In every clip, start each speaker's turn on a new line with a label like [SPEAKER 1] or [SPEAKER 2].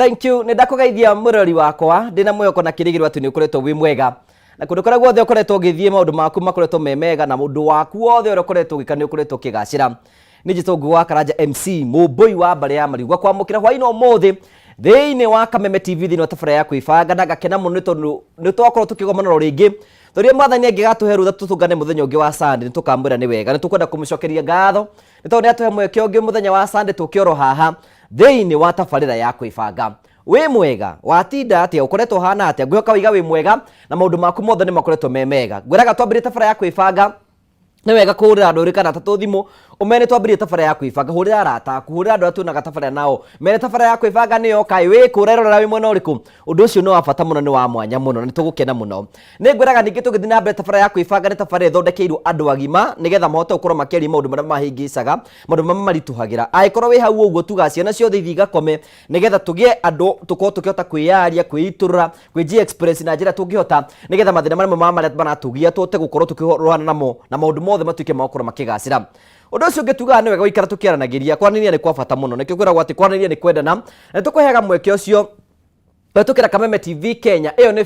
[SPEAKER 1] Thank you. Nenda kugeithia murori wakwa ndina mweko na kirigirwa ati ni ukoretwo wi mwega. Na kundu kora guothe ukoretwo ngithie maundu maku makoretwo memega na mundu waku wothe ukoretwo gikani ukoretwo kigacira. Ni jitongu wa Karanja MC muboi wa bare ya marigwa kwamukira hwaino muthi thiini wa Kameme TV thiini wa tabara ya kwibanga na gakena muno ni twakorwo tukigomana ringi thuria mwathani angigatuhe rutha tutungane muthenya ungi wa Sunday ni tukamwira ni wega ni tukwenda kumucokeria ngatho ni tondu ni atuhe mweke ungi muthenya wa Sunday tukioro haha thiini wa tabarira ya kwibanga. We mwega watinda atia ukoretwo hana atia ngwihoka wiga wi mwega na maundu maku mothe ni makoretwo memega ngwiraga twambire tabara ya kwibanga ni wega kuhurira andu ri kana tatu thimu umene twambirie tabara ya kwibanga hurira arata kuhurira andu atu na tabara nao mene tabara ya kwibanga niyo kai we kurerora wi mwena uriku undu ucio no wabata muno ni wa mwanya muno ni tugukena muno ni ngwiraga ningi tugithi na mbere tabara ya kwibanga ni tabara ithondekeirwo andu agima nigetha mahote gukorwo makeri maundu maria mahingicaga maundu maria marituhagira aikorwo wi hau uguo tuga ciana ciothe ithigakome nigetha tugie andu tukorwo tukihota kwiyaria kwiiturura kwi express na njira tungihota nigetha mathina maria maria banatugia tute gukorwo tukihorana namo na maundu mothe matuike makorwo makigacira. Undu ucio ngituga ni wega guikara tukiaranagiria kwaniriria ni kwa bata muno nikio kwiragwo ati kwaniriria ni kwendana na tukuheaga mweke ucio tukira Kameme TV Kenya iyo ni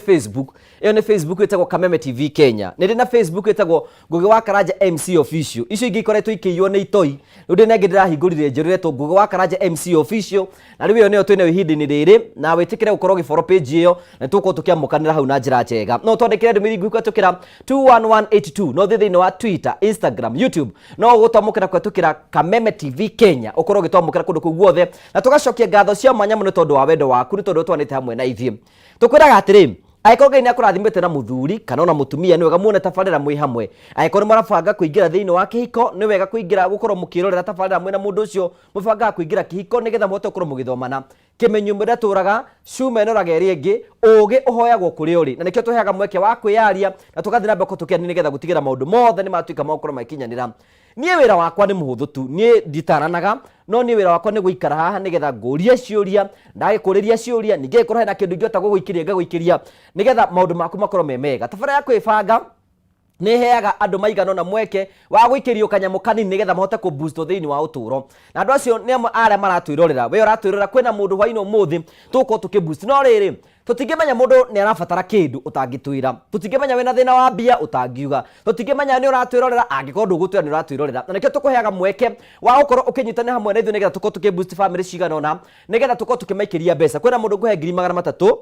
[SPEAKER 1] Facebook itagwo Kameme TV Kenya ni na Facebook itagwo Ngugi wa Karanja MC Official icio ingi ikoretwo ikiywo ni itoi ndu nengi ndirahingurire njiretwo Ngugi wa Karanja MC Official na riu iyo niyo twine wihindi ni riri na witikire gukorwo giforo page iyo na tuko tukiamukanira hau na njira njega no twandikire ndumiri ngwikwa tukira 21182 no thithi wa Twitter, Instagram, YouTube no gutamukira kwa tukira Kameme TV Kenya ukorwo gitamukira kundu kuguothe na tugacokia ngatho cia mwanya muno tondu wa wendo waku ni tondu twanite hamwe na ithie tukwiraga atiri aikorwo Ngai ni akurathimite na muthuri kana ona mutumia ni wega muone tabarira mwi hamwe aikorwo marabanga kuingira thiini wa kihiko ni wega kuingira gukorwo mukirorera tabarira mwe na mundu ucio mubanga kuingira kihiko nigetha muhote gukorwo mugithomana kimenyu muria turaga cuma ino rageri ingi ugi uhoyagwo kuri uri na nikio tuheaga mweke wa kwiyaria na tugathi na mbeko tukiani nigetha gutigira maundu mothe ni matuika makorwo makinyanira. Nie wira wakwa ni muhuthu tu nie nditaranaga no nie wira wakwa ni guikara haha nigetha nguria ciuria ndagikuriria ciuria ninge korwo hena kindu ngiota guikiria ngaguikiria nigetha maundu maku makorwo memega. Tabara ya kwibanga ni heaga andu maigano na mweke wa guikirio kanyamu kanini nigetha mahote ku boost thiini wa uturo na andu acio ni aria maratwirorera we uratwirorera kwina mundu hwaino muthi tuko tukiboost no riri tutingimenya mundu ni arabatara kindu utangitwira tutingimenya wena thina wa mbia utangiuga tutingimenya ni uratwirorera angikorwo ndugutwira ni uratwirorera na nikio tukuheaga mweke wa gukorwo ukinyitana hamwe na ithu nigetha tuko tukiboost family cigana ona nigetha tuko tukimaikiria mbeca kwina mundu nguhe 300,000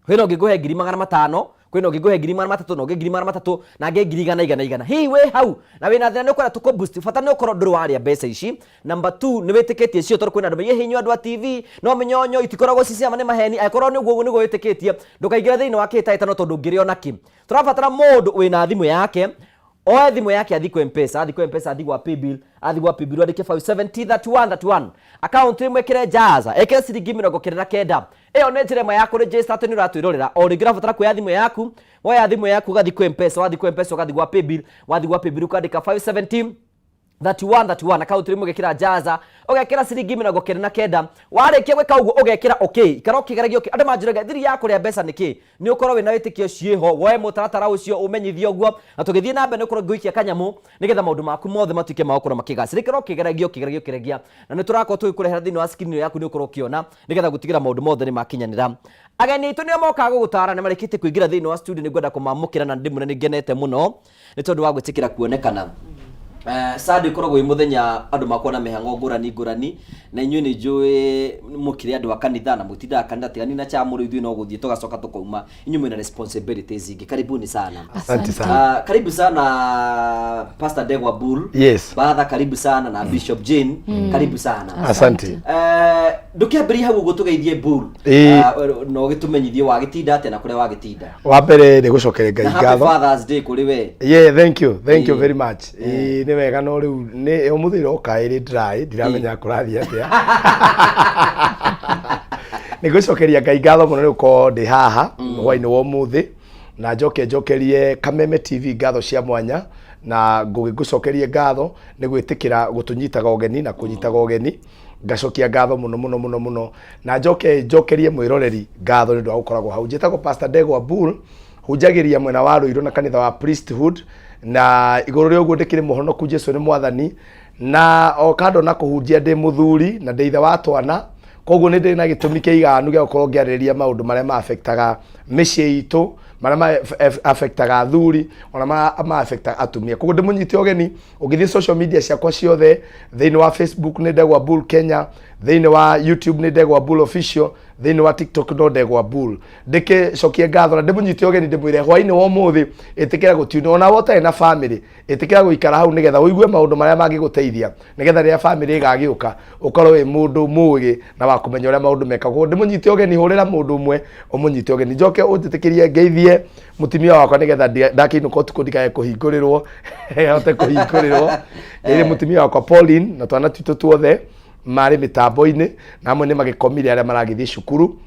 [SPEAKER 1] kwina ungi nguhe 500,000 kwina ungi nguhe 300,000 no 300,000 na nge 100,000 hi we hau na wina thina ni kwenda tuko boost fata ni ukorwo nduru waria mbeca ici. Number 2 ni witikitie cio tor kwina andu ye hinyo andu a TV no minyonyo itikoragwo ciciama ni maheni aikorwo ni uguo nigo witikitie ndukaingira thiini wa kitahitano tondu ngirio naki turabatara mundu wina thimu yake oe thimu yake athi kwa mpesa athi kwa paybill andike 5703131 account imwe kire jaza ekire ciringi 99 iyo ni njira ya ku register ati ni uratwirorera o ringi rabatara kuya thimu yaku woya thimu yaku gathi kwa mpesa wathi kwa paybill ukandika 5703131 account imwe gikira jaza ugekira ciringi 99 warikia gwika uguo ugekira okay ikaro kigeragio andu manjiraga thiri ya kuria mbeca niki ni ukorwo wina witikio cieho woe mutaratara ucio umenyithio uguo na tugithie na mbere ni ukorwo ngwikia kanyamu nigetha maundu maku mothe matuike makorwo makigacira ikaro kigeragio na ni turakorwo tugikurehera thiini wa screen yaku ni ukorwo kiona nigetha gutigira maundu mothe ni makinyanira. Ageni itu nio moka gugutara ni marikite kuingira thiini wa studio ni gwenda kumamukira na ndimune ni ngenete muno ni tondu wa gwitikira kuonekana. Sadi koragwo i muthenya andu makona mihango ngurani na inyuĩ ni njui mukire andu akanitha na mutinda kanitha tigani na cha muri ithuĩ no guthie tugacoka tukauma inyuĩ mwina responsibilities ingi. Karibuni sana.
[SPEAKER 2] Asante sana.
[SPEAKER 1] Karibu sana Pastor Ndegwa Bull.
[SPEAKER 2] Yes.
[SPEAKER 1] Father karibu sana na Bishop Jane. Karibu sana.
[SPEAKER 2] Asante.
[SPEAKER 1] Ndukiambĩrĩria hau gutugeithie Bull. No gitumenyithie wagitinda atĩa na kuria wagitinda.
[SPEAKER 2] Wa mbere ni gucokeria Ngai ngatho.
[SPEAKER 1] Happy Father's Day kuri we.
[SPEAKER 2] Yeah, thank you very much. Ni wega no riu ni umuthiro ukairi dry ndiramenya kurathia atia ni gucokeria Ngai ngatho muno riu ko ndi haha hwaini wa umuthi na njokerie Kameme TV ngatho cia mwanya na ngugicokerie ngatho ni gwitikira gutunyitaga ugeni na kunyitaga ugeni ngacokia ngatho muno na njokerie mwiroreri ngatho ndu gukoragwo hau njitagwo Pastor Ndegwa Bull hunjagiria mwena wa Ruiru na kanitha wa Priesthood na iguru ri uguo ndikire muhonoku Jesu ni mwathani na o kando na kuhunjia ndi muthuri na ndeitha wa twana koguo nĩ ndĩ na gĩtũmi kĩiganu gĩa gũkorwo ngĩarĩrĩria maũndũ marĩa ma-affectaga mĩciĩ itũ, marĩa ma-affectaga athuri, ona ma-affectaga atumia. Koguo ndĩmũnyite ũgeni, ũngĩthiĩ social media ciakwa ciothe, thĩinĩ wa Facebook nĩ Ndegwa Bull Kenya, thĩinĩ wa YouTube nĩ Ndegwa Bull Official, thĩinĩ wa TikTok no Ndegwa Bull. Ndĩkĩcokie ngatho na ndĩmũnyite ũgeni ndĩmwĩre hwainĩ wa ũmũthĩ ĩtĩkĩra gũtune, ona wotarĩ na family ĩtĩkĩra gũikara hau nĩgetha ũigue maũndũ marĩa mangĩgũteithia, nĩgetha rĩrĩa family ĩgagĩũka ũkorwo wĩ mũndũ mũũgĩ na wa kũmenya ũrĩa maũndũ mekagwo. Ndĩmũnyite ũgeni, hũrĩra mũndũ ũmwe ũmũnyite ũgeni. Njoke ũnjĩtĩkĩrie ngeithie mũtumia wakwa nĩgetha ndakĩinũka ũtukũ ndikae kũhingũrĩrwo hote kũhingũrĩrwo. Ĩrĩ mũtumia wakwa Pauline na twana twitũ tuothe marĩ mĩtambo-inĩ na amwe nĩ magĩkomire arĩa maragĩthiĩ cukuru,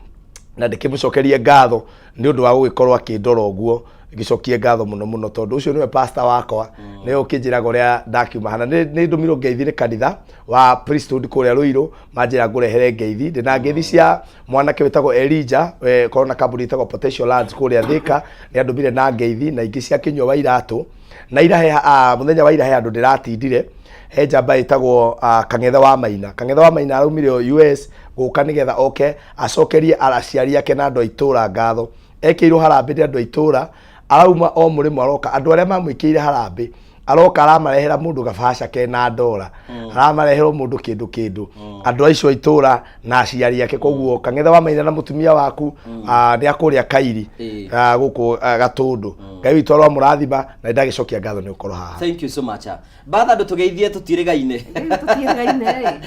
[SPEAKER 2] na ndĩkĩmũcokerie ngatho nĩ ũndũ wa gũgĩkorwo akĩndora ũguo. Ngĩcokie ngatho mũno mũno tondũ ũcio nĩwe pastor wakwa, nĩwe ũkĩnjĩraga ũrĩa ndakiuma hana. Nĩ ndũmirwo ngeithi nĩ kanitha wa priesthood kũrĩa Rũirũ, manjĩra ngũrehere ngeithi. Ndĩna ngeithi cia mwanake wĩtagwo Elijah, korwo na kambuni ĩtagwo Potential Lands kũrĩa Thĩka, nĩ andũmire na ngeithi, na ingĩ cia kĩnyua wa iratũ. Na irahe mũthenya wa irahe andũ ndĩratindire, he njamba ĩtagwo Kang'ethe wa Maina. Kang'ethe wa Maina araumire US gũka nĩgetha oke acokerie aciari ake na andũ a itũra ngatho. Ekĩirwo harambĩ nĩ andũ a itũra, arauma o mũrĩmo aroka, andũ arĩa mamwĩkĩire harambĩ aroka aramarehera mũndũ gabaca kena ndora, aramarehera mũndũ kĩndũ andũ acio itũra na aciari ake. Koguo Kang'ethe wa Maina na mũtumia waku nĩ akũrĩa Kairi gũkũ Gatũndũ. Ngai witũ arwa mũrathima na ndagĩcokia ngatho nĩ ũkorwo haha.
[SPEAKER 1] Thank you so much. Batha ndũ tũgeithie tũtiĩrĩgaine.
[SPEAKER 3] Tũtiĩrĩgaine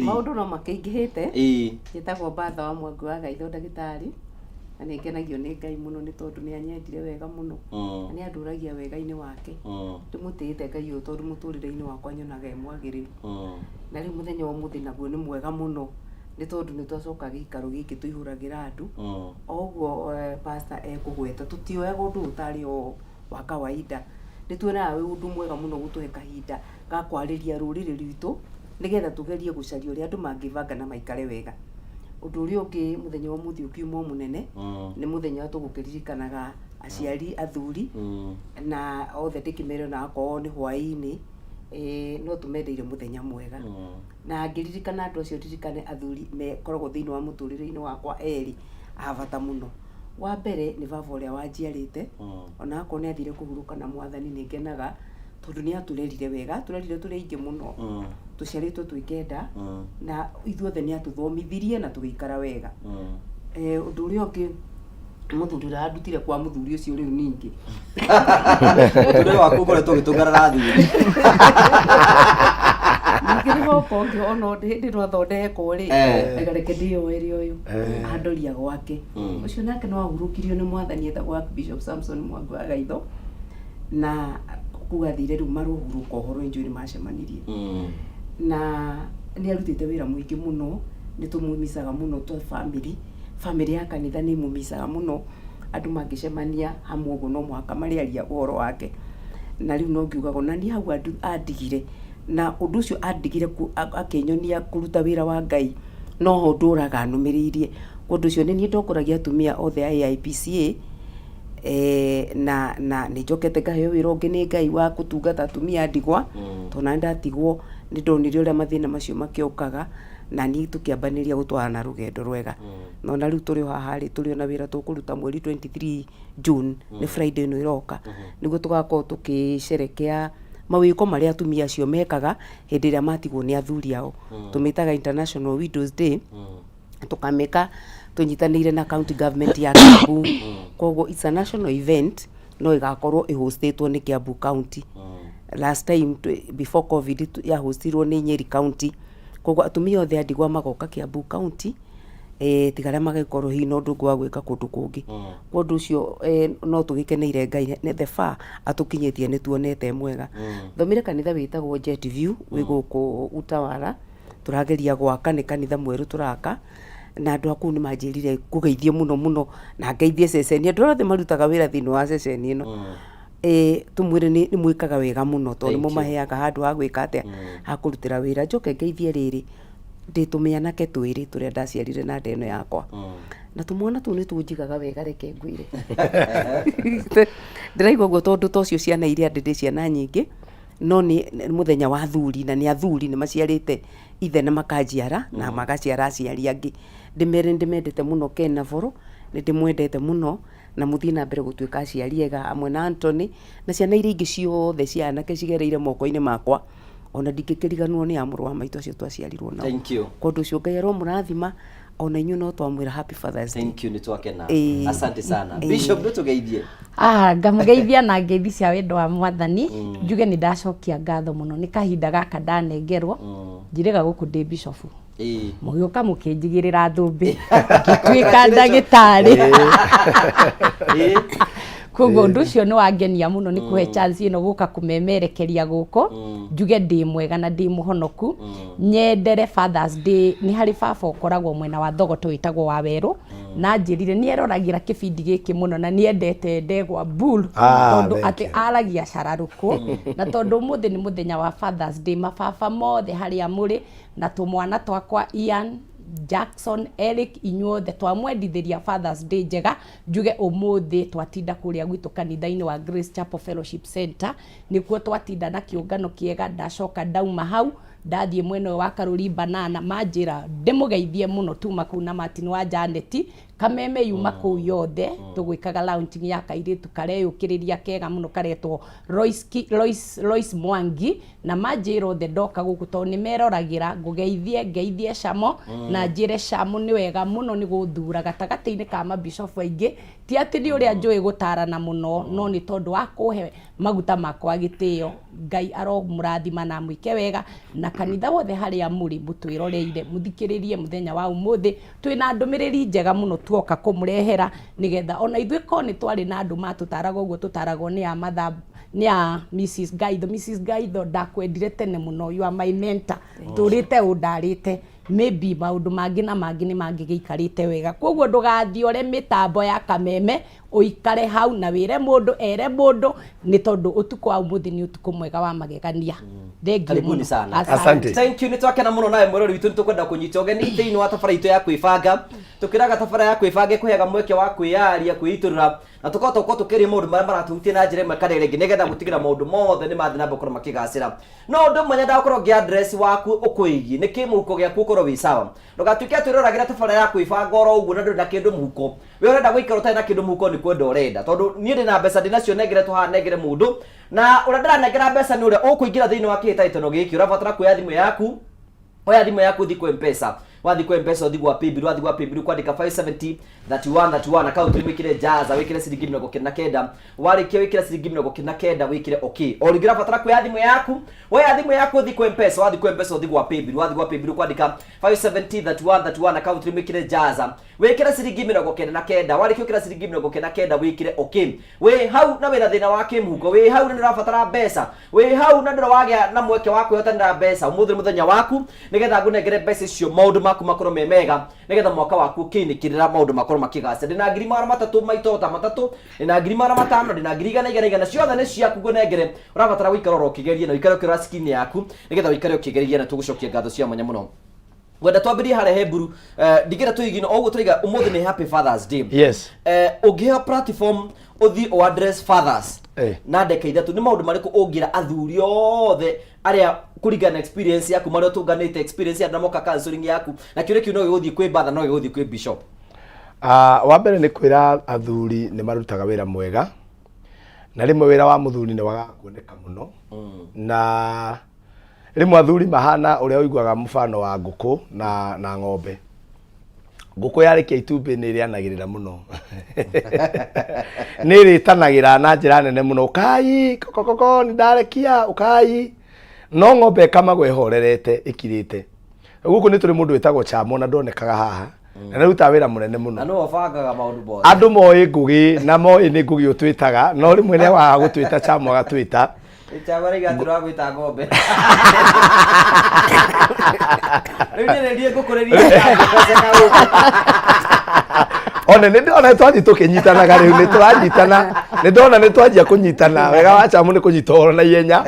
[SPEAKER 3] maũndũ no makĩingĩhĩte. Njĩtagwo Batha wa Mwangi wa Gaitho ndagĩtarĩ, na nĩ ngenagio nĩ Ngai mũno nĩ tondũ nĩ anyendire wega mũno na nĩ andũragia wega-inĩ wake. Ndĩmũtĩĩte Ngai ũyũ tondũ mũtũrĩre-inĩ wakwa nyonaga e mwagĩrĩru, na rĩu mũthenya wa ũmũthĩ naguo nĩ mwega mũno nĩ tondũ nĩ twacoka gĩikaro gĩkĩ tũihũragĩra andũ. O ũguo pastor ekũgweta, tũtioyaga ũndũ ũtarĩ o wa kawaida, nĩ tuonaga wĩ ũndũ mwega mũno gũtũhe kahinda ga kwarĩria rũrĩrĩ rwitũ nĩgetha tũgerie gũcaria ũrĩa andũ mangĩbanga na maikare wega. Ũndũ ũrĩa ũngĩ mũthenya wa ũmũthĩ ũkiuma mũnene nĩ mũthenya tũgũkĩririkanaga aciari athuri na othe ndĩkĩmere na akorwo nĩ hwaĩ-inĩ, no tũmendeire mũthenya mwega. Na ngĩririkana andũ acio ndirikane athuri mekoragwo thĩinĩ wa mũtũrĩre-inĩ wakwa erĩ a bata mũno. Wa mbere nĩ baba ũrĩa wanjiarĩte, ona akorwo nĩ athire kũhurũka na Mwathani, nĩ ngenaga tondũ nĩ atũrerire wega, atũrerire tũrĩ aingĩ mũno, tũciarĩtwo twĩ kenda na ithuothe nĩ atũthomithirie na tũgĩikara wega. Ũndũ ũrĩa ũngĩ mũthuri ũrĩa andutire kwa mũthuri ũcio rĩu ningĩ
[SPEAKER 1] mũthuri waku ũkoretwo ũgĩtũngana athuri.
[SPEAKER 3] Ningĩ nĩ gũka ũngĩ ona hĩndĩ twathondekwo rĩ, reke ndĩyoere ũyũ andoria gwake, ũcio nake no ahurũkirio nĩ Mwathani etagwo Bishop Samson Mwangi wa Gaitho, na kugathire rĩu marũhurũka ũhoro injũĩ nĩ macemanirie na nĩ arutĩte wĩra mũingĩ mũno. Nĩ tũmumicaga mũno twa family ya kanitha nĩ mumicaga mũno, andũ mangĩcemania hamwe ũguo no mũhaka marĩaria ũhoro wake. Na rĩu no ngiugaga na niĩ hau andigire, na ũndũ ũcio andigire akĩnyonia kũruta wĩra wa Ngai no ho ndũraga nũmĩrĩirie. Ũndũ ũcio nĩ niĩ ndokũragia atumia othe a AIPCA, na nĩ njokete ngaheo wĩra ũngĩ nĩ Ngai wa gũtungata atumia ndigwa, tondũ na ndatigwo nĩ ndonire ũrĩa mathĩna macio makĩũkaga na niĩ tũkĩambanĩria gũtwarana rũgendo rwega. No na rĩu tũrĩ haha rĩ, tũrĩ na wĩra tũkũruta mweri 23 June, nĩ Friday ĩno ĩroka, nĩguo tũgakorwo tũkĩcerekea mawĩko marĩa atumia acio mekaga hĩndĩ ĩrĩa matigwo nĩ athuri ao. Tũmĩtaga International Widows Day, tũkameka tũnyitanĩire na county government ya Kiambu. Koguo it's a national event, no ĩgakorwo ĩhostĩtwo nĩ Kiambu County. Last time before COVID ya hostirwo nĩ Nyeri County. Koguo atumia othe a ndigwa magoka Kiambu County, tiga arĩa magĩkorwo hihi na ũndũ ũngĩ wa gwĩka kũndũ kũngĩ. Ũndũ ũcio no tũgĩkeneire Ngai nĩ the far atũkinyĩtie nĩ tuonete mwega. Thomire kanitha wĩtagwo Jet View wĩ gũkũ Utawala, tũrageria gwaka, nĩ kanitha mwerũ tũraka, na andũ akũu nĩ manjĩrire kũgeithie mũno mũno na ngeithie ceceni. Andũ othe marutaga wĩra thĩinĩ wa ceceni ĩno, tumwire nĩ mwĩkaga wega mũno tondũ nĩ mũmaheaga handũ ha gwĩka atĩa ha kũrutĩra wĩra. Njoke ngeithie rĩrĩ, ndĩ tũmĩanake twĩrĩ tũrĩa ndaciarire na ndeno yakwa, na tũmwana tũu nĩ tũnjigaga wega, reke ngwĩre ndĩraigua ũguo tondũ tocio ciana iria ndĩ ciana nyingĩ, no nĩ mũthenya wa athuri na nĩ athuri nĩ maciarĩte ithe na makajiara na magaciara aciari angĩ. Ndĩmendete mũno Ken Navoro, nĩ ndĩmwendete mũno na mũthiĩ na mbere gũtuĩka aciari ega hamwe na Anthony na ciana iria ingĩ ciothe cia anake cigereire moko-inĩ makwa, ona ndingĩkĩriganwo nĩ amũrũ wa maitũ acio twaciarirwo nao.
[SPEAKER 1] Thank you.
[SPEAKER 3] Kũndũ ũcio Ngai aromũrathima, ona inyuĩ no twamwĩra happy Father's Day.
[SPEAKER 1] Thank you, nĩ twakena. Asante sana. Bishop, ndũtũgeithie.
[SPEAKER 4] Ngamugeithia na ngeithi cia wendo wa Mwathani, njuge nĩ ndacokia ngatho mũno nĩ kahinda gaka ndanengerwo njirĩga gũkũ ndĩ Bishop. Mũgĩũka mũkĩnjigĩrĩra thũmbĩ ngĩtuĩka ndagĩtarĩ. Koguo ũndũ ũcio nĩ wangenia mũno nĩ kũhe chance ĩno gũka kũmemerekeria gũkũ, njuge ndĩ mwega na ndĩ mũhonoku. Nyendere Father's Day nĩ harĩ baba ũkoragwo mwena wa Thogoto wĩtagwo wa Werũ, na njĩrire nĩ eroragĩra kĩbindi gĩkĩ mũno na nĩ endete Ndegwa Bull tondũ atĩ aragia cararũkũ, na tondũ ũmũthĩ nĩ mũthenya wa Father's Day, mababa mothe harĩa mũrĩ na tũmwana twakwa Ian, Jackson, Eric, inyuothe twamwendithĩria Father's Day njega. Njuge ũmũthĩ twatinda kũrĩa gwitũ kanitha-inĩ wa Grace Chapel Fellowship Center, nĩkuo twatinda na kĩũngano kĩega. Ndacoka ndauma hau ndathiĩ mwena wa Karuri Banana, manjĩra ndĩmũgeithie mũno tuma kũu na Martin wa Janeti kameme yuma kũu yothe tũgwĩkaga launching ya kairĩtu kareyũkĩrĩria kega mũno karetwo Lois Mwangi, na manjĩra othe ndoka gũkũ tondũ nĩ meroragĩra. Ngũgeithie Camo na njĩre Camo nĩ wega mũno nĩ gũthura gatagatĩ-inĩ ka mabishofu aingĩ, ti atĩ nĩ ũrĩa njũĩ gũtarana mũno, no nĩ tondũ wa kũhe maguta makwa gĩtĩo. Ngai aromũrathima na mwĩke wega, na kanitha wothe harĩa mũrĩ mũtwĩroreire mũthikĩrĩrie mũthenya wa ũmũthĩ. Twĩna ndũmĩrĩri njega mũno tuoka kũmũrehera, nĩgetha ona ithuĩ ko nĩ twarĩ na andũ matũtaraga ũguo tũtaragwo nĩ a Mathabu, nĩ a Mrs. Gaitho, ndakwendire tene mũno, you are my mentor, tũrĩte ũndarĩte, maybe maũndũ mangĩ na mangĩ nĩ mangĩgĩikarĩte wega. Koguo ndũgathiore mĩtambo ya kameme, ũikare hau na wĩre mũndũ ere mũndũ, nĩ tondũ ũtukũ wa ũmũthĩ nĩ ũtukũ mwega wa magegania.
[SPEAKER 1] Karibuni sana. Asante. Thank you, nĩ twakena mũno nawe mũrori witũ, nĩ tũkwenda kũnyita ũgeni thĩinĩ wa tabara itũ ya kwĩbanga. Tũkĩraga tabara ya kwĩbanga ĩkũheaga mweke wa kwĩyaria, kwĩitũrũra, na tũkorwo tũkĩria maũndũ marĩa maratũhutia na njĩra ĩmwe kana ĩngĩ, nĩgetha gũtigĩra maũndũ mothe nĩ mathiĩ na mbere gũkorwo makĩgacĩra. No ũndũ ũmwe nyenda gũkorwo ngĩ-address waku ũkwĩgiĩ nĩ kĩmũhuko gĩaku ũkorwo wĩ sawa. Ndũgatuĩke atĩ ũroragĩra tabara ya kwĩbanga oro ũguo na ndũrĩ na kĩndũ mũhuko. We ũrenda gũikara ũtarĩ na kĩndũ mũhuko nĩ kwenda ũrenda, tondũ niĩ ndĩ na mbeca ndĩnacio nengeretwo haha nengere mũndũ, na ũrĩa ndĩranengera mbeca nĩ ũrĩa ũkũingĩra thĩinĩ wa kĩhĩtahĩtano gĩkĩ. Ũrabatara kuoya thimũ yaku, oya thimũ yaku thiĩ kwa M-Pesa, wathi kwa M-Pesa uthi gwa paybill, wathi gwa paybill kwandika 570 31 account wikire jaza, wikire ciringi 99, warĩkia wikire ciringi 99 wikire okay. Orĩgira batara kuoya thimũ yaku, woya thimũ yaku uthi kwa M-Pesa, wathi kwa M-Pesa uthi gwa paybill, wathi gwa paybill kwandika 570 31 account wikire jaza, wikire ciringi 99, warĩkia wikire ciringi 99 wikire okay. We hau na wĩna thĩna wa kĩmũhuko, we hau nĩ ũrabatara mbeca, we hau na ndĩra wagĩa na mweke wa kwĩhotanĩra mbeca, ũmũthĩ mũthenya waku nĩgetha ngũnengere mbeca icio, maũndũ maku makorwo me mega, nĩgetha mwaka waku ũkĩnĩkĩrĩra maũndũ makorwo makĩgacĩra. Ndĩna ngiri magana matatũ maito ta matatũ, ndĩna ngiri magana matano, ndĩna ngiri igana ciothe nĩ ciaku ngũnengere. Ũrabatara gũikara oro ũkĩgeria na ũikare ũkĩrora skin yaku, nĩgetha ũikare ũkĩgeria na tũgũcokia ngatho cia mwanya mũno. Wenda twambĩrie harĩa Hebrew, ndigĩra tũigino ũguo tũiga ũmũthĩ nĩ Happy Father's Day.
[SPEAKER 2] Yes.
[SPEAKER 1] Ũngĩheo platform ũthi o address fathers na ndeka ithatũ, nĩ maũndũ marĩkũ ũngĩra athuri othe arĩa kũringana experience yaku, marĩa tũnganĩte experience ya Namoka counseling yaku, na kĩũria kĩu no gĩgũthiĩ kwĩ batha, no gĩgũthiĩ kwĩ bishop?
[SPEAKER 2] Wa mbere nĩ kwĩra athuri nĩ marutaga wĩra mwega, na rĩmwe wĩra wa mũthuri nĩ waga kuoneka mũno, na rĩmwe athuri mahana ũrĩa ũiguaga mũfano wa ngũkũ na ng'ombe. Ngũkũ yarĩkia itumbĩ nĩ ĩrĩanagĩrĩra mũno, nĩ ĩrĩtanagĩra na njĩra nene mũno, ũkai kokokoko nĩ ndarekia, ũkai. No ng'ombe ĩkamagwo ĩhorerete ĩkirĩte. Gũkũ nĩ tũrĩ mũndũ wĩtagwo Chamo na ndonekaga haha, na nĩ rutaga wĩra mũnene mũno.
[SPEAKER 1] Na no ũbangaga maũndũ mothe.
[SPEAKER 2] Andũ moĩ ngũgĩ na moĩ nĩ ngũgĩ ũtwĩtaga, no rĩmwe nĩ waga gũtwĩta Chamo agatwĩta.
[SPEAKER 1] Ĩchagwarĩga tũragwĩta ng'ombe. Rĩu nĩrĩndie ngũkũrĩria
[SPEAKER 2] Ona nĩ ndona twathiĩ tũkĩnyitanaga rĩu nĩ tũranyitana, nĩ ndona nĩ twanjia kũnyitana, wega wa Chamo nĩ kũnyita ũhoro na ihenya.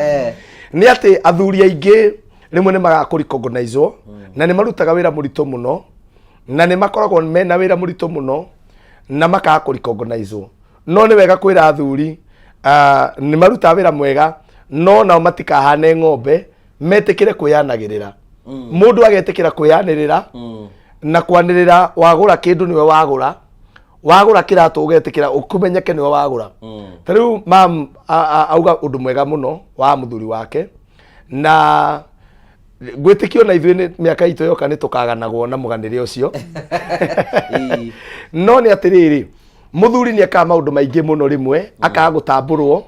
[SPEAKER 2] Nĩ atĩ athuri aingĩ rĩmwe nĩ magakũrecognize na nĩ marutaga wĩra mũritũ mũno, na nĩ makoragwo mena wĩra mũritũ mũno na makakũrecognize. No nĩ wega kwĩra athuri nĩ marutaga wĩra mwega, no nao matikahane ng'ombe, metĩkĩre kwĩyanagĩrĩra. mundu agetikira kwiyanirira na kwanirira wagura kindu niwe wagura kiratu ugetikira ukumenyeke niwe wagura tariu mam auga undu mwega muno wa muthuri wake na gwitikio na ithuĩ miaka itu yoka ni tukaganagwo na muganire ucio no ni atiriri muthuri ni aka maundu maingi muno rimwe akaga gutamburwo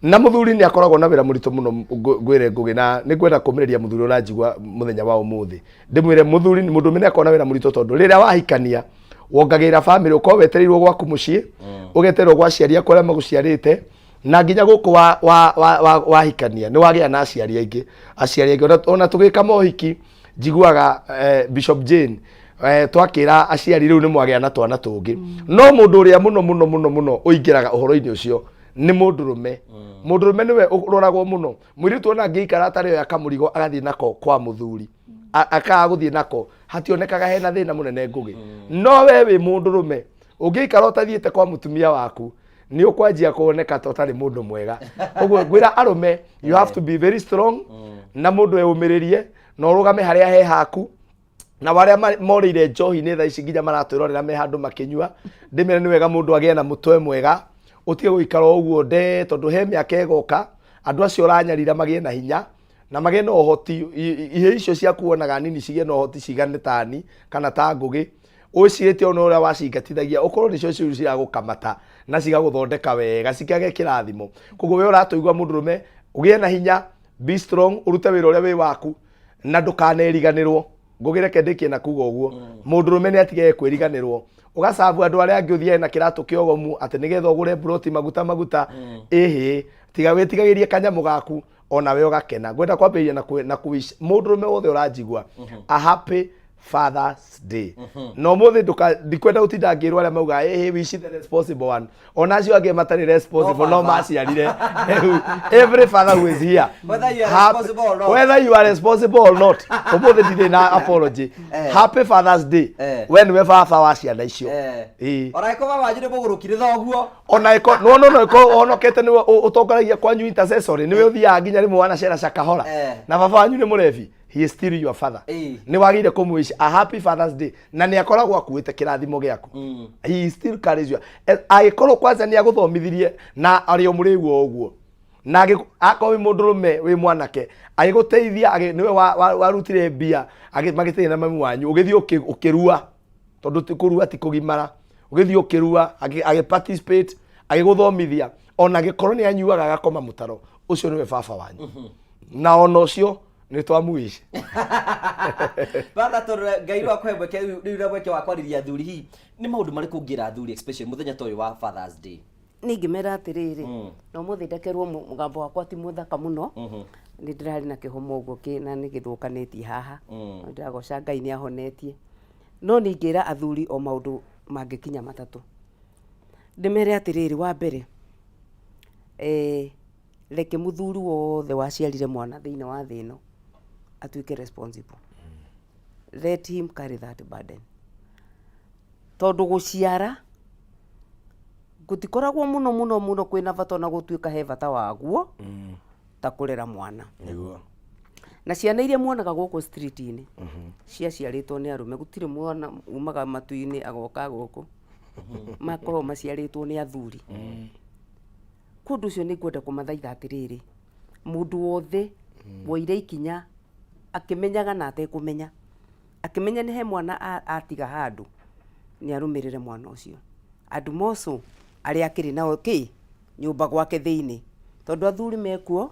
[SPEAKER 2] na muthuri ni akoragwo na wira muritu muno ngwire ngugi na ni ngwenda kumiriria muthuri uranjigwa muthenya wa umuthi ndimwire muthuri ni mundu mene akona wira muritu tondu riria wahikania wongagira family uko wetereirwo gwaku mucii ugeterwo gwa ciaria kwa maguciarite na nginya guku wahikania ni wagia na aciari aingi ona tugika mohiki njiguaga Bishop Jane twakira aciari riu ni mwagia na twana tungi no mundu uria muno uingiraga uhoro-ini ucio ni mundurume niwe uroragwo muno mwiritu ona ngiikara atari yo akamurigo agathie nako kwa muthuri akaga guthie nako hationekaga hena thina munene ngugi no we wi mundurume ungiikara utathiete kwa mutumia waku ni ukwanjia kuoneka totari mundu mwega uguo ngwira arume you have to be very strong na mundu eumiririe na urugame haria he haku na waria morire njohi ni thaa ici nginya maratwirorera me handu makinyua ndimere ni wega mundu agie na mutwe mwega utige guikara uguo nde tondu he miaka egoka andu acio uranyarira magie na hinya na magie na uhoti ihe icio cia kuonaga nini cigie na uhoti cigane tani kana ta ngugi ucirite ona uria wacingatithagia ukorwo nicio ciu ciragukamata na cigaguthondeka wega cikage kirathimo koguo we uratuigwa mundurume ugie na hinya be strong urute wira uria wi waku na ndukaneriganirwo ngugireke ndikie na kuga uguo mundurume ni atige kwiriganirwo ugacabu andu aria angi uthie na kiratu kiogomu ati nigetha ugure broti maguta tiga witigagirie kanyamu gaku ona we ugakena gwenda kwambiria na kuwish mundurume wothe uranjigwa a happy Father's Day. No muthi ndikwenda utinda ngirwo aria mauga wish the responsible one. Ona cio angi matari responsible no maciarire. Every father who is here. Whether you are responsible or not. Umuthi ndire na apology. Happy Father's Day. When we baba wa ciana icio.
[SPEAKER 1] Ora iko baba njire bugurukire thoguo.
[SPEAKER 2] Ona iko no iko onokete ni utongoragia kwanyu intercessory niwe uthia nginya rimwe wana cera cakahora. Na baba wanyu ni murevi. He is still your father. Ni wagire kumwish a happy Father's Day na ni akoragwo akuite kirathimo giaku. He still carries you. Agikorwo kwanza ni aguthomithirie na ari omurigwo uguo. Na akowi mundurume wi mwanake agiguteithia niwe warutire mbia magiteithia na mami wanyu ugithie ukirua tondu tikurua ti kugimara ugithie ukirua participate agiguthomithia ona gikorwo ni anyuaga agakoma mutaro ucio niwe baba wanyu. Na ona ucio ni twamuishi
[SPEAKER 1] bana tore gairo akwebwe ke riu bweke wakwariria thuri hi ni maundu mariku ngira thuri especially muthenya toyo wa Father's Day
[SPEAKER 3] ningimera atiriri no muthi ndekerwo mugambo wakwa ti muthaka muno ni ndirari na kihomo uguo na ni githukanetie haha ndiragoca Ngai ni ahonetie no ningira athuri o maundu mangikinya matatu ndimere atiriri wa mbere reke muthuri wothe waciarire mwana thiine wa thino atuike responsible. Let him carry that burden. Tondu guciara gutikoragwo muno kwina bata na gutuika he bata waguo ta kurera mwana niguo na ciana iria muonaga guku street-ini ciaciaritwo ni arume gutire mwana umaga matu-ini agoka guku makorwo maciaritwo ni athuri kundu cio ni ngwenda kumathaitha atiriri mundu wothe woire ikinya akimenyaga na atekumenya akimenya ni he mwana atiga handu ni arumirire mwana ucio andu moco aria akiri nao nyumba gwake thiini tondu athuri mekuo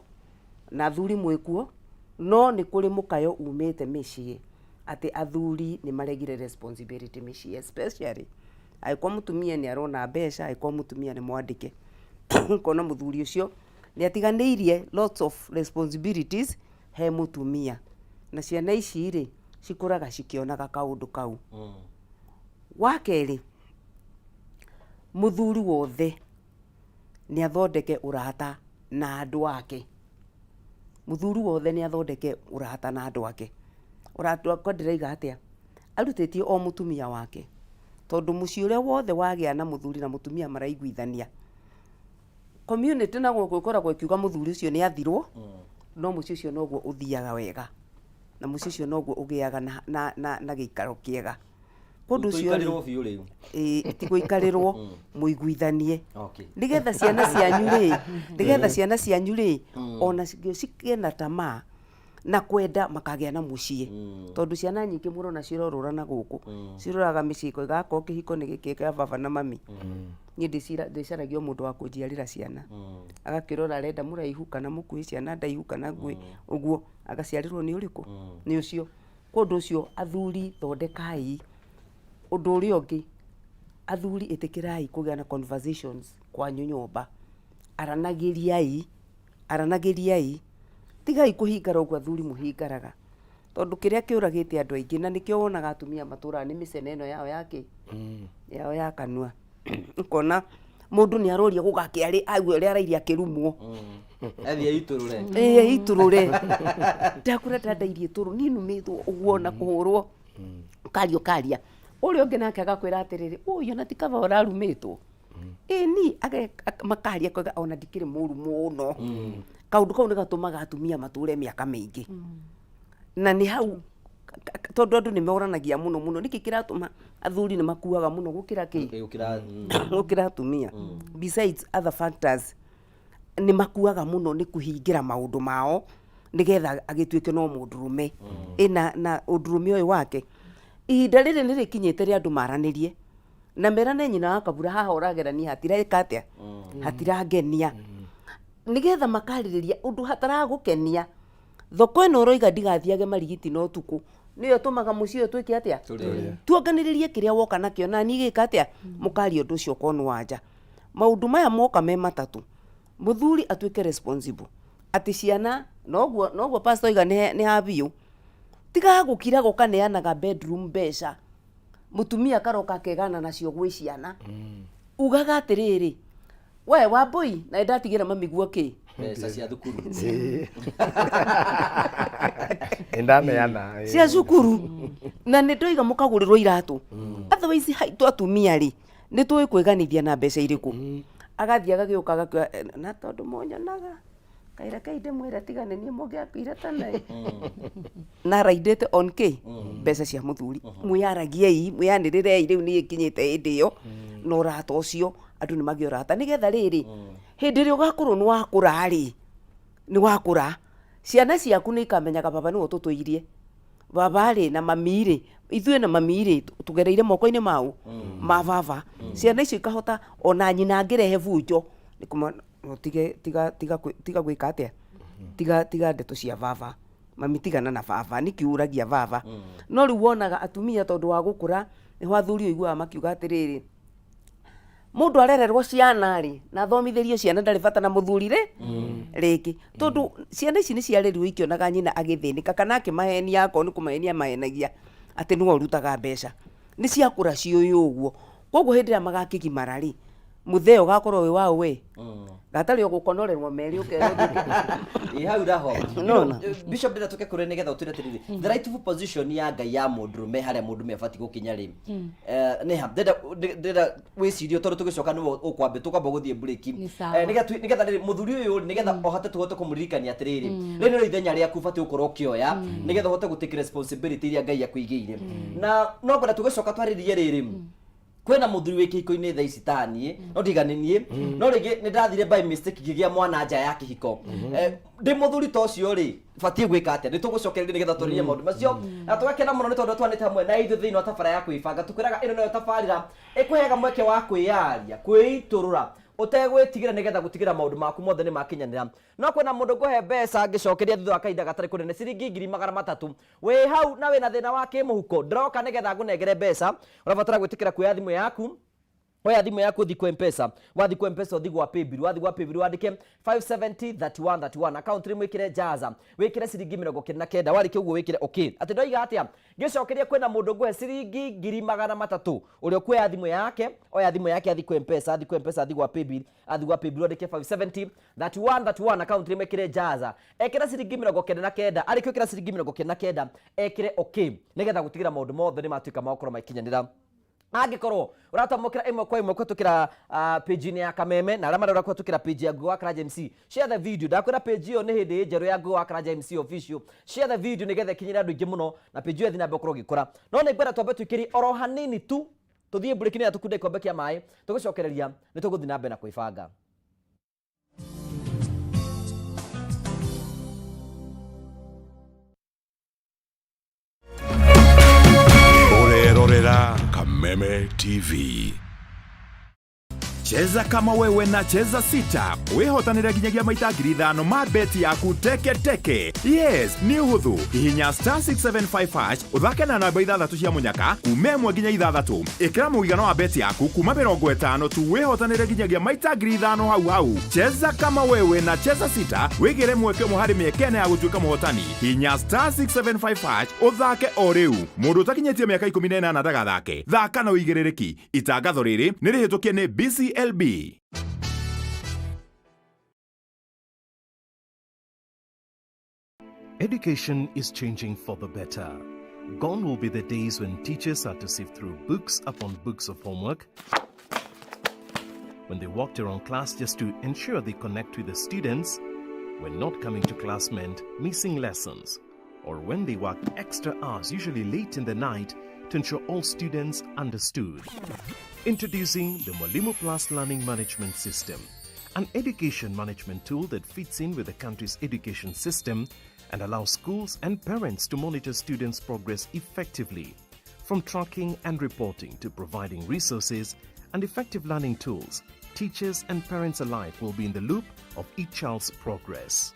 [SPEAKER 3] na athuri mwikuo no ni kuri mukayo umite micii ati athuri ni maregire responsibility micii especially aikwa mutumia ni arona mbeca aikwa mutumia ni mwandike kona muthuri ucio ni atiganiirie lots of responsibilities he mutumia na ciana ici ri cikuraga cikionaga kaundu kau wakeri muthuri wothe ni athondeke urata na andu ake muthuri wothe ni athondeke urata na andu ake uratu akwa ndiraiga atia arutitie o mutumia wake tondu muci uria wothe wagia na muthuri na mutumia maraiguithania community na gukoragwo ikiuga muthuri ucio ni athirwo no muci ucio noguo uthiaga wega na muciĩ ũcio noguo ũgĩaga na gĩikaro kĩega. Kũndũ ũcio
[SPEAKER 1] Tũikarĩrwo biũ rĩu.
[SPEAKER 3] ti gũikarĩrwo, mũiguithanie. Nĩgetha ciana cianyu rĩ, ona cigĩe na tamaa na kwenda makagĩa na muciĩ. Tondũ ciana nyingĩ mũrona cirorũra na gũkũ, ciroraga mĩciĩ ĩgakorwo kĩhiko nĩ gĩkĩ kĩa baba na mami. Niĩ ndĩcaragia mũndũ wa kũnjiarĩra ciana, agakĩrora arenda mũraihu kana mũkuhĩ, ciana ndaihu kana nguhĩ, ũguo agaciarĩrwo nĩ ũrĩkũ, nĩ ũcio. Kũndũ ũcio athuri thondekai. Ũndũ ũrĩa ũngĩ, athuri ĩtĩkĩrai kũgĩa na conversations kwanyu nyũmba. Aranagĩriai, tigai kũhingara ũguo athuri mũhingaraga. Tondũ kĩrĩa kĩũragĩte andũ aingĩ, na nĩkĩo wonaga atumia matũraga nĩ mĩcene ĩno yao ya kanua. Ũkona mũndũ nĩ aroria gũgakĩarĩ agua ũrĩa arairia akĩrumwo. Eitũrũre. Ndakũra ndandairie tũrũ, niĩ numĩtwo ũguo na kũhũrwo. Ũkaria. Ũrĩa ũngĩ nake agakwĩra atĩrĩrĩ, ũyũ ona ti kaba ũrarumĩtwo. Ni makaria kwega ona ndikĩrĩ mũru mũno. Kaũndũ kau nĩ gatũmaga atumia matũre mĩaka mĩingĩ. Na nĩ hau, tondũ andũ nĩ moranagia mũno, nĩkĩ kĩratũma athuri nĩ makuaga mũno gũkĩra atumia. Besides other factors, nĩ makuaga mũno nĩ kũhingĩra maũndũ mao, nĩgetha agĩtuĩke no mũndũrũme. Na ũndũrũme ũyũ wake, ihinda rĩrĩ nĩ rĩkinyĩte rĩa andũ maranĩrie, na merane nyina wa kabura, haha ũragerania hatireka atĩa, hatirangenia. Nĩgetha makarĩrĩria ũndũ hataragũkenia. Thoko ĩno ũroiga ndigathiage marigiti no tukũ, nĩyo tũmaga mũciĩ ũyũ twĩke atĩa, tuonganĩrĩrie kĩrĩa woka nakĩo, na niĩ gĩka atĩa, mũkaria ũndũ ũcio ũkorwo nĩ wanja. Maũndũ maya moka me matatũ, mũthuri atuĩke responsible, atĩ ciana, noguo pastor oiga nĩ ha biũ, tiga gũkira gũkaneanaga bedroom mbeca, mũtumia karoka akegana nacio gwĩ ciana. Ugaga atĩrĩrĩ, we Wambui, na ndatigĩra mami guokĩ
[SPEAKER 1] mbeca cia thukuru.
[SPEAKER 2] Ndaneana
[SPEAKER 3] cia cukuru, na nĩ ndoiga mũkagũrĩrwo iratũ. Otherwise haitũ atumia rĩ, nĩ tũĩ kwĩganithia na mbeca irĩkũ. Agathiĩ agagĩũka na tondũ monyonaga kaira kaide mwĩra tigane niĩ mũngĩakuire tene. Na raidĩte on kĩ mbeca cia mũthuri. Mwĩyaragiei, mwĩyanĩrĩrei, rĩu nĩ ĩkinyĩte hĩndĩ ĩyo, na ũrata ũcio andũ nĩ magĩa ũrata. Nĩgetha rĩrĩ, hĩndĩ ĩrĩa ũgakorwo nĩ wakũra, ciana ciaku nĩ ikamenyaga baba nĩwe ũtũtũirie. Baba rĩ na mami rĩ, ithuĩ na mami rĩ tũgereire moko-inĩ mau ma baba. Ciana icio ikahota ona nyina angĩrehe bunjo tiga gwĩka atĩa, tiga ndeto cia baba, mami tigana na baba, nĩkĩ ũragia baba. No rĩu wonaga atumia tondũ wa gũkũra, nĩho athuri ũiguaga makiuga atĩrĩrĩ, mũndũ arererwo ciana rĩ, na thomithĩrio ciana ndarĩ bata na mũthuri rĩngĩ. Tondũ ciana ici nĩ ciarerirwo ikĩonaga nyina agĩthĩnĩka, kana akĩmahenia, akorwo nĩ kũmahenia mahenagia atĩ nĩwe ũrutaga mbeca. Nĩ ciakũra ciũĩ ũguo. Koguo hĩndĩ ĩrĩa magakĩgimara rĩ, mũthee ũgakorwo wĩ wao we, gatarĩ ũgũkonorerwo merĩ ũkerwo
[SPEAKER 1] hau raho. Bishop ndĩra tũke kũrĩ nĩgetha ũtwĩre atĩrĩrĩ, the rightful position ya Ngai ya mũndũrũme harĩa mũndũrũme abatiĩ gũkinya rĩ, nĩ ha ndĩra wĩcirio tondũ tũgĩcoka nĩwe ũkwambia tũkwamba gũthiĩ break, nĩgetha rĩrĩ mũthuri ũyũ nĩgetha ũhote tũhote kũmũririkania atĩrĩrĩ, rĩrĩ nĩ ithenya rĩaku ũbatiĩ gũkorwo ũkĩoya nĩgetha ũhote gũtake responsibility iria Ngai akũigĩire. Na no ngwenda tũgĩcoka twarĩrie rĩrĩ, kwena mũthuri wĩ kĩhiko-inĩ thaa ici ta niĩ, no ndiganĩnie, no rĩngĩ nĩ ndathire by mistake ngĩgĩa mwana nja ya kĩhiko. Ndĩ mũthuri ta ũcio rĩ, batiĩ gwĩka atĩa? Nĩ tũgũcokereria nĩgetha tũrĩrie maũndũ macio, na tũgakena mũno nĩ tondũ twanĩte hamwe na ithuĩ thĩinĩ wa tabarĩra ya kwĩbanga. Tũkwĩraga ĩno nayo tabarĩra ĩkũheaga mweke wa kwĩyaria, kwĩitũrũra, ũtegwĩtigĩra nĩgetha gũtigĩra maũndũ maku mothe nĩ makinyanĩra. No kwena mũndũ ngũhe mbeca ngĩcokeria thutha wa kahinda gatarĩ kũnene ciringi 300,000, wĩ hau na wĩna thĩna wa kĩmũhuko, ndĩroka nĩgetha ngũnengere mbeca. Ũrabatara gwĩtĩkĩra kuoya thimũ yaku, oya thimũ yaku ũthiĩ kwa M-Pesa, wathiĩ kwa M-Pesa ũthiĩ gwa Paybill, wathiĩ gwa Paybill wandĩke 5703131, account nĩmwe wĩkĩre Jaza, wĩkĩre ciringi 29, warĩkia ũguo wĩkĩre okay. Atĩ ndoiga atĩa, ngĩcokeria kwĩna mũndũ ngũhe ciringi 300,000 ũrĩa kuoya thimũ yake, oya thimũ yake athiĩ kwa M-Pesa, athiĩ gwa Paybill, wandĩke 5703131, account nĩmwe wĩkĩre Jaza, ekĩra ciringi 99, arĩkia gwĩkĩra ciringi 99 ekĩre okay, nĩgetha gũtigĩra maũndũ mothe nĩ matuĩka ma gũkorwo makinyanĩra. Angikorwo uratamukira imwe kwa imwe kutukira page ni ya Kameme na arama rora kutukira page ya Gwa Karaja MC. Share the video. Ndakwira page yo ni hindi njeru ya Gwa Karaja MC official. Share the video nigethe kinyira andu ingi muno na page yo thina bekoro gikora. No ni ngwenda twambe twikiri oro hanini tu. Tuthie break ni atukunde kombe kia mai. Tugucokereria ni tuguthi na mbere na kuibanga.
[SPEAKER 5] Orera Kameme TV. Cheza kama wewe na cheza sita. Wehotanira ginyagia maita 5,000 ma beti yaku teke teke. Yes, ni uhuthu. Hihinya *675# uthake na namba 6 cia munyaka kume mwe ginya 6. Ikira muigano wa beti yaku kuma 50 tu wehotanira ginyagia maita 5,000 hau. Cheza kama wewe na cheza sita. Wigire mweke muhari miekene ya gutuika muhotani. Hihinya *675# uthake o riu. Mundu utakinyetie miaka 18 ndagathake. Thaka na uigirereki. Itangatho riri ni rihitukie ni BCLB.
[SPEAKER 6] Education is changing for the better. Gone will be the days when teachers had to sift through books upon books of homework, when they walked around class just to ensure they connect with the students, when not coming to class meant missing lessons, or when they worked extra hours, usually late in the night, to ensure all students understood. Introducing the Mwalimu Plus Learning Management System, an education management tool that fits in with the country's education system and allows schools and parents to monitor students' progress effectively. From tracking and reporting to providing resources and effective learning tools, teachers and parents alike will be in the loop of each child's progress.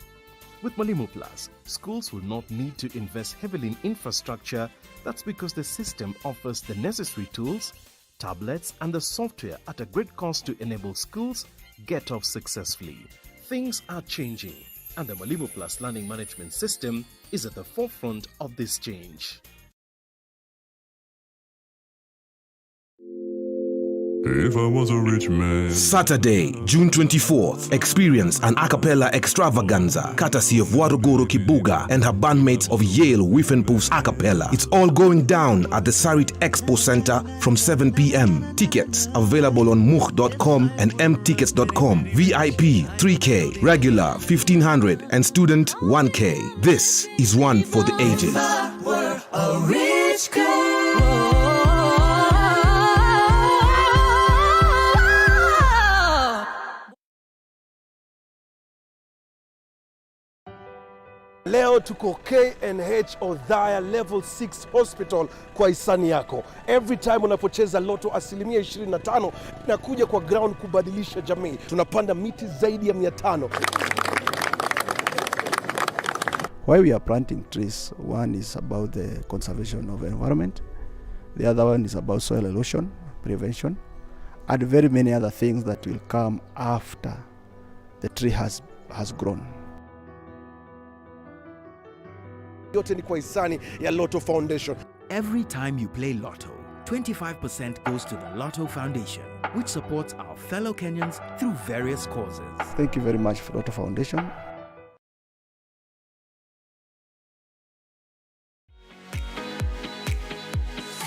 [SPEAKER 6] With Mwalimu Plus, schools will not need to invest heavily in infrastructure. That's because the system offers the necessary tools, tablets and the software at a great cost to enable schools get off successfully. Things are changing, and the Mwalimu Plus Learning Management System is at the forefront of this change.
[SPEAKER 5] If I was a rich man.
[SPEAKER 7] Saturday, June 24th, experience an a cappella extravaganza courtesy of Waruguru Kibuga and her bandmates of Yale Wiffenpoof's a cappella. It's all going down at the Sarit Expo Center from 7 p.m. Tickets available on muh.com and mtickets.com. VIP 3K, regular 1,500 and student 1K. This is one for the ages.
[SPEAKER 2] Leo tuko KNH Othaya Level 6 Hospital kwa hisani yako. Every time unapocheza loto 25% na kuja kwa ground kubadilisha jamii. Tunapanda miti zaidi ya 500.
[SPEAKER 8] Why we are planting trees, one is about the conservation of environment, the other one is about soil erosion prevention, and very many other things that will come after the tree has grown.
[SPEAKER 2] Yote ni kwa hisani ya Lotto Foundation.
[SPEAKER 9] Every time you play Lotto, 25% goes to the Lotto Foundation, which supports our fellow Kenyans through various causes.
[SPEAKER 8] Thank you very much for Lotto Foundation.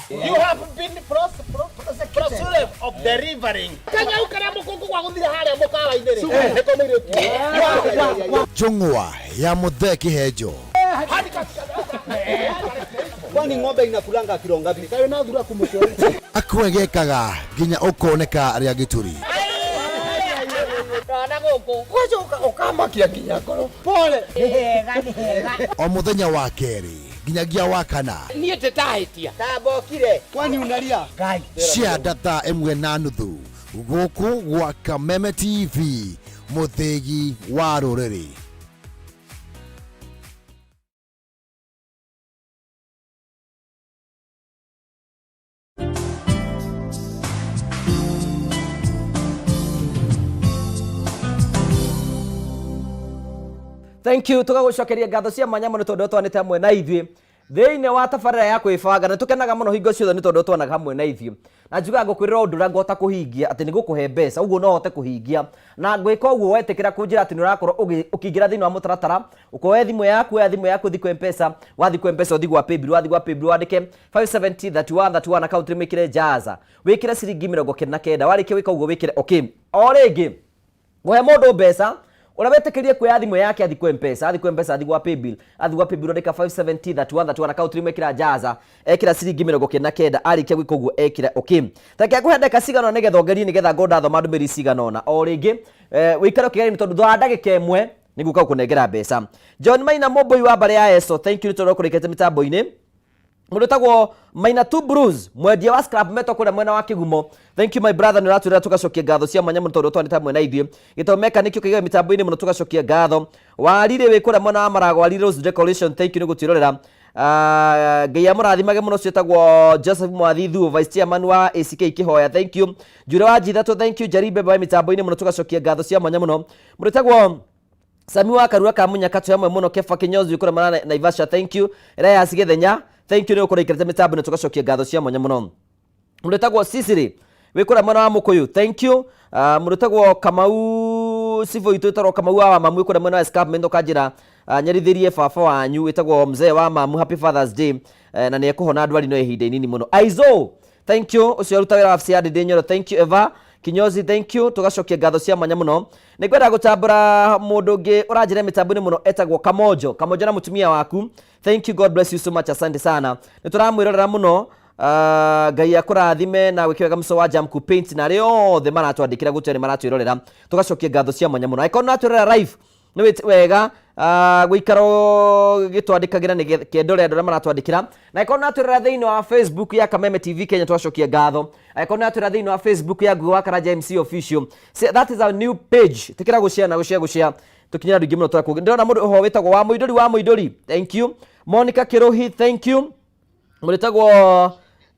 [SPEAKER 10] You have been prosecuted of delivering. Kanya ukara mukungu kwa guthira haria mukawa indere.
[SPEAKER 11] Chungwa ya mutheki hejo.
[SPEAKER 10] Kwani ng'ombe inakulanga kilo ngapi? Kayo na thura kumukore.
[SPEAKER 11] Akwegekaga nginya ukoneka ria gituri.
[SPEAKER 10] Kana goko. Kwaje ukamakia kinya koro. Pole. Hega.
[SPEAKER 11] O muthenya wa keri nginyagia wa kana.
[SPEAKER 10] Niĩ tetahitia. Tambokire. Kwani unalia? Ngai.
[SPEAKER 11] Cia data emwe na nuthu. Guku gwa Kameme TV, muthegi wa ruriri.
[SPEAKER 1] Thank you. Tugagucokeria ngatho cia manyamo ni tondu twanite amwe na ithui Thĩinĩ wa tabarĩra ya kwĩbanga na tũkenaga mũno hingo ciothe nĩ tondũ twonaga hamwe na ithuĩ. Na njugaga ngũkwĩrĩra ũndũ ũrĩa ngũhota kũhingia atĩ nĩ gũkũhe mbeca, ũguo no hote kũhingia. Na ngwĩka ũguo wetĩkĩra kũnjĩra atĩ nĩ ũrakorwo ũkĩingĩra thĩinĩ wa mũtaratara, ũkoya thimũ yaku, ũthi kwa M-Pesa, wathi kwa M-Pesa ũthi gwa Paybill, wathi gwa Paybill wandĩke 5703131 account wĩkĩre Jaza. Wĩkĩre ciringi 99, warĩkia gwĩka ũguo wĩkĩre okay. O rĩngĩ, gũhe mũndũ mbeca Ona wetĩkĩrie kuoya thimũ yake athi kwa M-Pesa, athi gwa Paybill, andĩka 5703131 account wĩkĩra Jaza, ekĩra ciringi 99, arĩkia gwĩka ũguo ekĩra okay. Takĩa kũhe ndagĩka cigana ũna nĩgetha ongerie nĩgetha ndathoma ndũmĩrĩri cigana ũna. O rĩngĩ, wĩikare ũkĩgeria tondũ thutha wa ndagĩka ĩmwe nĩgũka gũkũnengera mbeca. John Maina Mũmbũi wa Mbare ya Eso, thank you nĩ tondũ ũkũrĩkĩte mĩtambo-inĩ. Mũndũ tagwo Maina Two Brews, mwendia wa scrap metal kũrĩa mwena wa Kĩgumo. Thank you my brother, nĩ ũratwĩra tũgacokia ngatho cia mwanya mũno tondũ twanĩte hamwe na ithuĩ. Gĩtao mechanic ũkĩgĩa mĩtambo-inĩ mũno tũgacokia ngatho. Warire wĩ kũrĩa mwena wa Marago, Warire Rose Decoration, thank you nĩ gũtwĩrorera. Ngai amũrathimage mũno ũcio tagwo Joseph Mwathithu, Vice Chairman wa ACK Kĩhoya, thank you. Njũre wa Njithatũ, thank you. Jaribe wa mĩtambo-inĩ mũno tũgacokia ngatho cia mwanya mũno. Mũndũ tagwo Sami wa Karura ka Munyaka twĩ hamwe mũno. Kefa Kinyozi kũrĩa mwena Naivasha, thank you. Elias Gĩthenya, thank you nĩ ũkũrĩkĩrĩte mĩtambo-inĩ tũgacokia ngatho cia mwanya mũno. Mũndũ tagwo Sisiri wĩ kũrĩa mwena wa Mũkũyũ, thank you. Mũndũ tagwo Kamau Sivo itũ tagwo Kamau wa Mamu wĩ kũrĩa mwena wa Escarpment ũkanjĩra nyarithĩrie baba wanyu wĩtagwo mzee wa Mamu, happy Father's Day, na nĩ ekũhona ndwari no ihinda inini mũno. Aizo, thank you. Ũcio aruta wĩra wa FCA Ndĩnyoro, thank you. Eva Kinyozi, thank you. Tugacokia ngatho cia mwanya mũno. Nĩngwenda gũtambũra mũndũ ũngĩ ũranjĩra mĩtambo-inĩ mũno etagwo Kamonjo na mũtumia waku, thank you, God bless you so much, asante sana. Nĩ tũramwĩrorera mũno. Ngai akũrathime na gwĩkĩra mũco wa Jamku Paint na arĩa othe maratwandĩkĩra gũtwĩra maratwĩrorera, tugacokia ngatho cia mwanya mũno. Aikona natwĩrorera live nĩ wega gũikara gĩtwandĩkagĩra nĩ kĩendore andũ arĩa maratwandĩkĩra. Na aikona natwĩrorera thĩinĩ wa Facebook ya Kameme TV Kenya, tugacokia ngatho. Aikona natwĩrorera thĩinĩ wa Facebook ya Ngugi wa Karanja MC Official, that is our new page. Tĩkĩra gũshare na gũshare tukinyira ndũngĩ mũno tũrakũgĩ. Ndĩrona mũndũ ho wĩtagwo wa Mũidori, thank you. Monica Kirohi, thank you. Mũndũ tagwo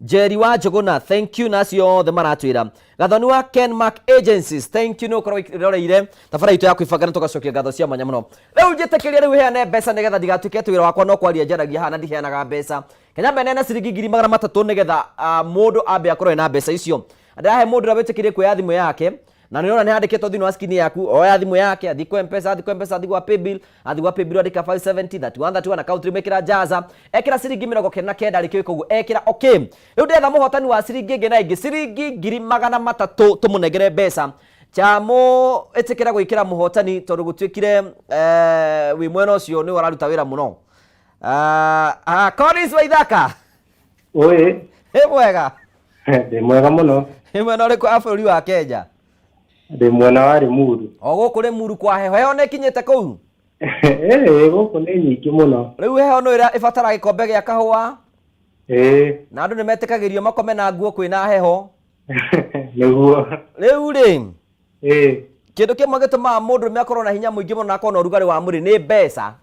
[SPEAKER 1] Jerry wa Njũgũna, thank you. Nacio othe maratwĩra. Gathoni wa Kenmark Agencies, thank you nĩ ũkorwo iroreire thabara itũ ya kwĩbanga na tũgacokia ngatho cia mwanya mũno. Rĩu njĩtĩkĩria rĩu heane mbeca nĩgetha ndigatuĩke atĩ wĩra wakwa no kwaria njaragia hana ndiheanaga mbeca. Kenya mbene na ciringi 300 nĩgetha mũndũ ambe akorwo na mbeca icio. Ndahe mũndũ ũrĩa wĩtĩkĩrie kuoya thimũ yake, na nĩona nĩ handĩkĩtwo thĩinĩ wa skini yaku, oya thimũ yake athi kwa M-Pesa, athi gwa Paybill, andĩka 5703131 account wĩkĩra Jaza, ekĩra ciringi 99, arĩkia gwĩka ũguo ekĩra okay. Rĩu ndetha mũhotani wa ciringi ĩngĩ na ĩngĩ, ciringi 300 tũmũnengere mbeca. Chamũ ĩtĩkĩra gwĩkĩra mũhotani tondũ gũtuĩkire wĩ mwena ũcio nĩ wararuta wĩra mũno. Collins Waithaka,
[SPEAKER 12] oi
[SPEAKER 1] mwega?
[SPEAKER 12] Ndĩ mwega mũno.
[SPEAKER 1] Mwena ũrĩkũ wa bũrũri wa Kenya?
[SPEAKER 12] Ndĩ mwena wa Limuru.
[SPEAKER 1] O gũkũ Limuru kwa heho nĩ kinyĩte kũu?
[SPEAKER 12] Gũkũ nĩ nyingĩ mũno.
[SPEAKER 1] Rĩu heho no ĩra ĩbatara gĩkombe gĩa kahũa? Na andũ nĩ metĩkagĩrio makome na nguo kwĩna heho?
[SPEAKER 12] Nĩguo.
[SPEAKER 1] Rĩu rĩ, kĩndũ kĩmwe gĩtũmaga mũndũ ũrũme akorwo na hinya mũingĩ mũno na akorwo na ũrugarĩ wa mwĩrĩ nĩ mbeca.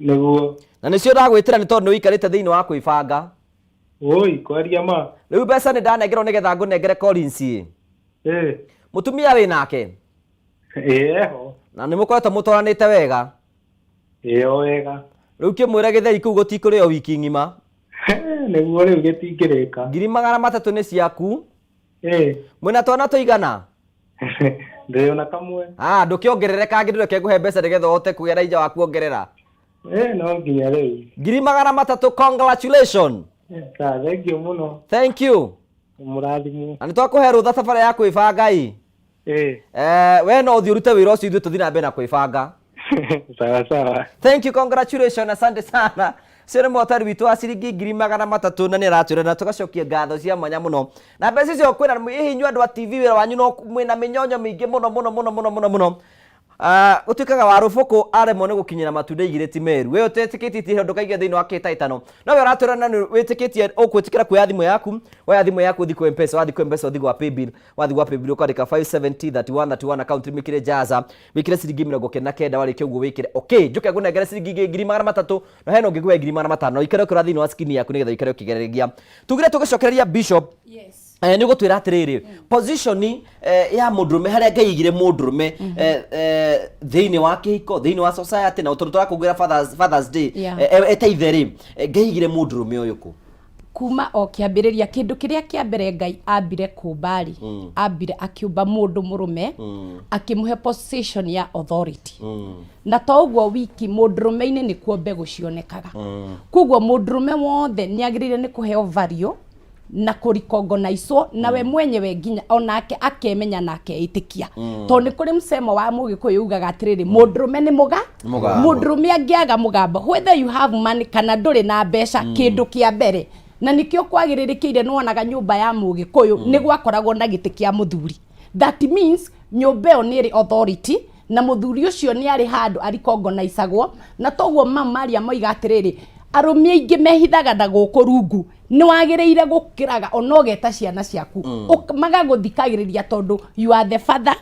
[SPEAKER 12] Nĩguo.
[SPEAKER 1] Na nĩcio ndagwĩtĩra nĩ tondũ nĩ ũikarĩte thĩinĩ wa kwĩbanga.
[SPEAKER 12] Oi, kwaria ma.
[SPEAKER 1] Rĩu mbeca nĩ ndanengerwo nĩgetha ngũnengere Collins. Mũtumia wĩ nake?
[SPEAKER 12] Eho.
[SPEAKER 1] Na nĩ mũkoretwo mũtwaranĩte wega?
[SPEAKER 12] O wega.
[SPEAKER 1] Rĩu kĩmwĩre gĩtheri kũu gũtikũrĩo wiki ng'ima?
[SPEAKER 12] Nĩguo rĩu gĩtingĩrĩka.
[SPEAKER 1] 300 nĩ ciaku? Mwĩna twana tũigana?
[SPEAKER 12] Ndĩ ona kamwe.
[SPEAKER 1] Ndũkĩongerere kangĩ ndũreke ngũhe mbeca nĩgetha ũhote kũgĩa na ija wa kuongerera.
[SPEAKER 12] No nginya rĩu.
[SPEAKER 1] 300, congratulations.
[SPEAKER 12] Thank you mũno.
[SPEAKER 1] Thank you.
[SPEAKER 12] Mũrathimũ.
[SPEAKER 1] Na nĩ twakũhe rũtha safari ya kwĩbanga ĩ. We no ũthiĩ ũrute wĩra ũcio ithuĩ tũthiĩ na mbere na kwĩbanga.
[SPEAKER 12] Sawa sawa.
[SPEAKER 1] Thank you, congratulations, asante sana. Sio nĩ mũhotani witũ wa ciringi 300 na nĩ aratwĩra na tũgacokia ngatho cia mwanya mũno. Na mbeca icio kwĩna hihinywa andũ a TV wĩra wanyu no mwĩna mĩnyonyo mĩingĩ mũno. Gũtuĩkaga wa rũbũkũ aremwo nĩ gũkinyĩra matunda igĩrĩ ti meru. We ũtetĩkĩtie ndũkaige thĩinĩ wa kĩtaitano. No we ũratwĩra na wĩtĩkĩtie ũkwĩtĩkĩra kuoya thimũ yaku, woya thimũ yaku ũthi kwa M-Pesa, wathi kwa M-Pesa ũthi gwa Paybill, wathi gwa Paybill ũkandĩka 5703131 account wĩkĩre Jaza, wĩkĩre ciringi 99, warĩkia ũguo wĩkĩre okay. Njoke ngũnengere ciringi 300 na hena ũngĩ ngũhe 500. Ikare ũkĩra thĩinĩ wa skini yaku nĩgetha ikare ũkĩgereria. Tugire tũgĩcokereria Bishop.
[SPEAKER 4] Yes.
[SPEAKER 1] nĩ gũtwĩra atĩrĩrĩ position ya mũndũrũme harĩa Ngai aigire mũndũrũme thĩinĩ wa kĩhiko thĩinĩ wa society na tondũ tũrakũngũĩra Father's Day eta ithe rĩ Ngai aigire mũndũrũme ũyũ kũ
[SPEAKER 4] kuma o kĩambĩrĩria kĩndũ kĩrĩa kĩa mbere Ngai ambire kũmbari ambire akĩumba mũndũ mũrũme akĩmũhe position ya authority na to ũguo wiki mũndũrũme-inĩ nĩ kuo mbegũ cionekaga koguo mũndũrũme wothe nĩ agĩrĩire nĩ kũheo value na kũricognizewo nawe mwenyewe nginya onake akemenya na akeĩtĩkia to nĩ kũrĩ msemo wa Mũgĩkũyũ ugaga atĩrĩrĩ mũndũrũme nĩ mũndũrũme angĩaga mũgambo whether you have money kana ndũrĩ na mbeca kĩndũ kĩa mbere na nikio kwagĩrĩrĩkĩire nĩwonaga nyũmba ya Mũgĩkũyũ nĩ gwakoragwo na gĩtĩ kĩa mũthuri that means nyũmba ĩyo nĩ ĩrĩ authority na mũthuri ũcio nĩ arĩ handũ aricognizeagwo na toguo Maria moiga atĩrĩrĩ arũme aingĩ mehithaga na gũkũ rungu nĩ wagĩrĩire gũkĩraga ona ũgeta ciana ciaku magagũthikagĩrĩria tondũ you are the father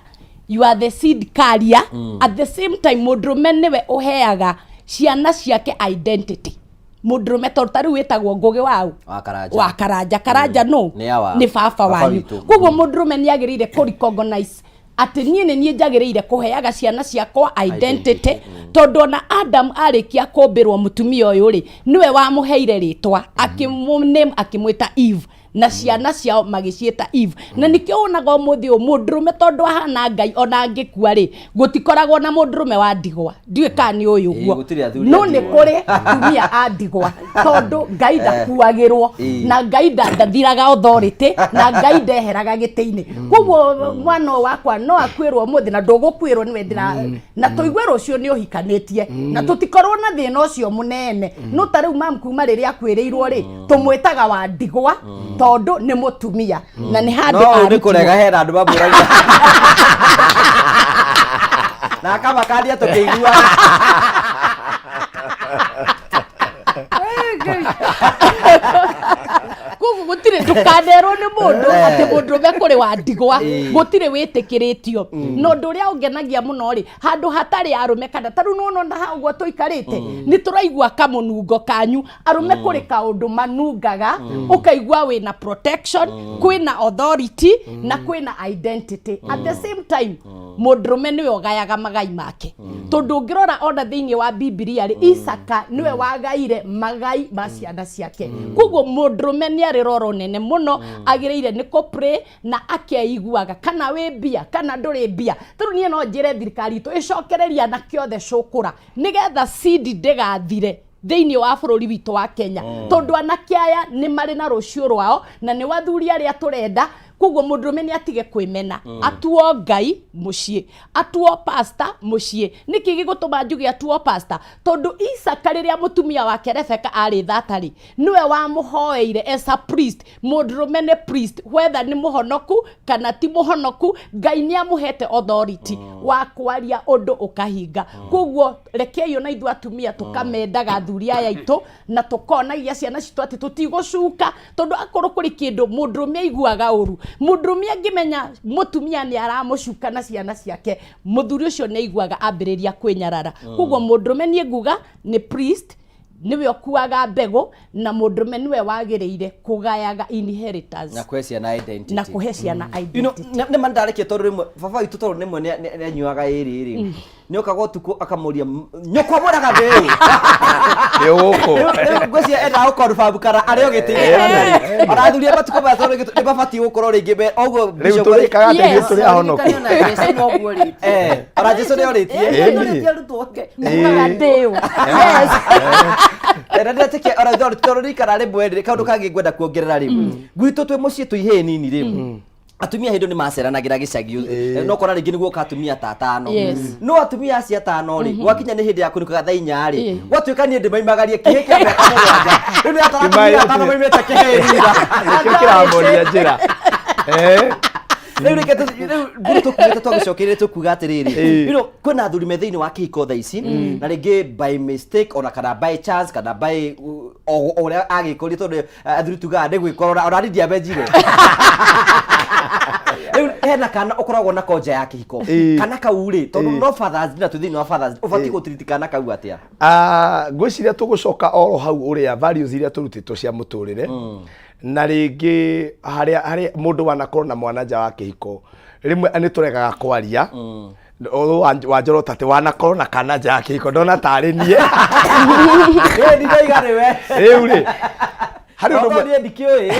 [SPEAKER 4] you are the seed carrier at the same time mũndũrũme nĩwe ũheaga ciana ciake identity mũndũrũme tondũ tarĩu wĩtagwo Ngũgĩ wa Karanja no nĩ baba wanyu koguo mũndũrũme nĩ agĩrĩire kũrecognize atĩ niĩ njagĩrĩire kũheaga ciana ciakwa identity tondũ na Adam arĩkia kũmbĩrwo mũtumia ũyũ rĩ niwe wamũheire rĩtwa akĩmwĩta Eve na ciana ciao magĩciĩta Eve na nĩkĩo wonaga ũmũthĩ mũndũrũme tondũ ahana Ngai ona angĩkua rĩ gũtikoragwo na mũndũrũme wa ndigwa ndiũĩ kana nĩ ũyũ ũguo no nĩ kũrĩ atumia a ndigwa tondũ Ngai ndakuagĩrwo na Ngai ndathiraga authority na Ngai ndeheraga gĩtĩ-inĩ koguo mwana wakwa no akwĩrwo ũmũthĩ na ndũgũkwĩrwo nĩwe na tũigue rũciũ nĩ ũhikanĩtie na tũtikorwo na thĩna ũcio mũnene no tarĩu mamu kuma rĩrĩa akwĩrĩirwo rĩ tũmwĩtaga wa ndigwa tondu nĩ mũtumia na nĩ handũ
[SPEAKER 1] nĩ kũrega hera andũ mamũragia na kamakaria tũkĩigua
[SPEAKER 4] koguo gũtirĩ ndũkanerwo nĩ mũndũ atĩ mũndũrũme kũrĩ wa ndigwa gũtirĩ wĩtĩkĩrĩtio no ũndũ ũrĩa ũngenagia mũno rĩ handũ hatarĩ arũme kana tarĩu nĩwona hau ũguo tũikarĩte nĩ tũraigua kamũnungo kanyu arũme kũrĩ kaũndũ manungaga ũkaigua wĩna protection kwĩna authority na kwĩna identity at the same time mũndũrũme nĩwe ũgayaga magai make tondũ ũngĩrora ona thĩinĩ wa Biblia rĩ Isaka nĩwe wagaire magai ma ciana ciake koguo mũndũrũme nĩ arĩ roro nene mũno agĩrĩire nĩ kũ-pray na akeiguaga kana wĩ mbia kana ndũrĩ mbia tondũ niĩ no njĩre thirikari itũ ĩcokereria na kĩothe cũkũra nĩgetha seed ndĩgathire thĩinĩ wa bũrũri witũ wa Kenya tondũ anake aya nĩ marĩ na rũciũ rwao na nĩ wathuri arĩa tũrenda koguo mũndũrũme nĩ atige kwĩmena atuo Ngai mũciĩ atuo pastor mũciĩ nĩkĩ gĩgũtũma njuge atuo pastor tondũ Isaka rĩrĩa mũtumia wake Rebeka arĩ thatarĩ niwe wamũhoeire as a priest mũndũrũme nĩ priest whether nĩ mũhonoku kana ti mũhonoku Ngai nĩ amũhete authority wa kwaria ũndũ ũkahinga koguo rekei ona ithuĩ atumia tũkamendaga athuri aya aitũ na tũkonagia ciana citũ atĩ tũtigũcuka tondũ akorwo kũrĩ kĩndũ mũndũrũme aiguaga ũru mũndũrũme angĩmenya mũtumia nĩ aramũcuka na ciana ciake mũthuri ũcio nĩ aiguaga ambĩrĩria kwĩnyarara koguo mũndũrũme niĩ nguga nĩ priest niwe okuaga mbegũ na mũndũrũme niwe wagĩrĩire kũgayaga inheritance
[SPEAKER 1] na kũhe ciana identity
[SPEAKER 4] na kũhe ciana identity
[SPEAKER 1] you know nĩ mandarĩkie tondũ rĩmwe baba witũ tondũ rĩmwe nĩ anyuaga ĩrĩ nĩ okaga ũtukũ akamũria nyũkwa mũraga thĩ
[SPEAKER 2] nĩ gũkũ
[SPEAKER 1] ngwĩciria enda gũkonfirm kana arĩ o gĩtĩ-inĩ arathuria matukũ maya tondũ nĩ mabatiĩ gũkorwo rĩngĩ ũguo
[SPEAKER 2] rĩu tũrĩkaga atĩ tũrĩ ahonoku
[SPEAKER 1] ona Jesũ nĩ orĩtie
[SPEAKER 4] mugaga ndĩyo
[SPEAKER 1] na ndĩretĩkia ona tondũ rĩikara rĩmwe rĩ kaũndũ kangĩ ngwenda kuongerera rĩ gwitũ twĩ mũciĩ twĩ ihĩĩ nini rĩ atumia hĩndĩ nĩ maceranagĩra gĩcagi no kora rĩngĩ nĩguo atumia ta atano no atumia acio atano rĩ gwakinya nĩ hĩndĩ ya kũinũkaga thaa 4 rĩ gwatuĩka niĩ ndĩmaimagarie kĩhĩ kĩa mĩaka 7 rĩu nĩ atumia atano moimĩte kĩhĩ-inĩ
[SPEAKER 2] nĩkĩo kĩramoria njĩra
[SPEAKER 1] rĩu rĩu tũkuĩte twagĩcokeire tũkuga atĩrĩrĩ kwĩna athuri me thĩinĩ wa kĩhiko thaa ici na rĩngĩ by mistake ona kana by chance kana by ũrĩa agĩkũria tondũ athuri tugaga nĩ gwĩkora ona niĩ ndiamenjire rĩu hena kana ũkoragwo na koja ya kĩhiko kana kau rĩ tondũ no fathers na thĩinĩ wa fathers ũbatiĩ gũtiriti kana kau atĩa
[SPEAKER 2] ngwĩciria tũgũcoka oro hau ũrĩa values iria tũrutĩtwo cia mũtũrĩre na rĩngĩ harĩa mũndũ wanakorwo na mwana nja wa kĩhiko rĩmwe nĩ tũregaga kwaria wa njoro tate wanakorwo na kana nja ya kĩhiko ndona tarĩ niĩ rĩu rĩ harĩ ũndũ ũmwe ndikĩũĩ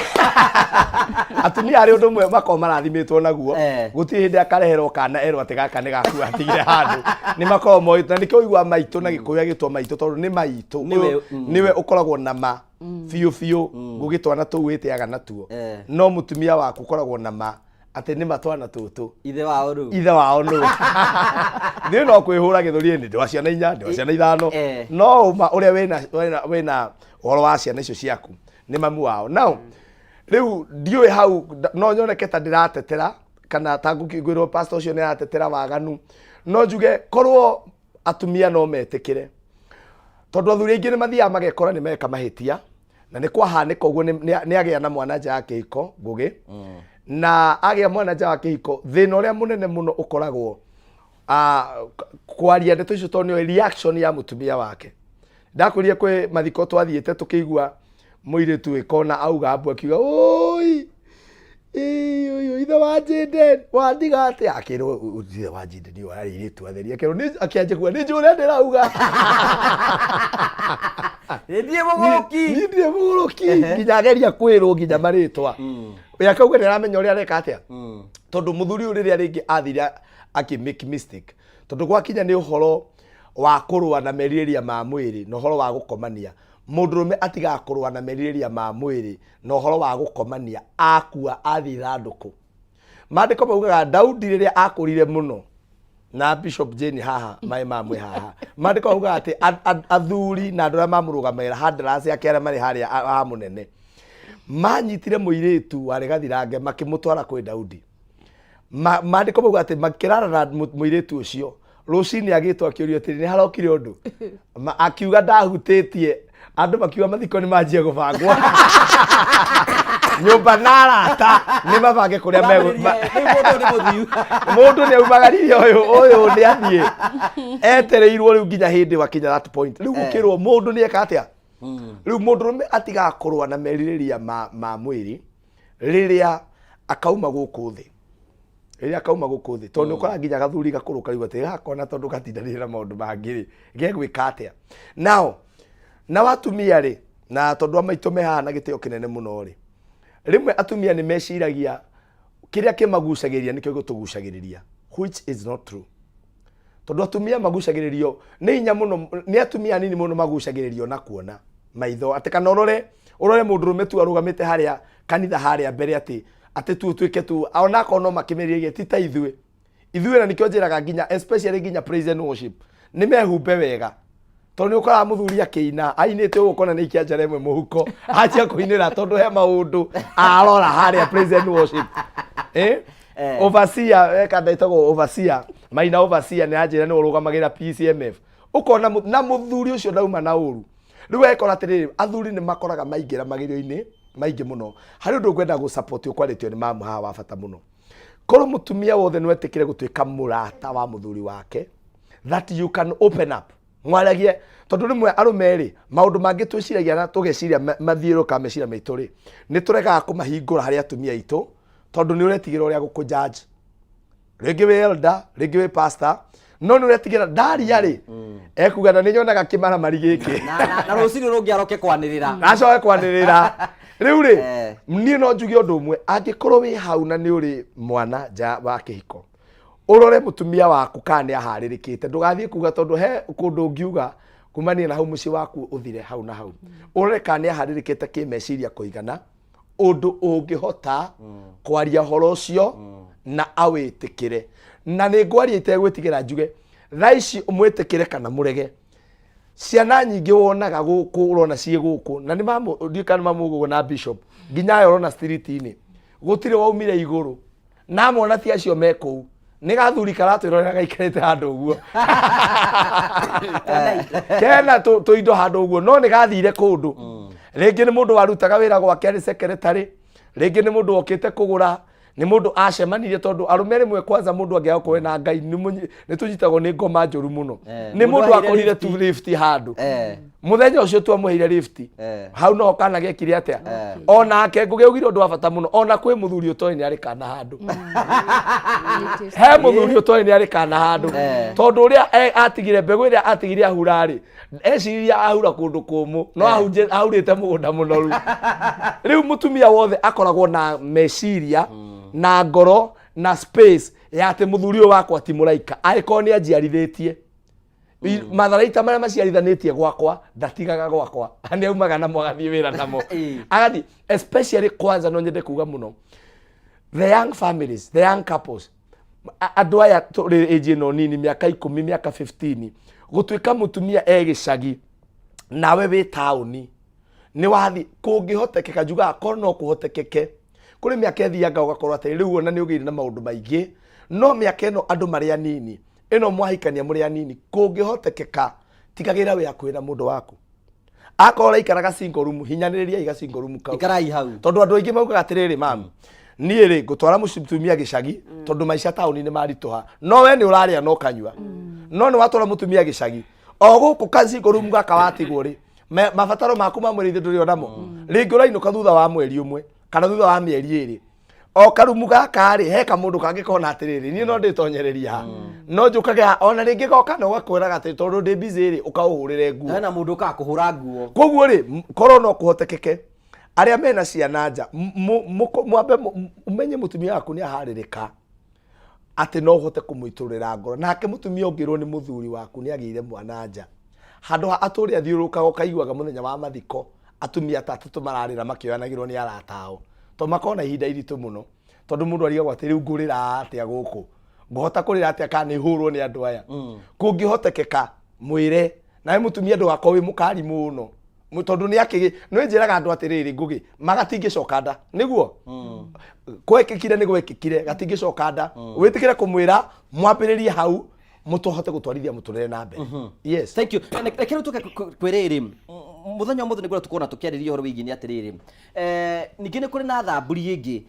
[SPEAKER 2] atumia harĩ ũndũ ũmwe makorwo marathimĩtwo naguo gũtirĩ hĩndĩ akareherwo kana erwo atĩ gaka nĩ gaku atigire handũ nĩ makorwo moĩ na nĩkĩo ũigua maitũ na gĩkũyũ agĩtwo maitũ tondũ nĩ maitũ nĩwe ũkoragwo na ma biũ gũgĩtwana tũu wĩtĩaga natuo no mũtumia waku ũkoragwo na ma atĩ nĩ matwana tũtũ ithe wao nũ nĩ no kwĩhũra gĩthũri nĩ ndwa ciana 4 ndwa ciana 5 no ma ũrĩa wĩna ũhoro wa ciana icio ciaku nĩ mamu wao now rĩu ndiũĩ hau no nyoneke ta ndĩratetera kana ta ngũkĩngwĩrwo pastor ũcio nĩ aratetera waganu no njuge korwo atumia no metĩkĩre tondũ athuri aingĩ nĩ mathiaga magekora nĩ meka mahĩtia na nĩ kwahanĩka ũguo nĩ agĩa na mwana nja ya kĩhiko Ngũgĩ na agĩa mwana nja wa kĩhiko thĩna ũrĩa mũnene mũno ũkoragwo kwaria ndeto icio tondũ nĩ reaction ya mũtumia wake ndakũria kwĩ mathiko twathiĩte tũkĩigua mũirĩtu wĩkona auga ambu akiuga oi ithe wa Jayden wandiga atĩ akĩrwo ithe wa Jayden nĩ warĩirĩtu atheria akĩrwo nĩ akĩanjia kuga nĩ njũrĩa ndĩrauga ndiĩ mũgũrũki nginya ageria kwĩrwo nginya marĩtwa yakauga nĩ aramenya ũrĩa areka atĩa tondũ mũthuri ũyũ rĩrĩa rĩngĩ athire make mistake tondũ gwakinya nĩ ũhoro wa kũrũa na merirĩria ma mwĩrĩ na ũhoro wa gũkomania mũndũrũme atiga kũrũa na merirĩria ma mwĩrĩ na ũhoro wa gũkomania akua athi thandũkũ maandĩko maugaga Daudi rĩrĩa akũrire mũno na Bishop Jane haha maĩ mamwe haha maandĩko maugaga atĩ athuri na andũ arĩa mamũrũgamĩrĩra handaraci yake arĩa marĩ harĩa ha mũnene manyitire mũirĩtu warĩ gathirange makĩmũtwara kwĩ Daudi maandĩko maugaga atĩ makĩrara na mũirĩtu ũcio rũcinĩ agĩtwo akĩũrio atĩ nĩ harokire ũndũ akiuga ndahutĩtie andũ makiuga mathiko nĩ manjia gũbangwo nyũmba na arata nĩ mabange kũrĩa mũndũ nĩ aumagaririe ũyũ nĩ athiĩ etereirwo rĩu nginya hĩndĩ wakinya that point rĩu gũkĩrwo mũndũ nĩ eka atĩa rĩu mũndũrũme atiga kũrũa na merirĩria ma mwĩrĩ rĩrĩa akauma gũkũ thĩ tondũ ũkora nginya gathuri gakũrũka riu atĩ gakona tondũ gatindanĩire na maũndũ mangĩ gegwĩka atĩa nao na watumia rĩ na tondũ amaitũ me haha na gĩtĩo kĩnene mũno rĩ rĩmwe atumia nĩ meciragia kĩrĩa kĩmagucagĩrĩria nĩkĩo gĩtũgucagĩrĩria which is not true tondũ atumia magucagĩrĩrio nĩ hinya mũno nĩ atumia nini mũno magucagĩrĩrio na kuona maitho atĩ kana ũrore mũndũrũme tu arũgamĩte harĩa kanitha harĩa mbere atĩ tu tuĩke tu ona kono makĩmerĩgie ti ta ithuĩ na nĩkĩo njĩraga nginya especially nginya praise and worship nĩ mehumbe wega tondũ nĩ ũkoraga mũthuri akĩina ainĩte ũguo kona nĩ ikia njara ĩmwe mũhuko anjia kũinĩra tondũ he maũndũ arora harĩa praise and worship overseer kada ĩtagwo overseer Maina overseer nĩ anjĩra nĩ ũrũgamagĩra PCMF ũkona na mũthuri ũcio ndauma na ũru rĩu ekora atĩrĩrĩ athuri nĩ makoraga maingĩra magĩrĩo-inĩ maingĩ mũno harĩ ũndũ ngwenda gũsupport ũkwarĩtio nĩ mamu haha wa bata mũno korwo mũtumia wothe nĩ wetĩkĩre gũtuĩka mũrata wa mũthuri wake that you can open up mwaragie tondũ rĩmwe arũme rĩ maũndũ mangĩ twĩciragia na tũgeciria mathiũrũrũka meciria maitũ rĩ nĩ tũregaga kũmahingũra harĩ atumia aitũ tondũ nĩ ũretigĩra ũrĩa gũkũjudge rĩngĩ wĩ elder rĩngĩ wĩ pastor no nĩ ũretigĩra ndaria rĩ ekuga na nĩ nyonaga kĩmara marĩ gĩkĩ
[SPEAKER 1] na rũcinĩ rũngĩ aroke kwanĩrĩra
[SPEAKER 2] acoke kwanĩrĩra rĩu rĩ niĩ no njuge ũndũ ũmwe angĩkorwo wĩ hau na nĩ ũrĩ mwana nja wa kĩhiko ũrore mũtumia waku kana nĩ aharĩrĩkĩte ndũgathiĩ kuga tondũ he kũndũ ũngiuga kumania na hau mũciĩ waku ũthire hau na hau ũrore kana nĩ aharĩrĩkĩte kĩmeciria kũigana ũndũ ũngĩhota kwaria ũhoro ũcio na awĩtĩkĩre na nĩ ngwaria itegwĩtigĩra njuge thaa ici mwĩtĩkĩre kana mũrege ciana nyingĩ wonaga gũkũ ũrona ciĩ gũkũ na nĩ ndiũkana mamu na Bishop nginya yorona street-inĩ gũtirĩ waumire igũrũ na mona ti acio me kũu nĩ gathuri karatwĩrorera gaikarĩte handũ ũguo kena tũindo handũ ũguo no nĩ gathire kũndũ rĩngĩ nĩ mũndũ warutaga wĩra gwake arĩ secretary rĩngĩ nĩ mũndũ okĩte kũgũra nĩ mũndũ acemanirie tondũ arume rĩmwe kwanza mũndũ angĩaga kũwe na Ngai nĩ tũnyitagwo nĩ ngoma njũru mũno nĩ mũndũ akorire tu lift handũ muthenya ũcio twamũheire lift hau no kana gekire atĩa onake ngũgĩugire ũndũ wa bata mũno ona kwĩ mũthuri ũtoĩ nĩ arĩ kana handũ he mũthuri ũtoĩ nĩ arĩ kana handũ tondũ ũrĩa atigire mbegũ ĩrĩa atigire ahura-rĩ eciria ahura kũndũ kũmũ no ahurĩte mũgũnda mũnoru rĩu mũtumia wothe akoragwo na meciria na ngoro na space ya atĩ mũthuri ũyũ wakwa ti mũraika angĩkorwo nĩ anjiarithĩtie matharaita marĩa maciarithanĩtie gwakwa ndatigaga gwakwa nĩ aumaga namo agathiĩ wĩra namo agathiĩ especially kwanza no nyende kuga mũno the young families the young couples andũ aya tũrĩ age ĩno nini mĩaka 10 mĩaka 15 gũtuĩka mũtumia gĩcagi nawe wĩ taũni nĩ wathi kũngĩhotekeka njugaga korwo no kũhotekeke kũrĩ mĩaka ĩthianga ũgakorwo atĩ rĩu ona nĩ ũgĩire na maũndũ maingĩ no mĩaka ĩno andũ marĩ anini ĩno mwahikania mũrĩ anini kũngĩhotekeka tigagĩra wĩ hakuhĩ na mũndũ waku akorwo ikaraga single room hinyanĩrĩria iga single room kau
[SPEAKER 1] ikarai hau
[SPEAKER 2] tondũ andũ aingĩ maugaga atĩrĩrĩ mami niĩ rĩ ngũtwara mũtumia gĩcagi tondũ maica taũni nĩ maritũha no we nĩ ũrarĩa no kanyua no nĩ watwara mũtumia gĩcagi o gũkũ ka single room gaka watigwo rĩ mabataro maku ma mwĩrĩ ndũrĩ onamo rĩngĩ ũrainũka thutha wa mweri ũmwe kana thutha wa mĩeri ĩrĩ o karumu gaka rĩ he kamũndũ kangĩkona atĩrĩrĩ niĩ no ndĩtonyereria no njũkage ona rĩngĩ goka na ũgakwĩraga atĩ tondũ ndĩ busy rĩ ũkaũhũrĩre nguo
[SPEAKER 1] hena mũndũ ũkaga kũhũra nguo
[SPEAKER 2] koguo rĩ korwo no kũhotekeke arĩa mena ciana nja mwambe umenye mũtumia waku nĩ aharĩrĩka atĩ no ũhote kũmũitũrĩra ngoro nake mũtumia ũngĩrwo nĩ mũthuri waku nĩ agĩire mwana nja handũ ha atũrĩ athiũrũkaga ũkaiguaga mũthenya wa mathiko atumia atatũ mararĩra makĩoyanagĩrwo nĩ aratao to makona ihinda iritũ mũno tondũ mũndũ arigagwo atĩ rĩu ngũrĩra atĩa gũkũ ngũhota kũrĩra atĩa kana nĩ hũrwo nĩ andũ aya kũngĩhotekeka mwĩre nawe mũtumia ndũgakorwo wĩ mũkari mũno tondũ nĩ njĩraga andũ atĩrĩrĩ ngũgĩ magatingĩcoka nda nĩguo gwekĩkire nĩ gwekĩkire gatingĩcoka nda wĩtĩkĩre kũmwĩra mwambĩrĩrie hau mũtohote gũtwarithia mũtũrĩre na mbere yes
[SPEAKER 1] thank you reke rĩu tũke kwĩrĩrĩ muthenya ũmũthĩ nĩguo tũkona tũkĩarĩria ũhoro wĩgiĩ nĩ atĩrĩrĩ ningĩ nĩ kũrĩ na thamburi ĩngĩ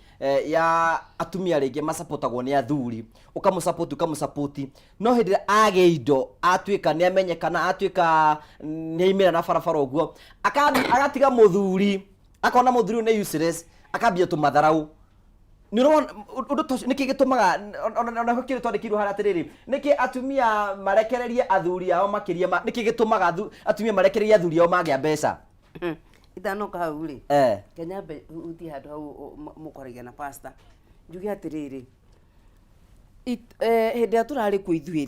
[SPEAKER 1] ya atumia rĩngĩ macapotagwo nĩ athuri ũkamũsapoti no hĩndĩ ĩrĩa agĩa indo atuĩka nĩ amenyekana atuĩka nĩ aimĩra na barabara ũguo agatiga mũthuri akona mũthuri nĩ useless akambia tũmatharaũ nĩ ũrona ũndũ ta nĩkĩ gĩtũmaga ona kĩrĩ twandĩkirwo harĩa atĩrĩrĩ nĩkĩ atumia marekererie athuri ao makĩria nĩkĩ gĩtũmaga atumia marekererie athuri ao magĩa mbeca
[SPEAKER 3] ithanoka hau rĩ Kenya uthi handũ hau mũkoragia na pastor njuge atĩrĩrĩ hĩndĩ ĩrĩa tũrarĩ kuo ithuĩ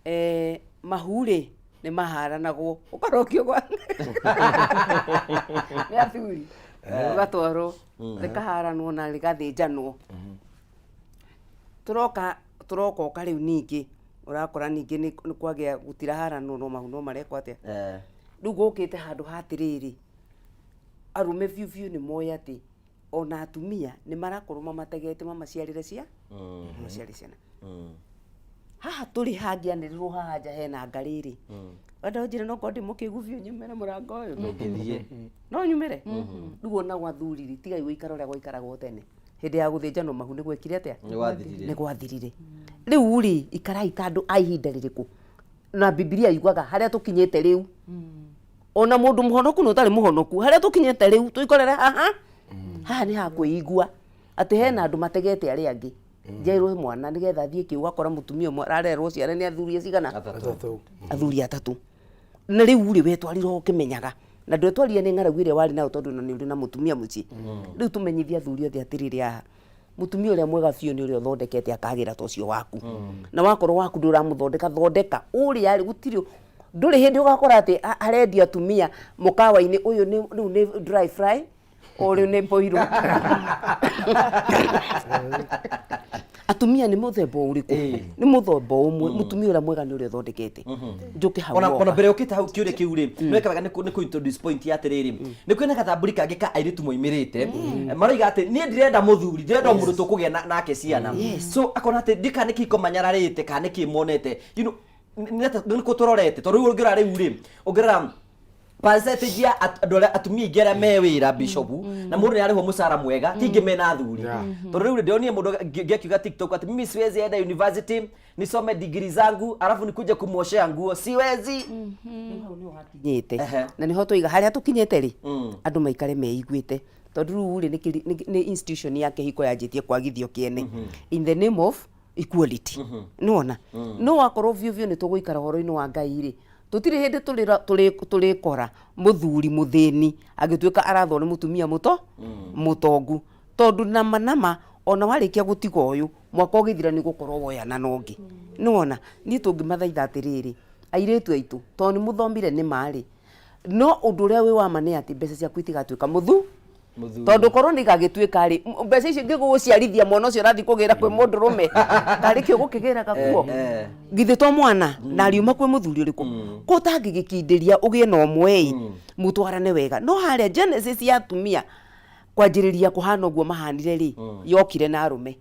[SPEAKER 3] rĩ mahu rĩ nĩ maharanagwo ũkarokio gwa nĩ athuri ũgatwarwo rĩkaharanwo na rĩgathĩnjanwo tũroka ũka rĩu ningĩ ũrakora ningĩ nĩ kwagĩa gũtiraharanwo no mahu no marekwo atĩa rĩu gũkĩte handũ hatĩrĩrĩ arume biũ nĩ moĩ atĩ ona atumia nĩ marakorwo mamategete mamaciarĩre ciana haha tũrĩ hangĩanĩrĩrwo haha nja hena ngarĩrĩ wenda ũnjĩre no korwo ndĩmũkĩgu biũ nyumĩre mũrango ũyũ no nyumĩre rĩu ona gwathuriri tigai gũikara ũrĩa gwaikaragwo tene hĩndĩ ya gũthĩnjanwo mahu nĩ gwekire atĩa nĩ gwathirire rĩu rĩ ikarai ta andũ a ihinda rĩrĩkũ na Biblia yugaga harĩa tũkinyĩte rĩu ona mũndũ mũhonoku na ũtarĩ mũhonoku harĩa tũkinyĩte rĩu tũikorere haha nĩ hakwĩigua atĩ hena andũ mategete arĩa angĩ njairwo mwana nĩgetha thiĩ kĩ ũgakora mũtumia ũmwe ararerwo ciana nĩ athuri cigana athuri atatũ na rĩu rĩ wetwarirwo ũkĩmenyaga na ndwetwarire nĩ ng'aragu ĩrĩa warĩ nayo tondũ na nĩ ũrĩ na mũtumia mũciĩ rĩu tũmenyithia athuri othe atĩrĩrĩ haha mũtumia ũrĩa mwega biũ nĩ ũrĩa ũthondekete akagĩra ta ũcio waku na wakorwo waku ndũramũthondeka thondeka ũrĩa rĩ gũtirĩ ndũrĩ hĩndĩ ũgakora atĩ arendia atumia mũkawa-inĩ ũyũ rĩu nĩ dry fry ũrĩ nĩ boiro atumia nĩ mũthemba ũrĩkũ nĩ mũthemba ũmwe mũtumia ũrĩa mwega nĩ ũrĩa ũthondekete njũke hau
[SPEAKER 1] ona mbere ũkĩte hau kĩũria kĩu rĩ nĩ wekaga nĩ kũ introduce point ya atĩrĩrĩ nĩ kwĩna gathamburi kangĩ ka airĩtu moimĩrĩte maroiga atĩ niĩ ndirenda mũthuri ndirenda mũndũ tũkũgĩa nake ciana so akona atĩ ndika nĩ kĩko manyararĩte kana nĩ kĩmonete you know nĩ kũ tũrorete tondũ rĩu ũngĩrora rĩu rĩ ũngĩrora percentage ya atumia igera me wira bishop na mundu ni arihwo mucara mwega tingi mena athuri tondu riu ndionie mundu ngekiuga TikTok ati mimi siwezi enda university nisome degree zangu alafu nikuje kumuoshea nguo siwezi
[SPEAKER 3] kinyite na niho tuiga haria tukinyite ri andu maikare meiguite tondu riu ri ni institution ya kihiko yanjitie kwagithio kiene in the name of equality nuona no wakorwo vivyo ni tuguikara horo-ini wa Ngai ri tutire hindi turikora muthuri muthini agituika arathwo ni mutumia mutongu tondu nama ona warikia gutiga uyu mwaka ugithira ni gukorwo woyana nongi nuona ni tungimathaitha atiriri airetu aitu tondu ni muthomire ni mari no undu uria wi wa mane ati mbeca ciaku itigatuika tondu korwo ni gagituika ri mbeca icio ngiguciarithia mwana ucio rathi kugira kwi mundu rume tari kio gukigira gakuo githi to mwana na riuma kwi muthuri uriku ko tangigikindiria ugie no mwei mutwarane wega no haria Genesis ya tumia kwanjiriria kuhana uguo mahanire ri yokire na arume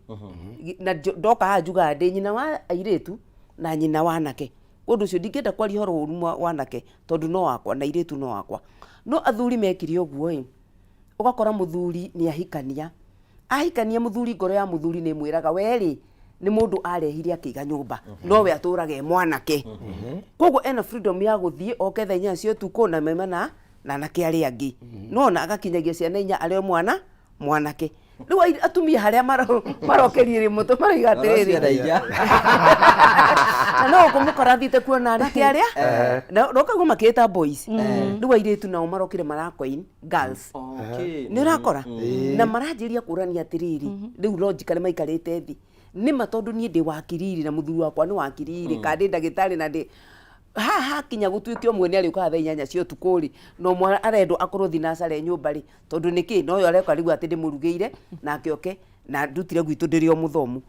[SPEAKER 3] na ndoka hajuga ndi nyina wa airetu na nyina wa anake kundu ucio ndingenda kwari horo uru wanake tondu no wakwa na airetu no wakwa no athuri mekiri uguo ugakora muthuri ni ahikania muthuri ngoro ya muthuri ni mwiraga weri ni mundu arehire akiga nyumba no we aturage mwanake koguo ena freedom ya guthie oke thenya cio tuko na mema na anake ari angi nona agakinyagia ciana inya ari mwanake riu atumia haria marokerie ri mutu maraiga atiriri no kumukora thite kuona anake aria no kaguo makita boys riu airetu nao marokire marakoin girls ni urakora na maranjiria kurania atiriri riu logic ni maikarite thi ni matondu nie ndi wakiriri na muthuri wakwa ni wakiriri kandi ndagitari na ndi ha kinya gutuikio mwene ari uka thaa 8 cio tukuri no mwana arendo akorwo thinacare nyumba ri tondu niki no yo areka rigu ati ndi murugeire na kioke na ndutire gwitu ndirio muthomu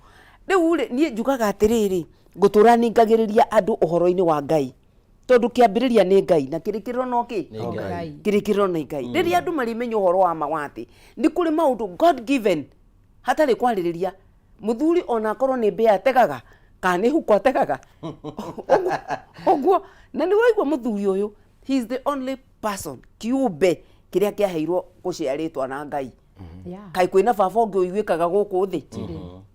[SPEAKER 3] riu ri nie njugaga atiriri gutura ningagiriria andu uhoro-ini wa Ngai tondu kiambiriria ni Ngai na kirikiriro no ki kirikiriro ni Ngai riria andu marimenya uhoro wa mawati ni kuri maundu God given hatari kwaririria muthuri ona akorwo ni mbea tegaga kana huko ategaga oguo na ni waigwa muthuri uyu he is the only person kiumbe kiria kiaheirwo guciaritwa na Ngai kai kwina baba ungi uiguikaga guku thi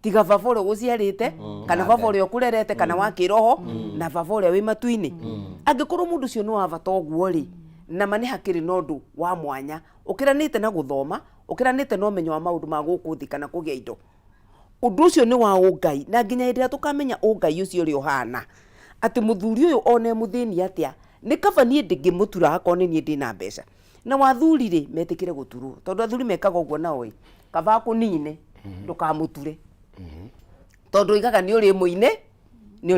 [SPEAKER 3] tiga baba uria guciarite kana baba uria ukurerete kana wa kiroho na baba uria wi matu-ini angikorwo mundu cio no wa bata oguo ri na mane hakiri nondu wa mwanya ukiranite na guthoma ukiranite no menyo wa maundu ma guku thi kana kugia indo undu ucio ni wa Ngai na nginya hindira tukamenya Ngai ucio ri uhana ati muthuri uyu one muthini atia ni kaba nie ndingimutura akone nie ndina mbeca na wathuri ri metikire guturwo tondu athuri mekaga uguo na oi kaba akunine ndukamuture tondu igaga ni uri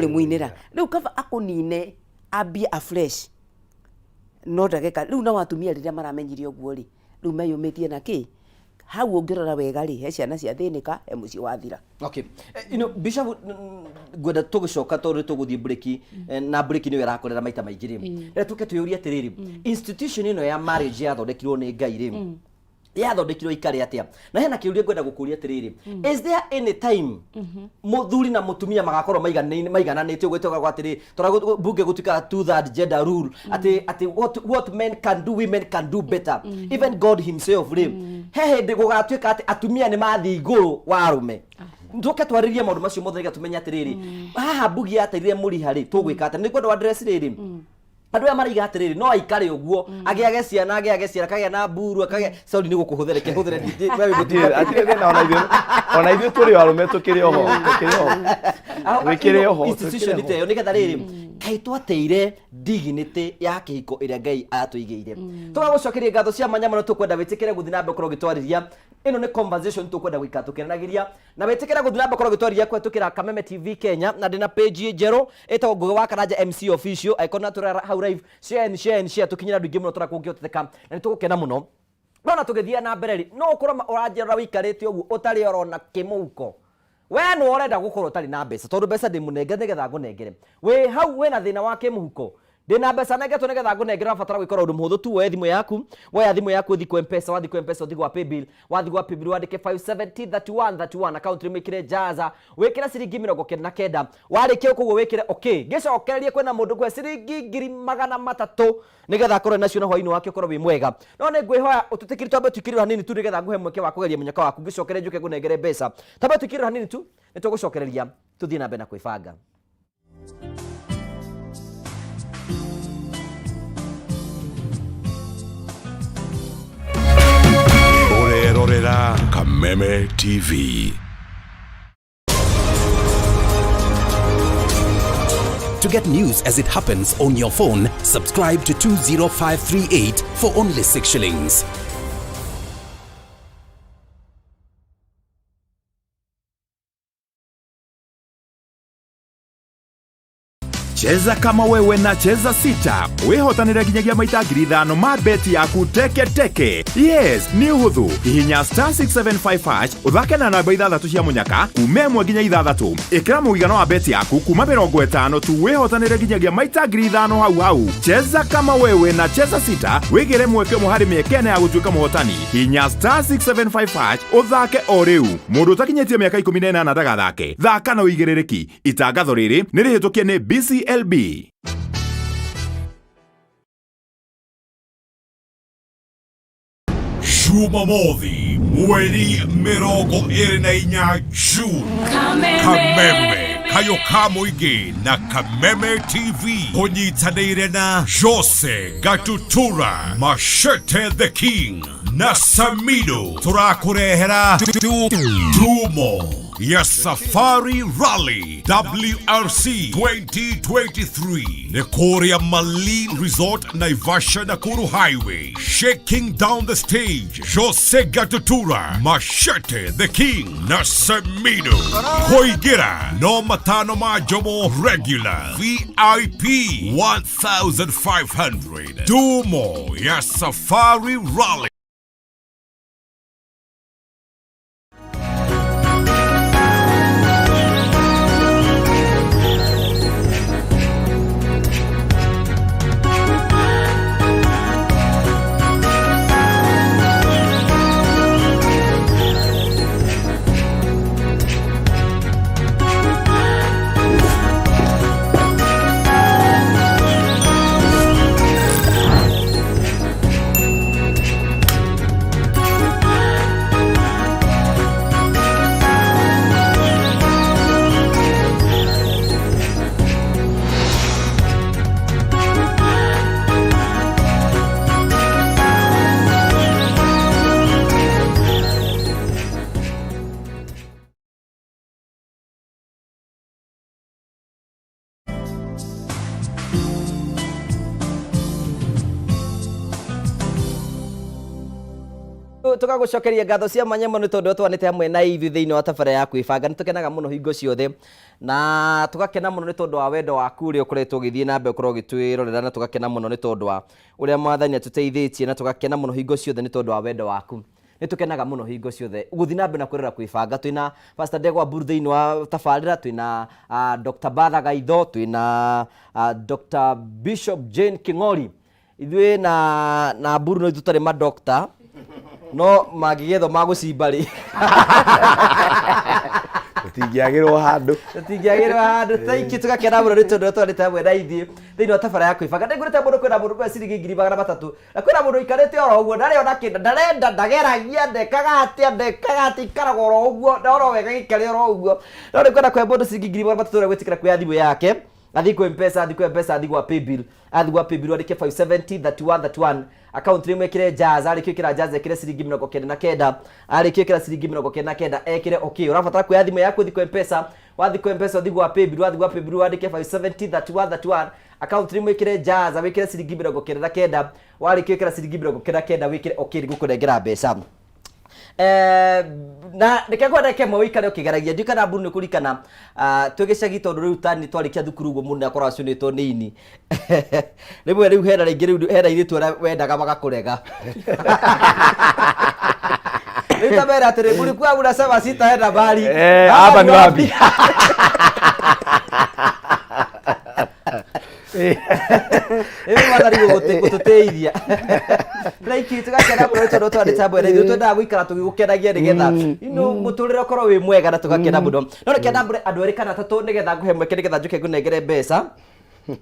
[SPEAKER 3] muinira riu kaba akunine ambia afresh no ndageka riu na watumia riria maramenyire uguo ri riu meyumitie na ki hau ungirora wega ri he ciana cia thinika he muci wathira
[SPEAKER 1] okay Bishop gwenda tugicoka tondu tuguthie break na break ni irakorera maita maingi ri tuke tuyuria atiriri institution ino ya marriage yathondekirwo ni Ngai ri yathondekirwo ikare atia na hena kiuria ngwenda gukuria atiriri is there any time muthuri na mutumia magakorwo maigananite ugwetoga gwa atiriri tora bunge gutuika 2/3 gender rule ati what men can do women can do better even God himself ri hehe ndi gugatuika ati atumia ni mathi iguru wa arume nduke twaririe maundu macio mothe ga tumenya atiriri haha mbugi atirire muri hari tugwika ati ni kwenda address riri andu ya mariga atiriri no aikare uguo agiage ciana kage na mburu kage saudi ni gukuhuthire kihuthere wewe gutire
[SPEAKER 2] atire na ona ithu turi arume tukiri oho wikire oho
[SPEAKER 1] institution ite yo niketha riri kai twateire dignity ya kihiko iria Ngai atuigeire tugagucokeria ngatho cia manyama no tukwenda witikire guthi na mbekoro gitwariria ino ni conversation tukwenda gwika tukiranagiriria na witikire guthi na mbekoro gitwariria kwetukira Kameme TV Kenya na ndina page jero etagwo Ngugi wa Karanja MC official icona turara hau live share tukinyira andu ingi muno turakungioteteka na nitugukena muno nona tugithia na mbere ri no ukorwo uranjera wikarite uguo utari orona kimuko we no urenda gukorwo utari na mbeca tondu mbeca ndi munenge nigetha ngunengere we hau we na thina wa kimuko ndina mbeca nengetwo nigetha ngunengera batara gwikora undu muhuthu tu we thimu yaku woya thimu yaku thi ku M-Pesa wathi ku M-Pesa uthi gwa paybill wathi gwa paybill wandike 5703131 account wikire jaza wikire ciringi 99 warikia kuguo wikire okay gicokererie kwina mundu gwe ciringi 300 nigetha akorwo nacio na hwaini wake ukorwo wi mwega no ni ngwihoya ututikiri twambe tukirira hanini tu nigetha nguhe mweke wa kugeria munyaka waku ngicokere njuke ngunengere mbeca tambe tukirira hanini tu nitugucokereria tuthie na mbere na kwibanga.
[SPEAKER 13] Rorera Kameme TV.
[SPEAKER 14] To get news as it happens on your phone, subscribe to 20538 for only 6 shillings.
[SPEAKER 5] Cheza kama wewe na cheza sita. Wihotanira ginyagia maita 5,000 ma beti yaku teke teke. Yes, ni uhuthu. Hihinya *675# uthake na namba 6 cia munyaka kume 1 nginya 6. Ikira muigano wa beti yaku kuma 50 tu wihotanira ginyagia maita 5,000 hau. Cheza kama wewe na cheza sita. Wigire mweke muhari miekene ya gutuika muhotani. Hihinya *675# uthake o riu. Mundu utakinyetie miaka 18 ndagathake. Thaka na uigirereki. Itangatho riri nirihitukie ni BCLB.
[SPEAKER 13] Jumamothi mweri 24 June. Kameme kayo ka muingi na Kameme TV kunyitanĩire na Jose Gatutura, Machete the King na Samido turakurehera Dumo ya Safari Rally WRC 2023 Nekoria Malin Resort Naivasha Nakuru Highway. Shaking down the stage, Jose Gatutura, Machete the King na Samido. Koigira no matano majomo regular VIP 1,500. Dumo ya Safari Rally.
[SPEAKER 1] tukagucokeria ngatho cia mwanya muno tondu twanite hamwe na ithu thiini wa tabara ya kwibanga nitukenaga muno hingo ciothe na tugakena muno ni tondu wa wendo waku uria ukoretwo ugithie na mbe ukorwo gitwirorera na tugakena muno ni tondu wa uria mwathani atuteithitie na tugakena muno hingo ciothe ni tondu wa wendo waku nitukenaga muno hingo ciothe guthi na mbe na kwirora kwibanga twina Pastor Ndegwa Mburu thiini wa tabarira twina Dr. Batha Gaitho twina Dr. Bishop Jane King'ori ithuĩ na Mburu no tutari ma doctor no magigetho magucimbari
[SPEAKER 2] tutingiagirwo handu
[SPEAKER 1] thank you tugakena muno ni tondu twandite hamwe na ithuĩ thiini wa tabara ya kwibanga ndigurite mundu kwina mundu kwa ciringi 300 na kwina mundu ikarite oro uguo ndari ona kinda ndarenda ndageragia ndekaga ati ikaraga oro uguo ndoro wega gikari oro uguo no ni kwenda kwa mundu ciringi 300 ura gwitikira kwa thimũ yake athi ku M-Pesa athi gwa paybill wandike 5703131 account rimwe kire jaza ari kikira jaza ekire ciringi 99 ari kikira ciringi 99 ekire okay urabatara kuya thimũ yaku thi ku M-Pesa wathi ku M-Pesa athi gwa paybill wandike 5703131 account rimwe kire jaza wikire ciringi 99 wari kikira ciringi 99 wikire okay gukunengera mbeca na ndikagwenda kemwe wikare ukigaragia ndikana Mburu ni kurikana twegecagi tondu riu tani twarikia thukuru guo mundu akorwo acionetwo nini rimwe riu hera ringi riu hera iritu wendaga magakurega nitabera atiri mulikuwa unasema sitaenda bali
[SPEAKER 2] hapa ni wapi
[SPEAKER 1] Ewe mwathani gututeithia. Like tugakena muno tondu twandita mbere ithu twendaga guikara tugigukenagia nigetha ino muturire ukorwo wi mwega na tugakena muno. No reke na mbere andu eri kana tatu nigetha nguhe mweke nigetha njuke ngunengere mbeca.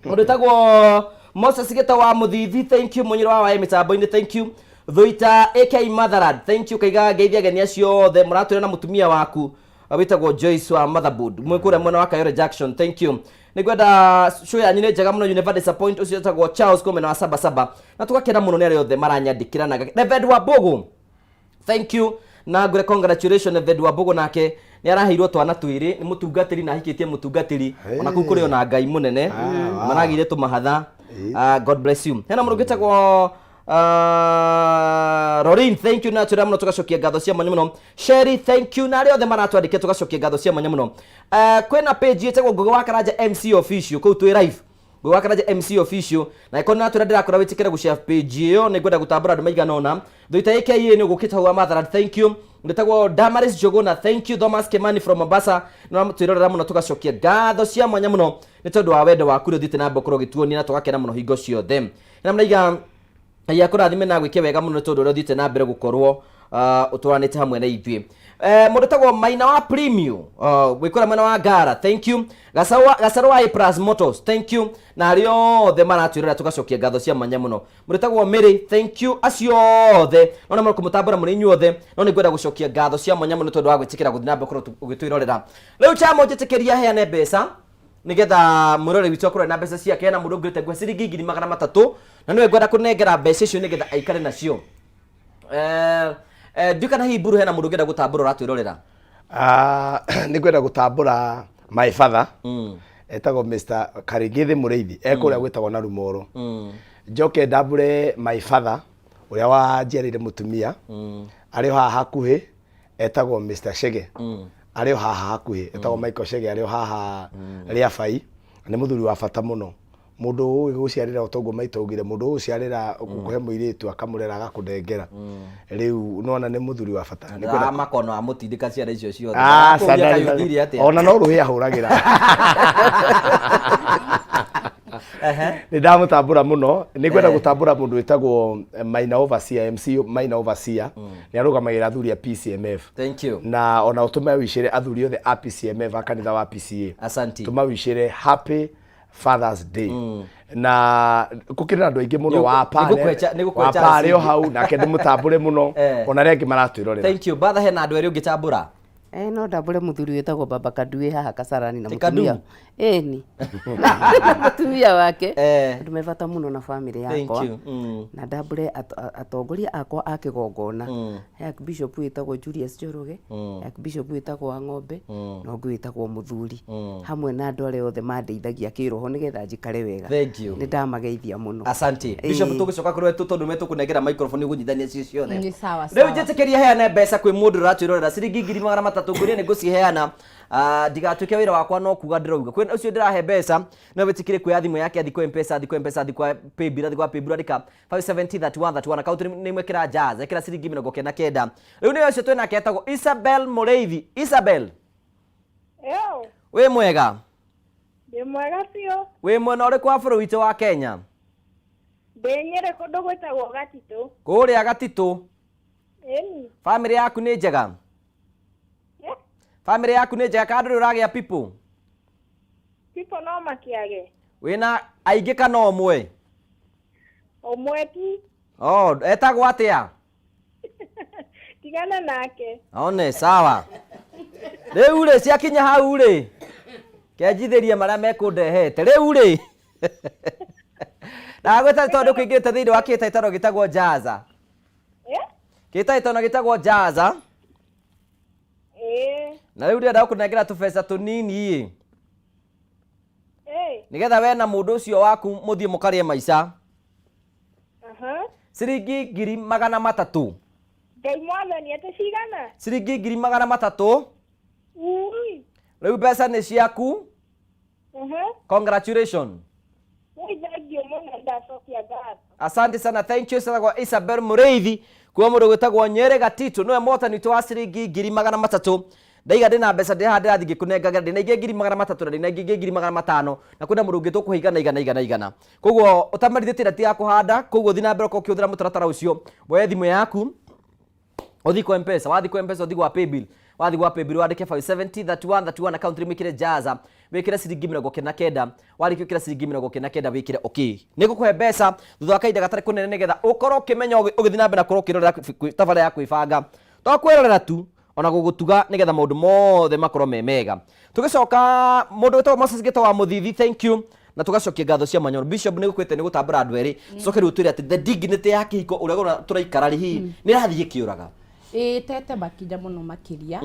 [SPEAKER 1] Mundu tagwo Moses Geta wa Muthithi, thank you. Munyiro wa mitambo-ini, thank you. Thuita AK Motherland, thank you. Kaiga geithia genia ciothe muratwira na mutumia waku witagwo Joyce wa Motherboard mwikure mwena wa Kayore Jackson, thank you. Nigwenda show ya nyine njega muno, you never disappoint. Ucio tagwo Charles Komena wa Sabasaba na tugakena muno ni ari othe maranyandikira na David wa Bogo, thank you. Na ngure congratulations David wa Bogo, nake ni araheirwo twana twiri ni mutungatiri na hikitie mutungatiri ona kukuri ona ngai munene maragire tumahatha. God bless you. Hena mundu gitagwo Rorin, thank you. Na tira muno tugacokia ngatho cia mwanya muno. Sherry, thank you. Na ari othe maratwandike tugacokia ngatho cia mwanya muno. Kwena page yetagwo Ngugi wa Karanja MC Official kou twi live. Ngugi wa Karanja MC Official na ikona na tira ndirakora witikira gushare page iyo ni gwenda gutambura andu maigana ona. Thuita AKA ni ugukita wa Motherland, thank you. Ndetagwo Damaris Jogona, thank you. Thomas Kimani from Mombasa na twirorera muno tugacokia ngatho cia mwanya muno ni tondu wa wendo waku ri thite na mbokoro gituoni na tugakena muno hingo ciothe. Na mnaiga ya kurathime na gwike wega muno tondu ri thite na mbere gukorwo utwanite hamwe na ithuĩ. Mundu tagwo Maina wa Premium gwikora mwena wa Ngara, thank you. Gacaru wa Plus Motors, thank you. Na ario othe maratwirira tugacokia ngatho cia mwanya muno. Mundu tagwo Mary, thank you. Acio othe nona muri kumutambura muri inyuothe no ni ngwenda gucokia ngatho cia mwanya muno tondu wa gwitikira guthina mbokoro ugitwirorera. Riu chamo njitikiria heane mbeca nigetha murore witu akorwo na mbeca ciake na mundu ngirite gwa ciringi 300 na niwe ngwenda kunengera mbeca icio nigetha aikare nacio. Duka na hii buru hena mundu ngenda gutambura ratwirorera.
[SPEAKER 2] Ni ngwenda gutambura my father etagwo Mr. Karigithi Mureithi ekuria gwitagwo na Rumoro. Njoke ndambure my father uria wanjiarire mutumia ari haha hakuhi etagwo Mr. Shege ari haha hakuhi etagwo Michael Shege ari haha Riabai ni muthuri wa bata muno. Mundu uyu guciarira utongo maito ugire mundu uciarira ukuhe muiritu akamurera agakundengera riu nona ni muthuri wa bata
[SPEAKER 1] ni kwenda makono amutindika ciara icio ciothe
[SPEAKER 2] ona no ruhi ahuragira ni ndamutambura muno ni kwenda gutambura mundu witagwo Maina Overseer MC Maina Overseer ni arugamagira athuri a PCMF.
[SPEAKER 1] Thank you.
[SPEAKER 2] Na ona utume wicire athuri othe a PCMF akanitha wa PCA.
[SPEAKER 1] Asante.
[SPEAKER 2] Tuma wicire happy Father's Day. Na kukirira andu aingi muno wa pare o hau na kende mutambure muno ona rengi maratwirorera.
[SPEAKER 1] Thank you. Batha hena andu eri ungitambura.
[SPEAKER 3] No ndambure muthuri wetagwo Baba Kadue haha Kasarani na mutumia. Ni. Mutumia wake. Ndumevata muno na family yakwa. Na ndambure atongoria akwa akigongona. Archbishop wetagwo Julius Njoroge, Archbishop wetagwo Ang'ombe, na ungi wetagwo Muthuri. Hamwe na andu aria othe mandeithagia kiroho nigetha njikare wega. Ni ndamageithia muno.
[SPEAKER 1] Asante. Bishop tugucoka kuri wetu tondu metu kunengera microphone gunyithania cio ciothe.
[SPEAKER 4] Ni sawa sawa.
[SPEAKER 1] Riu njitikiria heane mbeca kwi mundu ratwirorera ciringi 300 nguria ni guciheana. Ndigatuike wira wakwa no kuga ndirauga kwena ucio ndirahe mbeca no witikire kuya thimu yake athiko M-Pesa athiko Paybill athiko Paybill andika 5703131 account ni mwekera jazz ekira ciringi 99. Riu ni ucio twena ketagwo Isabel Mureithi. Isabel, we mwega?
[SPEAKER 15] Ndi mwega cio.
[SPEAKER 1] We mwena uriku wa bũrũri witũ wa Kenya?
[SPEAKER 15] Ndi Nyeri kundu gwitagwo Gatito.
[SPEAKER 1] Kuria Gatito?
[SPEAKER 15] Eni.
[SPEAKER 1] Family yaku ni njega? Family yaku ni njega kana nduri uragia people?
[SPEAKER 15] People no makiage.
[SPEAKER 1] Wina aingĩ kana omwe?
[SPEAKER 15] Omwe tu.
[SPEAKER 1] Etagwo atia?
[SPEAKER 15] Tigana nake.
[SPEAKER 1] One sawa. Riu ri ciakinya hau ri kianjithirie maria mekundehete riu ri na gweta tondu kuingite thiini wa kitaitano gitagwo Jaza. Kitaitano gitagwo Jaza. Na riu ndirenda kunengera tubesa tunini nigetha we na mundu ucio waku muthie mukarie maica. Ciringi 300.
[SPEAKER 15] Ngai mwathani ate cigana?
[SPEAKER 1] Ciringi 300. Riu mbeca ni ciaku. Congratulations. Asante sana, thank you sana kwa Isabel Mureithi kwa mundu gwitagwo Nyeri Gatito niwe motani twa ciringi 300 ndaiga ndina mbeca ndira thigi kunengaga ndina ingi 300 ndina ingi 500 na kwenda murungi tukuhigana igana koguo utamarithite ndati ya kuhanda koguo thina mbere ko kiuthira mutaratara ucio boye thimu yaku othi kwa mpesa wathi kwa mpesa othi kwa paybill wathi kwa paybill wandike 570 31 account rimikire jaza wikire ciringi 99 warikio kira ciringi 99 wikire okay nigukuhe mbeca thutha wa kaida gatari kunene nigetha ukorwo kimenya ugithi na mbere na korwo kirorera tabara ya kwibanga to kwirorera tu ona gugutuga nigetha maundu mothe makorwo memega tugicoka mundu wetwa Moses Gito wa Muthithi thank you na tugacokia ngatho cia manyoro bishop nigukwete nigutambura andu eri coke riu turi ati the dignity ya kihiko uria turaikara rihi ni rathie kiuraga
[SPEAKER 4] tete makinya muno makiria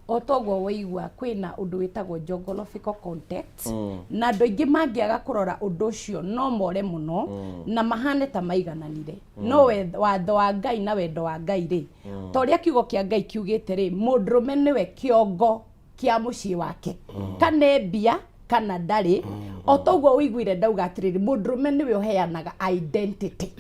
[SPEAKER 4] otogo waigua kwina undu witagwo geographical context na andu ingi mangiaga kurora undu ucio no more muno na mahane ta maigananire no watho wa Ngai na wendo wa Ngai ri toria kiugo kia Ngai kiugite ri mundurume niwe kiongo kia mucii wake kana mbia kana ndari otogo wiguire ndauga atiriri mundurume niwe uheanaga identity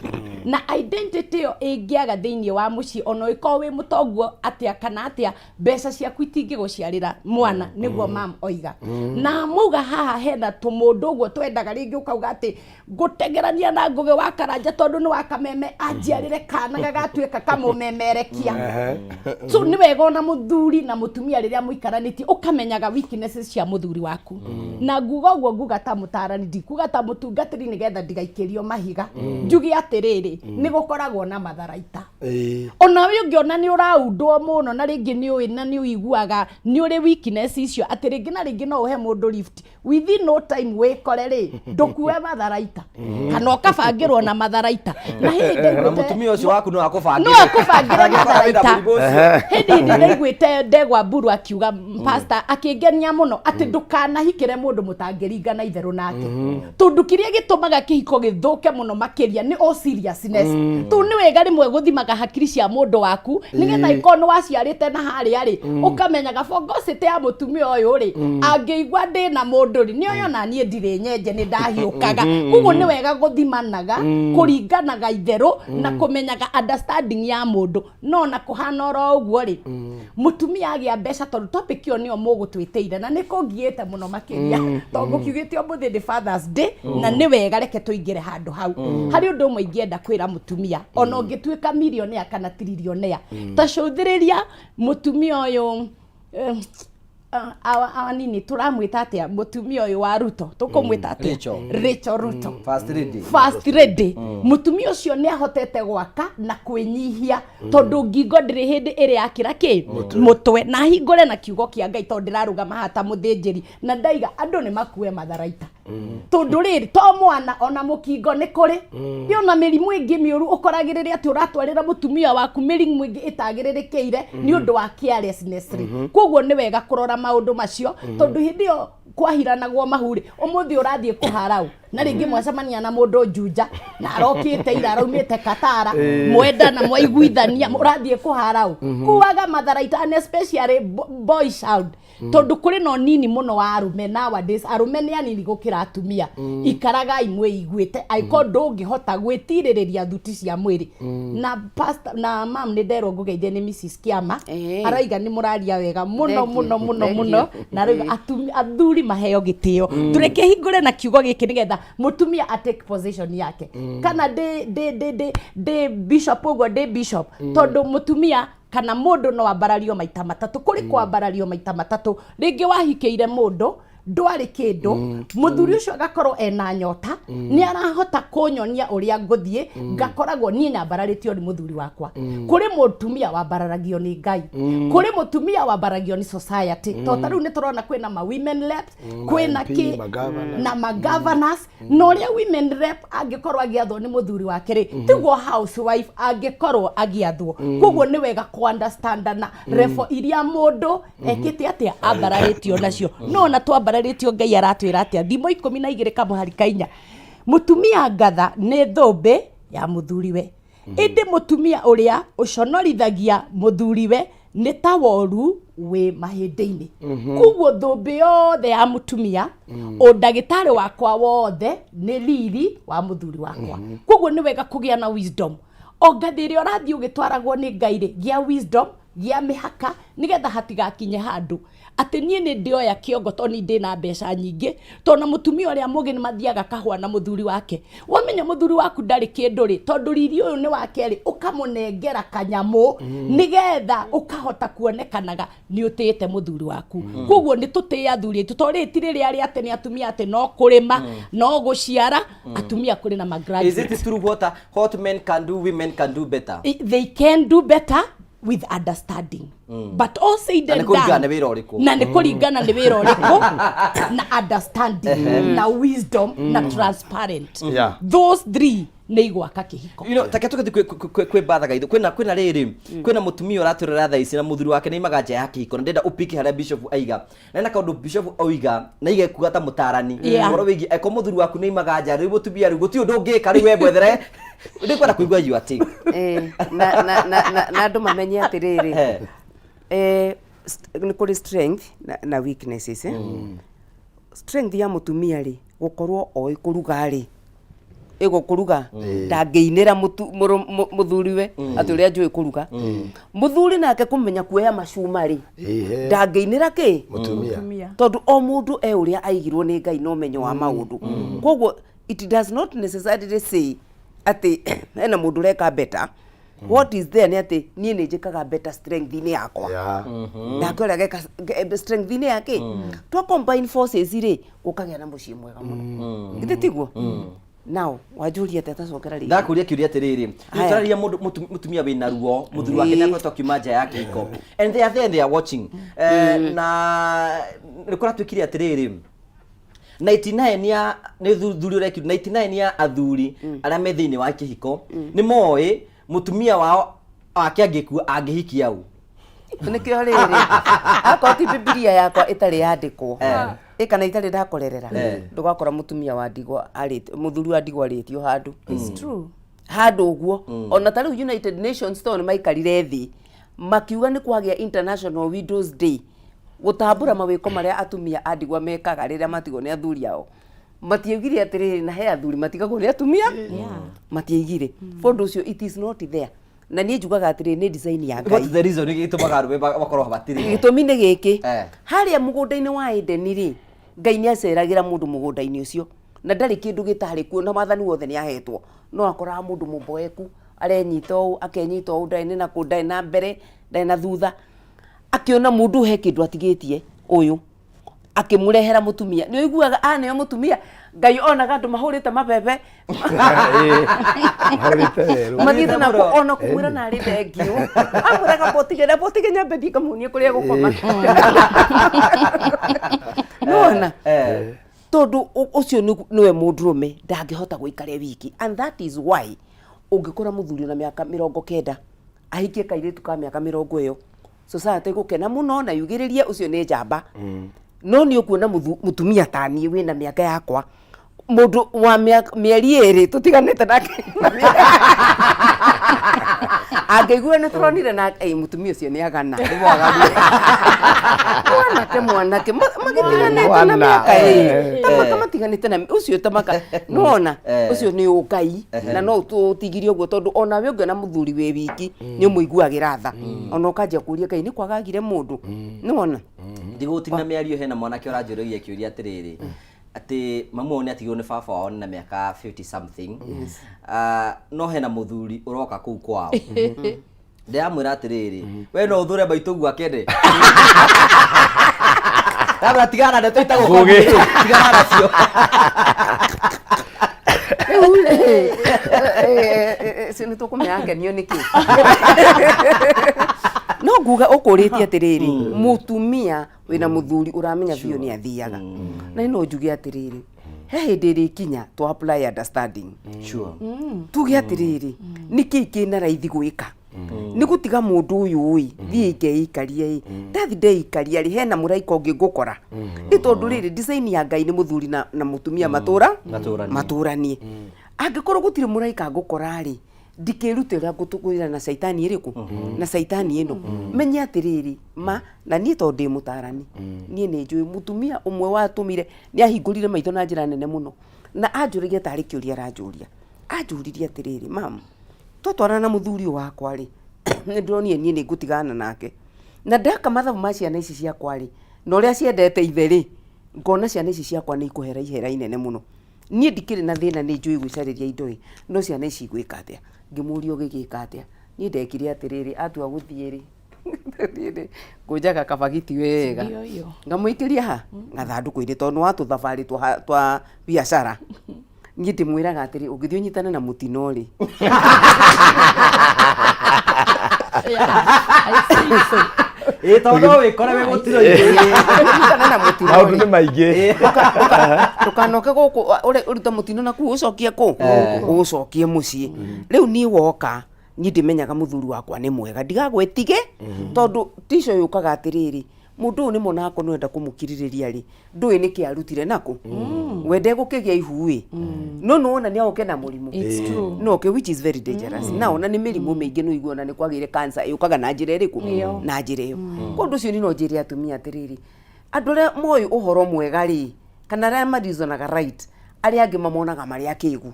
[SPEAKER 4] na identity yo ingiaga thiini wa mucii ono iko wi mutonguo atia kana atia mbeca ciaku itingi guciarira mwana niguo mam oiga na muga haha hena tumundu uguo twendaga ringi ukauga ati gutegerania na ngugi wa karanja tondu ni wa kameme anjiarire kana gagatuika kamumemerekia so ni wega ona muthuri na mutumia riria muikaraniti ukamenyaga weaknesses cia muthuri waku na nguga uguo nguga ta mutarani ndikuga ta mutungatiri nigetha ndigaikirio mahiga njugi atiriri ni gukoragwo na matharaita ona we ungiona ni uraundwo muno na ringi ni ui na ni uiguaga ni uri weakness icio ati ringi na ringi no uhe mundu lift within no time wikore ri ndukue matharaita kana ukabangirwo na matharaita na hindi
[SPEAKER 1] mutumia ucio waku no akubangira
[SPEAKER 4] no akubangirwo matharaita hindi ndaiguite ndegwa mburu akiuga pastor akingenia muno ati ndukanahikire mundu mutangiringana itheru nake tondu kiria gitumaga kihiko githuke muno makiria ni o seriousness tu ni wega rimwe guthimaga hakiri cia mundu waku nigetha ikono waciarite na haria ri ukamenyaga fogosite ya mutumia uyu ri angeigwa ndi na mundu ri ni uyo na nie ndire nyenje ni ndahiukaga uguo ni wega guthimanaga kuringanaga itheru na kumenyaga understanding ya mundu no na kuhana oro uguo ri mutumia agia mbeca tondu topic yo nio mugutwiteire na nikungiite muno makiria tondu kiugite omuthi ndi Father's Day na ni wega reke tuingire handu hau hari undu umwe ingienda kwira mutumia ona ungituika millionaire kana trillionaire ta cuthiriria mutumia uyu nini turamwita atia mutumia uyu wa Ruto tukumwita atia Rachel Ruto first lady mutumia ucio ni ahotete gwaka na kwinyihia tondu ngingo ndiri hindi iri akira ki mutwe na hingore na kiugo kia Ngai tondu ndirarugama hata muthinjiri na ndaiga andu ni makue matharaita tondu riri to mwana ona mukingo ni kuri yona mirimu ingi miuru ukoragirire ati uratwarira mutumia waku mirimu ingi itagiririkiire ni undu wa carelessness koguo ni wega kurora maundu macio tondu hindi yo kwahiranagwo mahuri umuthi urathie kuharau na ringi mwacemania na mundu njunja na arokite ira araumite Katara mwenda na mwaiguithania urathie kuharau kuwaga matharaita and especially boy child tondu kuri no nini muno wa arume nowadays arume ni anini gukira atumia ikaraga imwe iguite aiko ndungihota gwitiriria thuti cia mwiri na pastor na mam ni ndero ngugeithie ni Mrs Kiama araiga ni muraria wega muno na rĩu athuri maheo gitio tureke hingure na kiugo giki nigetha mutumia atake position yake kana de bishop ugo de bishop tondu mutumia kana mundu no ambarario maita matatu kuri kwambarario maita matatu ringi wahikiire mundu ndwari kindu muthuri ucio agakorwo ena nyota ni arahota kunyonia uria nguthie ngakoragwo nie nyambararitio ni muthuri wakwa kuri mutumia wambararagio ni Ngai kuri mutumia wambaragio ni society to taru ni turona kwina ma women rep kwina ki na ma governors no uria women rep angikorwo agiathwo ni muthuri wake ri tiguo housewife angikorwo agiathwo koguo ni wega ku understand na refo iria mundu ekite atia ambararitio nacio no na twambararitio Ngai aratwira atia thimo 12 kamuhari kainya mutumia ngatha ni thumbi ya muthuriwe indi mutumia uria uconorithagia muthuriwe ni ta woru we mahindi-ini kuguo thumbi yothe ya mutumia undagitari wakwa wothe ni riri wa muthuri wakwa kuguo ni wega kugia na wisdom o ngathiri orathi ugitwaragwo ni Ngai ri gia wisdom gĩa mĩhaka nĩgetha hatigakinye handũ atĩ niĩ nĩ ndĩoya kĩongo to ni ndĩ na mbeca nyingĩ to na mũtumia ũrĩa mũgĩ nĩ mathiaga kahũa na mũthuri wake wamenya mũthuri waku ndarĩ kĩndũ rĩ tondũ riri ũyũ nĩ wake rĩ ũkamũnengera kanyamũ nĩgetha ũkahota kuonekanaga nĩ ũtĩte mũthuri waku koguo nĩ tũtĩe athuri aitũ to rĩti rĩrĩa arĩ atĩ nĩ atumia atĩ no kũrĩma no gũciara atumia kũrĩ na
[SPEAKER 1] Is it true what men can do, women can do better?
[SPEAKER 4] They can do better with understanding. But all said and done. Na nĩ kũringana nĩ wĩra ũrĩkũ na understanding na wisdom na transparent. Those three nĩ igwaka kĩhiko.
[SPEAKER 1] You know, take kwĩ bathaga ithu kwĩna rĩrĩ kwĩna mũtumia ũratũrera thaa ici na mũthuri wake nĩ imaga nja ya kĩhiko na ndenda ũpiki harĩa bishop aiga na kaũndũ bishop oiga na igekuga ta mũtarani ũhoro wĩgiĩ eko mũthuri waku nĩ imaga nja rĩu mũtumia rĩu gũtirĩ ũndũ ũngĩka rĩu wembwethere ndĩ kwenda kũigua you are take
[SPEAKER 16] na andũ mamenye atĩrĩrĩ nĩ kũrĩ strength na weaknesses strength ya mũtumia rĩ gũkorwo oĩ kũruga rĩ kũruga ndangĩinĩra mũthuriwe atĩ ũrĩa njũĩ kũruga mũthuri nake kũmenya kuoya macuma rĩ ndangĩinĩra kĩ mũtumia tondũ o mũndũ ũrĩa aigirwo nĩ Ngai na ũmenyo wa maũndũ koguo it does not necessarily say atĩ hena mũndũ ũreka better. What is there nĩ atĩ niĩ nĩ njĩkaga better strength-inĩ yakwa nake ũrĩa ageka strength-inĩ yake twa combine forces rĩ gũkagĩa na mũciĩ mwega mũno githĩ tiguo now wajuria tata cokera rĩ
[SPEAKER 1] ndakuria kiuria atiriri nitararia mundu mutumia wina ruo muthuri wake nĩ akoretwo kiuma nja ya kĩhiko and they are watching na rĩkora twikire atiriri 99 ya nĩ thuri ũrekio 99 ya athuri arĩa me thĩinĩ wa kĩhiko nĩ moĩ mutumia wao ake angĩkua angĩhikia au
[SPEAKER 16] nĩkĩo rĩrĩ akoti Biblia yakwa ĩtarĩ yandĩkwo kana itarĩ ndakorerera ndũgakora mutumia wa ndigwa arĩte muthuri wa ndigwa arĩtio handũ
[SPEAKER 4] it's true
[SPEAKER 16] handũ ũguo ona tarĩu United Nations to nĩ maikarire thĩ makiuga nĩ kwagĩa International Widows Day gũtambũra mawĩko marĩa atumia a ndigwa mekaga rĩrĩa matigwo nĩ athuri ao matiaugire atĩrĩrĩ na he athuri matigagwo nĩ atumia matiaigire fondũ ũcio it is not there na niĩ njugaga atĩrĩ nĩ design ya Ngai.
[SPEAKER 1] What is the reason gĩtũmaga arũme bakorwo habatĩrĩ?
[SPEAKER 16] Gĩtũmi nĩ gĩkĩ. Harĩa mũgũnda-inĩ wa Eden rĩ, Ngai nĩ aceragĩra mũndũ mũgũnda-inĩ ũcio na ndarĩ kĩndũ gĩtarĩ kuo na maathani wothe nĩ ahetwo. No akoraga mũndũ mũboeku arenyita ũũ akenyita ũũ ndarĩ na kũ ndarĩ na mbere ndarĩ na thutha akĩona mũndũ he kĩndũ atigĩtie ũyũ akĩmũrehera mutumia nĩ ũiguaga nĩo mutumia Ngai onaga andũ mahũrĩte mabebe mathiĩte na ona kũmwĩra narĩ thengio amwĩraga botige nyambe thiĩ kamuonie kũrĩa gũkoma nona tondũ ũcio nĩwe mũndũrũme ndangĩhota gũikara wiki and that is why ũngĩkora mũthuri na mĩaka 90 ahikie kairĩtu ka mĩaka 20 society gũkena mũno na yugĩrĩrie ũcio nĩ njamba no nĩ ũkuona mutumia ta niĩ wĩna mĩaka yakwa mũndũ wa mĩeri ĩrĩ tũtiganĩte nake angĩigua nĩ tũronire na mutumia ũcio nĩ agana mwanake magĩtiganĩte na mĩaka ĩrĩ matiganĩte na ũcio tamaka nona ũcio nĩ ũngai na no tũtigirie ũguo tondũ ona we ũngĩona mũthuri wĩ wiki nĩ ũmũiguagĩra tha ona ũkanjia kũria Ngai nĩ kwagagire mũndũ nona
[SPEAKER 1] ndigũtina mĩario hena mwanake ũranjũrĩria kĩũria atĩrĩrĩ ati mamu wao nĩ atigirwo nĩ baba wao na mĩaka 50 something no hena mũthuri ũroka kũu kwao ndĩramwĩra atĩrĩrĩ we no ũthũre maitũ gwake ndabra tigana ndeto itagwo tigana nacio
[SPEAKER 16] sini tũkũmĩangenio nĩkĩ no nguga ũkũrĩtie atĩrĩrĩ mutumia wĩna mũthuri ũramenya biũ nĩ athiaga na no njuge atĩrĩrĩ he hĩndĩ ĩrĩkinya to apply understanding
[SPEAKER 1] sure
[SPEAKER 16] tuge atĩrĩrĩ nĩkĩ kĩna raithi gwĩka nĩ gũtiga mũndũ ũyũ thiĩ ngeikarie ndathi ndeikaria rĩ hena mũraika ũngĩ ngũkora nĩ tondũ rĩrĩ design ya Ngai nĩ mũthuri na mutumia matũranie angĩkorwo gũtirĩ mũraika ngũkora rĩ ndikĩrute ũrĩa ngũtũkũrĩra na caitani ĩrĩkũ na caitani ĩno menye atĩrĩrĩ na niĩ tondũ ndĩ mũtarani niĩ nĩ njũĩ mutumia ũmwe watũmire nĩ ahingũrire maitho na njĩra nene mũno na anjũrĩria tarĩ kĩũria aranjũria anjũririe atĩrĩrĩ mama twatwarana na mũthuri wakwa rĩ ndonie nie ni ngutigana nake na ndaka mathabu ma ciana ici ciakwa ri na uria ciendete ithe ri ngona ciana ici ciakwa ni ikuhera ihera inene muno nie ndikiri na thina ni njui gwicariria indo ri no ciana ici gwika atia ngimurio gigika atia nie ndekire atiriri atua guthie ri ngujaga kabagiti wega ngamuikiria ha ngathanduku-ini tondu wa tuthabari twa biacara nie ndimwiraga atiri ungithio nyitana na mutino ri
[SPEAKER 1] tondu wikore we gutiro
[SPEAKER 16] nyitana na mutino
[SPEAKER 2] maundu ni maingi
[SPEAKER 16] tukanoke guku uruta mutino naku ucokie ku ucokie mucii riu ni woka ni ndimenyaga muthuri wakwa ni mwega ndigagwetige tondu tico yukaga atiriri mundu ni monako nwenda kumukiririria ri ndui ni kiarutire naku wende gukigia ihui no wona ni oke na murimu no okay, which is very dangerous now na ni mirimu mingi no iguona ni kwagire cancer yukaga na njira iriku na njira iyo kundu cio ni no njiri atumia atiriri andure moyo uhoro mwega ri kana ra marizonaga right ari angi mamonaga mari akigu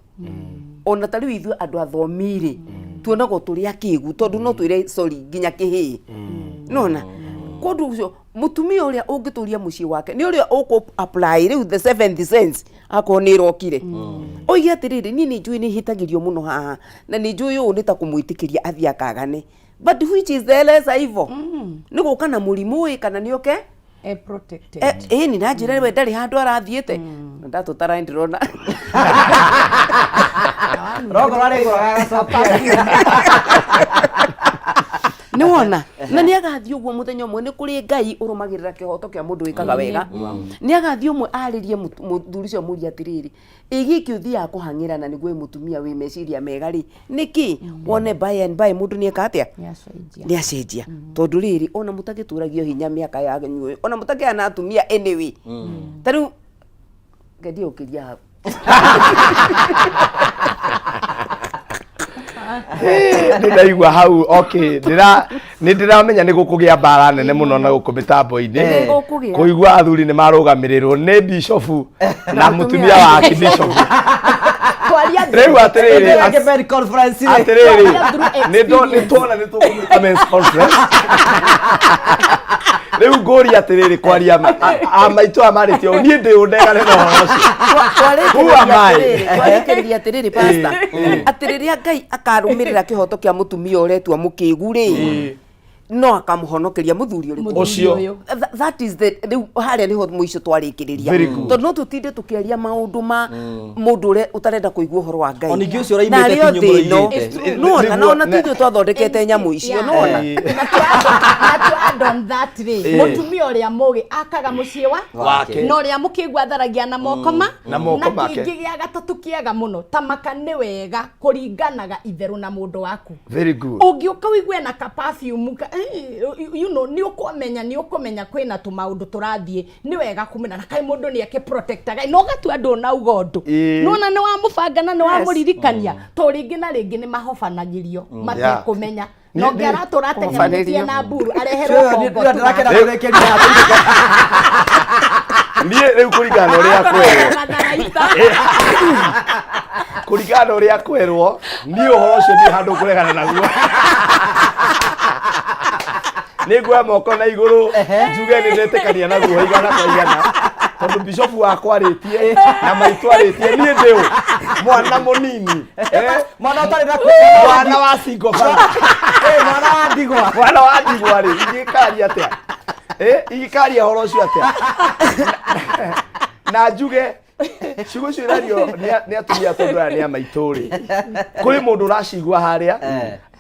[SPEAKER 16] ona tari ithu andu athomire tuonago turi akigu tondu no twire sorry nginya kihi nona kundu ucio mutumia uria ungituria mucii wake ni uria uku apply riu the 7th sense akonira okire oige atiriri ni njui ni hitagirio muno haha na ni njui uyu ni ta kumwitikiria athia kagane but which is the less evil ni guka na murimu kana ni oke
[SPEAKER 4] protected
[SPEAKER 16] ni na njira we ndari handu arathiite ndatutara ndirona
[SPEAKER 1] rogo rari guraga
[SPEAKER 16] ni wona na ni agathi uguo muthenya umwe ni kuri ngai urumagirira kihoto kia mundu wikaga wega ni agathi umwe aririe muthuri cio muri atiriri igiki uthia kuhangira na niguo mutumia wi meciria mega ri niki wone by and by mundu ni ekatia ni acenjia tondu riri ona mutagituragio hinya miaka ya nyuo ona mutagiana atumia anyway tariu ngedi ukiria hapo
[SPEAKER 2] ndiraigua hau okay ndiramenya ni gukugia mbara nene muno na guku mitambo-ini kuigua athuri ni marugamirirwo ni bishofu na mutumia wa bishop riu atiriri ni tuona ni tukumwita men's conference riu nguri atiriri kwaria amaitu amaritio nie ndi undegane na horo
[SPEAKER 16] twarikiriria atiriri pastor atiriri ngai akarumirira kihoto kia mutumia uretua mukigu ri no akamuhonokeria muthuri
[SPEAKER 2] ucio
[SPEAKER 16] that is the haria niho muico twarikiriria tondu no tutinde tukiaria maundu ma mundu ure utarenda kuigua horo wa ngai
[SPEAKER 1] oningi ucio raimite kinyo
[SPEAKER 16] no na ona tuithu twathondekete nyamu icio no ona
[SPEAKER 4] on that way mutumia uria mugi akaga mucii wake no uria mukigua tharagia na mokoma na kingi gia gatatu kiega muno tamaka ni wega kuringanaga itheru na mundu waku
[SPEAKER 2] very good
[SPEAKER 4] ungiuka wigwe na ka perfume you know ni ukumenya kwina tu maundu turathie ni wega kumena na kai mundu ni ake protect gai no gatu andu na ugondu nona ni wa mubangana ni wa muririkania to ringi na ringi ni mahofanagirio matekumenya no ngara turatengeria na mburu areherwo kongo
[SPEAKER 2] nie riu kurigana uria kwerwo kurigana uria kwerwo ni uhoro ucio ni handu kuregana naguo niguoya moko na iguru njuge ni ndetekania naguo igana kwa igana tondu bishofu wakwa aritie na maitu aritie nie ndiu mwana munini
[SPEAKER 1] mwana utari na
[SPEAKER 2] mwana wa singo mwana wa ndigwa ri igikaria atia igikaria horo ucio atia na njuge ciugo cio irario ni atumia tondu aya ni amaituri kuri mundu uracigua haria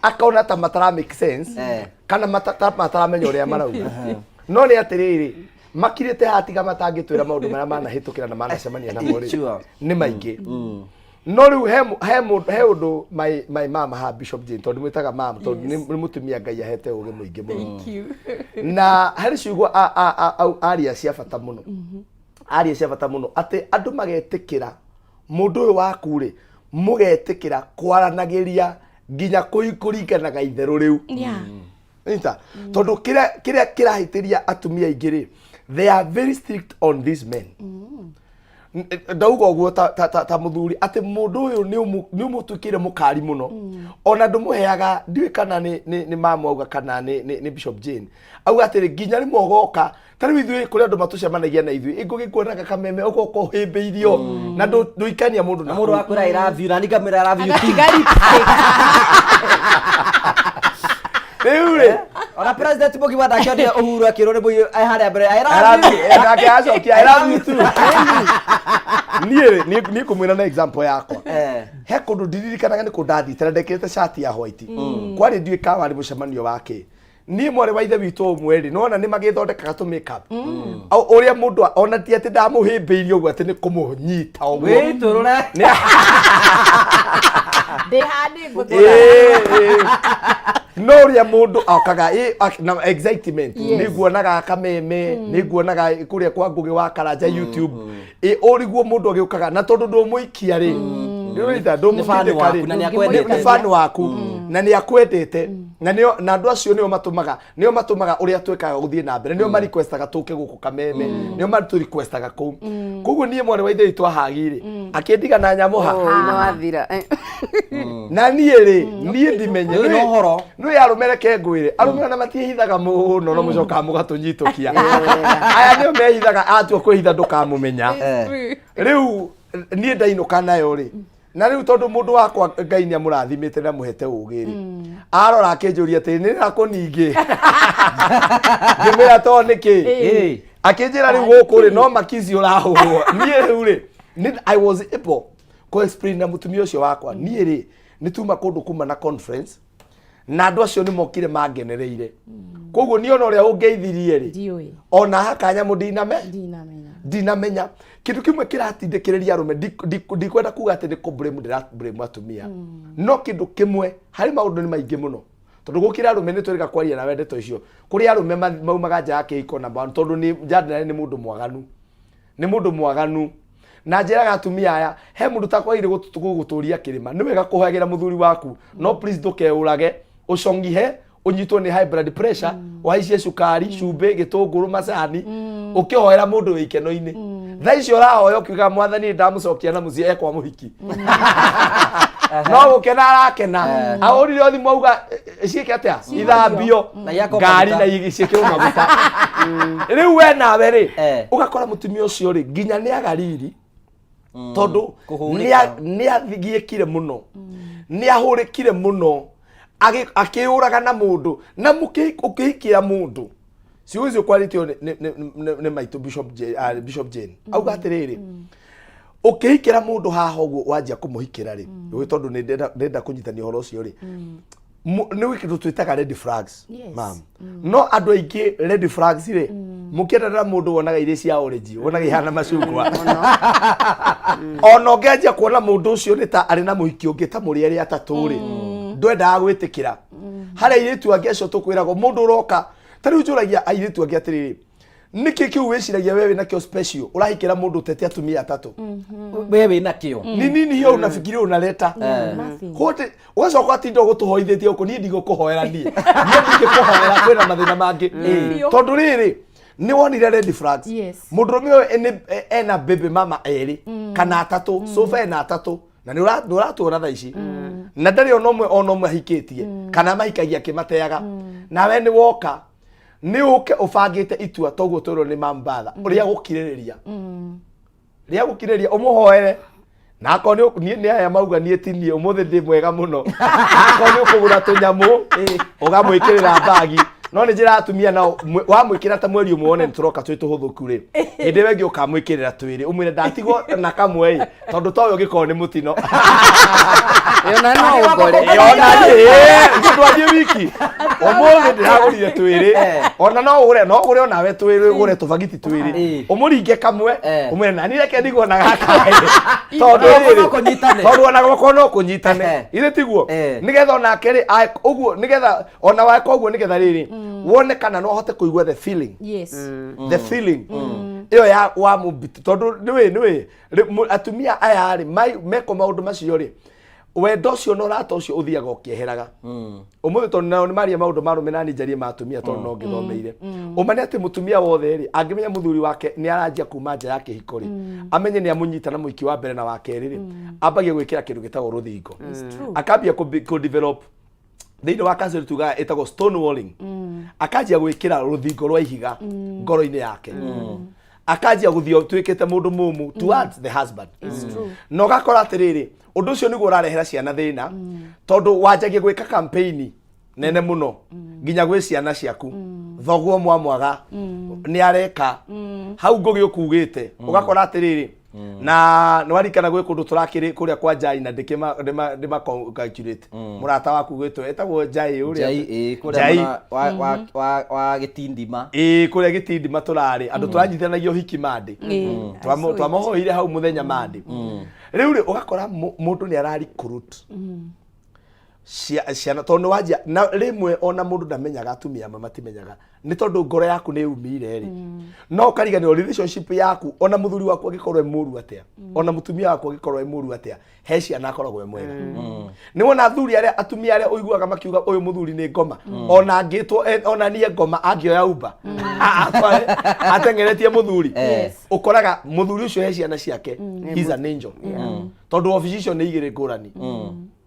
[SPEAKER 2] akona ta matara make sense kana mataramenya uria marauga no ni atiriri makirite hatiga matangitwira maundu maria manahitukira na manacemania namo ri ni maingi no riu he undu my mama ha Bishop Jane tondu mwitaga mama tondu ni mutumia ngai ahete uge muingi muno na hari ciugo aria cia bata muno aria cia bata muno ati andu magetikira mundu uyu waku ri mugetikira kwaranagiria nginya kuringanaga itheru riu nita tondu kira kirahitiria atumia ingiri they are very strict on these men ndauga uguo ta muthuri ati mundu uyu ni umutukire mukari muno ona ndumuheaga ndiwe kana ni mama auga kana ni Bishop Jane auga atiri nginya ni mogoka tari ithui kuri andu matucemanagia na ithui ingugikuonaga kameme ukoko himbiirio na nduikania mundu na
[SPEAKER 1] mundu akura irathiura ni kamera irathiu
[SPEAKER 2] Eure
[SPEAKER 1] ona president Mugiwa ndakĩonire Uhuru akĩrwo nĩ mũiũ harĩa mbere
[SPEAKER 2] nake acokia I tu niĩ kũmwĩra na example yakwa he kũndũ ndiririkanaga nĩ kũndathitĩra ndekĩrĩte shati ya white kwarĩ ndiũĩ ka warĩ mũcemanio wake niĩ mwarĩ wa ithe witũ ũmwe rĩ nona nĩ magĩthondekaga tũ makeup ũrĩa mũndũ ona ti atĩ ndamũhĩmbĩirie ũguo atĩ nĩ kũmũnyita ũguo
[SPEAKER 1] wĩtũrũre
[SPEAKER 2] no ria mundu akaga na excitement niguonaga kameme niguonaga kuria kwa Ngugi wa Karanja YouTube origuo mundu agiukaga na tondu ndumuikia ri ndirita ndumutindika ri ni fan waku na ni akwendete na andu acio nio matumaga uria twekaga guthie na mbere nio ma requestaga tuke guku kameme nio ma tu requestaga ku kuguo nie mwana wa ithe itu ahagire akindiga na nyamuha
[SPEAKER 16] no wathira
[SPEAKER 2] na nie ri nie ndimenye no horo no yarumereke ngwire arumira na matihithaga muno no mucoka mugatunyitukia aya nio mehithaga atu kwihitha ndukamumenya riu nie ndainuka nayo ri na riu tondu mundu wakwa Ngai ni amurathimite na muhete ugiri arora akinjuria ati ni nakuningi ngimira to niki akinjira riu guku ri no makizi urahurwo nie riu ri I was able ko explain na mutumia ucio wakwa nie ri nituma kundu kuma na conference na andu acio ni mokire mangenereire koguo ni ona uria ungeithirie ri ona hakanya ndinamenya kindu kimwe kiratindikiriria arume ndikwenda kuga ati ni kublame ndirablame atumia no kindu kimwe hari maundu ni maingi muno tondu gukira arume ni twirika kwaria na wendeto icio kuri arume maumaga nja yake iko na bandu tondu ni Jadena ni mundu mwaganu na njiraga atumia aya he mundu takwaire guturia kirima ni wega kuhagira muthuri waku no please ndukeurage ucongihe unyitwo ni high blood pressure waicie cukari cumbe gitunguru macani ukihoera mundu wikeno-ini tha icio rahoya ukiuga mwathani ndamucokia na mucie ekwa muhiki no gukena arakena ahurire othimu auga ciike atia ithambio ngari na igiciike maguta riu we nawe ri ugakora mutumia ucio ri nginya ni agariri tondu ni athigiekire muno ni ahurikire muno akiuraga na mundu na ukihikira mundu siwezi kwalitio ne maitu Bishop Jane auga atiriri ukihikira mundu haha uguo wanjia kumuhikira ri tondu ni ndenda kunyitania horo ucio ri ni wikitu twitaga red flags mam no andu aingi red flags ri mukiendera mundu wonaga iria cia orange wonaga ihana macungwa ona ungeanjia kuona mundu ucio ni ta ari na muhiki ungi ta muri eri atatu ri ndwendaga gwitikira haria iritu angeco tukwirago mundu uroka tari ujuragia airitu angi atiriri niki kiu wiciragia wewe na kio special urahikira mundu tete atumia atatu
[SPEAKER 1] wewe na kio
[SPEAKER 2] nini hiyo unafikiria unaleta hote ugacoka atindo gutuhoithitie uko ni ndigo kuhoera nie ndikuhoera kwina mathina mangi tondu riri ni wonire red flags mundurume ena baby mama eri kana atatu sofa ena atatu na ni uratuona tha ici na ndari ono mwe hikitie kana mahikagia kimateaga nawe ni woka ni uke ufangite itua toguo toro ni mambatha uria gukiriria umuhoere na akoni ni aya mauga ni etinie umuthi ndi mwega muno akoni ukugura tunyamu ugamwikirira bagi no ni njira atumia nao wamwikira ta mweri umwe one turoka twi tuhuthuku ri hindi wengi ukamwikirira twiri umwire ndatigwo na kamwe tondu toyo giko ni mutino
[SPEAKER 16] yona no ngore
[SPEAKER 2] yona ndwaje wiki umuthi ndiragurire twiri ona no ugure onawe twiri ugure tubagiti twiri umuringe kamwe umwire nani reke ndigwo na gaka tondu ona goko no kunyitane ire tiguo nigetha ona keri uguo nigetha ona wako uguo nigetha riri wone kana no hote kuigwa the feeling the feeling iyo ya wa mubiti tondu niwe atumia aya ri meko maundu macio ri wendo ũcio na ũrata ũcio ũthiaga ũkĩeheraga ũmũthĩ tondũ nao nĩ maria maũndũ marũme na njarie ma atumia tondũ no ngĩthomeire ũmane atĩ mũtumia wothe rĩ angĩmenya mũthuri wake nĩ aranjia kuma nja ya kĩhiko rĩ amenye nĩ amũnyita na mũiki wa mbere na wa kerĩ rĩ ambagia gwĩkĩra kĩndũ gĩtagwo rũthingo akambia kũ develop thĩinĩ wa cancer tugaga ĩtagwo stone walling akanjia gwĩkĩra rũthingo rwa ihiga ngoro-inĩ yake akanjia gũthio tuĩkĩte mũndũ mũmũ towards the husband no gakora atĩrĩrĩ ũndũ ũcio nĩguo ũrarehera ciana thĩna tondũ wanjagia gwĩka campaign nene mũno nginya gwĩ ciana ciaku thoguo mwamwaga nĩ areka hau ngũgĩ ũkugĩte ũgakora atĩrĩrĩ na nĩwarikana gwĩ kũndũ tũrakĩrĩ kũrĩa kwa Njai na ndĩma congratulate mũrata waku gwĩtwo etagwo Njai ũrĩa
[SPEAKER 1] Njai wa Gĩtindima
[SPEAKER 2] kũrĩa Gĩtindima tũrarĩ andũ tũranyitithanagio hiki mandi twamohoire hau mũthenya mandi rĩu rĩ ũgakora mũndũ nĩ arari recruit ciana tondũ wajia na rĩmwe ona mũndũ ndamenyaga atumia matimenyaga nĩ tondũ ngoro yaku nĩ umire rĩ no kariganĩrwo relationship yaku ona mũthuri waku angĩkorwo mũru atĩa ona mũtumia waku angĩkorwo mũru atĩa he ciana akoragwo mwega nĩ wona atumia arĩa ũiguaga makiuga ũyũ mũthuri nĩ ngoma ona angĩtwo ona niĩ ngoma angĩoya Uber ateng'eretie mũthuri ũkoraga mũthuri ũcio he ciana ciake he's an angel tondũ obici icio nĩ igĩrĩ ngũrani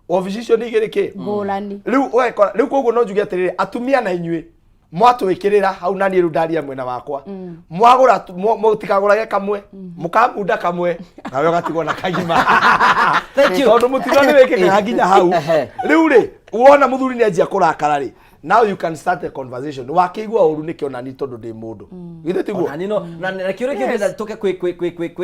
[SPEAKER 2] obici icio nĩ igĩrĩ kĩ
[SPEAKER 4] ngũrani
[SPEAKER 2] rĩu koguo no njuge atĩrĩrĩ atumia na inyuĩ mwatwĩkĩrĩra hau naniĩ rĩu ndaria mwena wakwa mwagũra mũtikagũrage kamwe mũkamunda kamwe nawe ũgatigwo na kagima tondũ mũtino nĩ wĩkĩkaga nginya hau rĩu rĩ wona mũthuri nĩ anjia kũrakara rĩ now you can start a conversation wakĩigua ũru nĩkĩo nani tondũ ndĩ mũndũ githĩ tiguo
[SPEAKER 1] nani no na kĩũria kĩndĩ tũke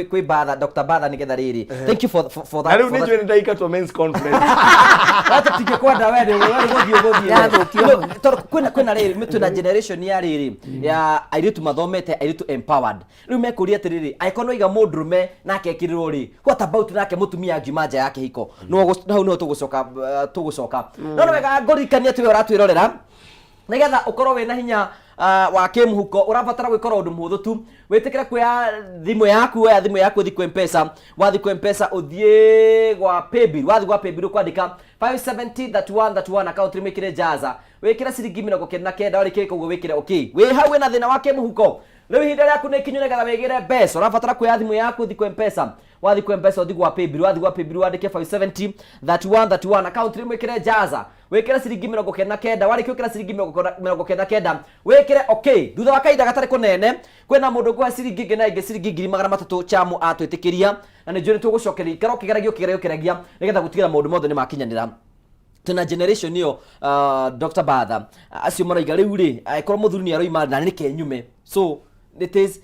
[SPEAKER 1] kwĩ Batha Dr. Batha nĩgetha rĩrĩ thank you for that
[SPEAKER 2] na rĩu nĩ njũĩ nĩ ndaikatwo men's conference
[SPEAKER 1] hata tingĩkwenda wende gũthiĩ tondũ kwĩna rĩrĩ twĩna generation ya rĩrĩ ya airĩtu mathomete airĩtu empowered rĩu mekũria atĩrĩrĩ angĩkorwo no iga mũndũrũme nake ekĩrĩrwo rĩ what about nake mũtumia ngiuma nja ya kĩhiko hau no tũgũcoka no wega ngũririkania atĩ we ũratwĩrorera nĩgetha ũkorwo wĩna hinya wa kĩmũhuko ũrabatara gwĩkora ũndũ mũhũthũ tu wĩtĩkĩre kuoya thimũ yaku ũthiĩ kwa M-Pesa wathiĩ kwa M-Pesa ũthiĩ gwa paybill wathiĩ gwa paybill ũkwandĩka 5703131 account wĩkĩre jaza wĩkĩre ciringi 99 warĩkia koguo wĩkĩre okay wĩ hau wĩna thĩna wa kĩmũhuko rĩu ihinda rĩaku nĩ ikinyu nĩgetha wĩgĩre mbeca ũrabatara kuoya thimũ yaku ũthiĩ kwa M-Pesa wathiĩ kwa M-Pesa ũthiĩ gwa paybill wandĩke 5703131 account wĩkĩre jaza wĩkĩre ciringi 99 warĩkia gwĩkĩra ciringi 99 wĩkĩre okay thutha wa kahinda gatarĩ kũnene kwĩna mũndũ ngũhe ciringi ingĩ na ingĩ ciringi 300 chamu atwĩtĩkĩria na nĩ njũĩ nĩ tũgũcokeria ikara ũkĩgeragia nĩgetha gũtigĩra maũndũ mothe nĩ makinyanĩra tena generation ĩyo Dr. Batha acio maraiga rĩu rĩ angĩkorwo mũthuri nĩ aroima na nĩ kenyume so it is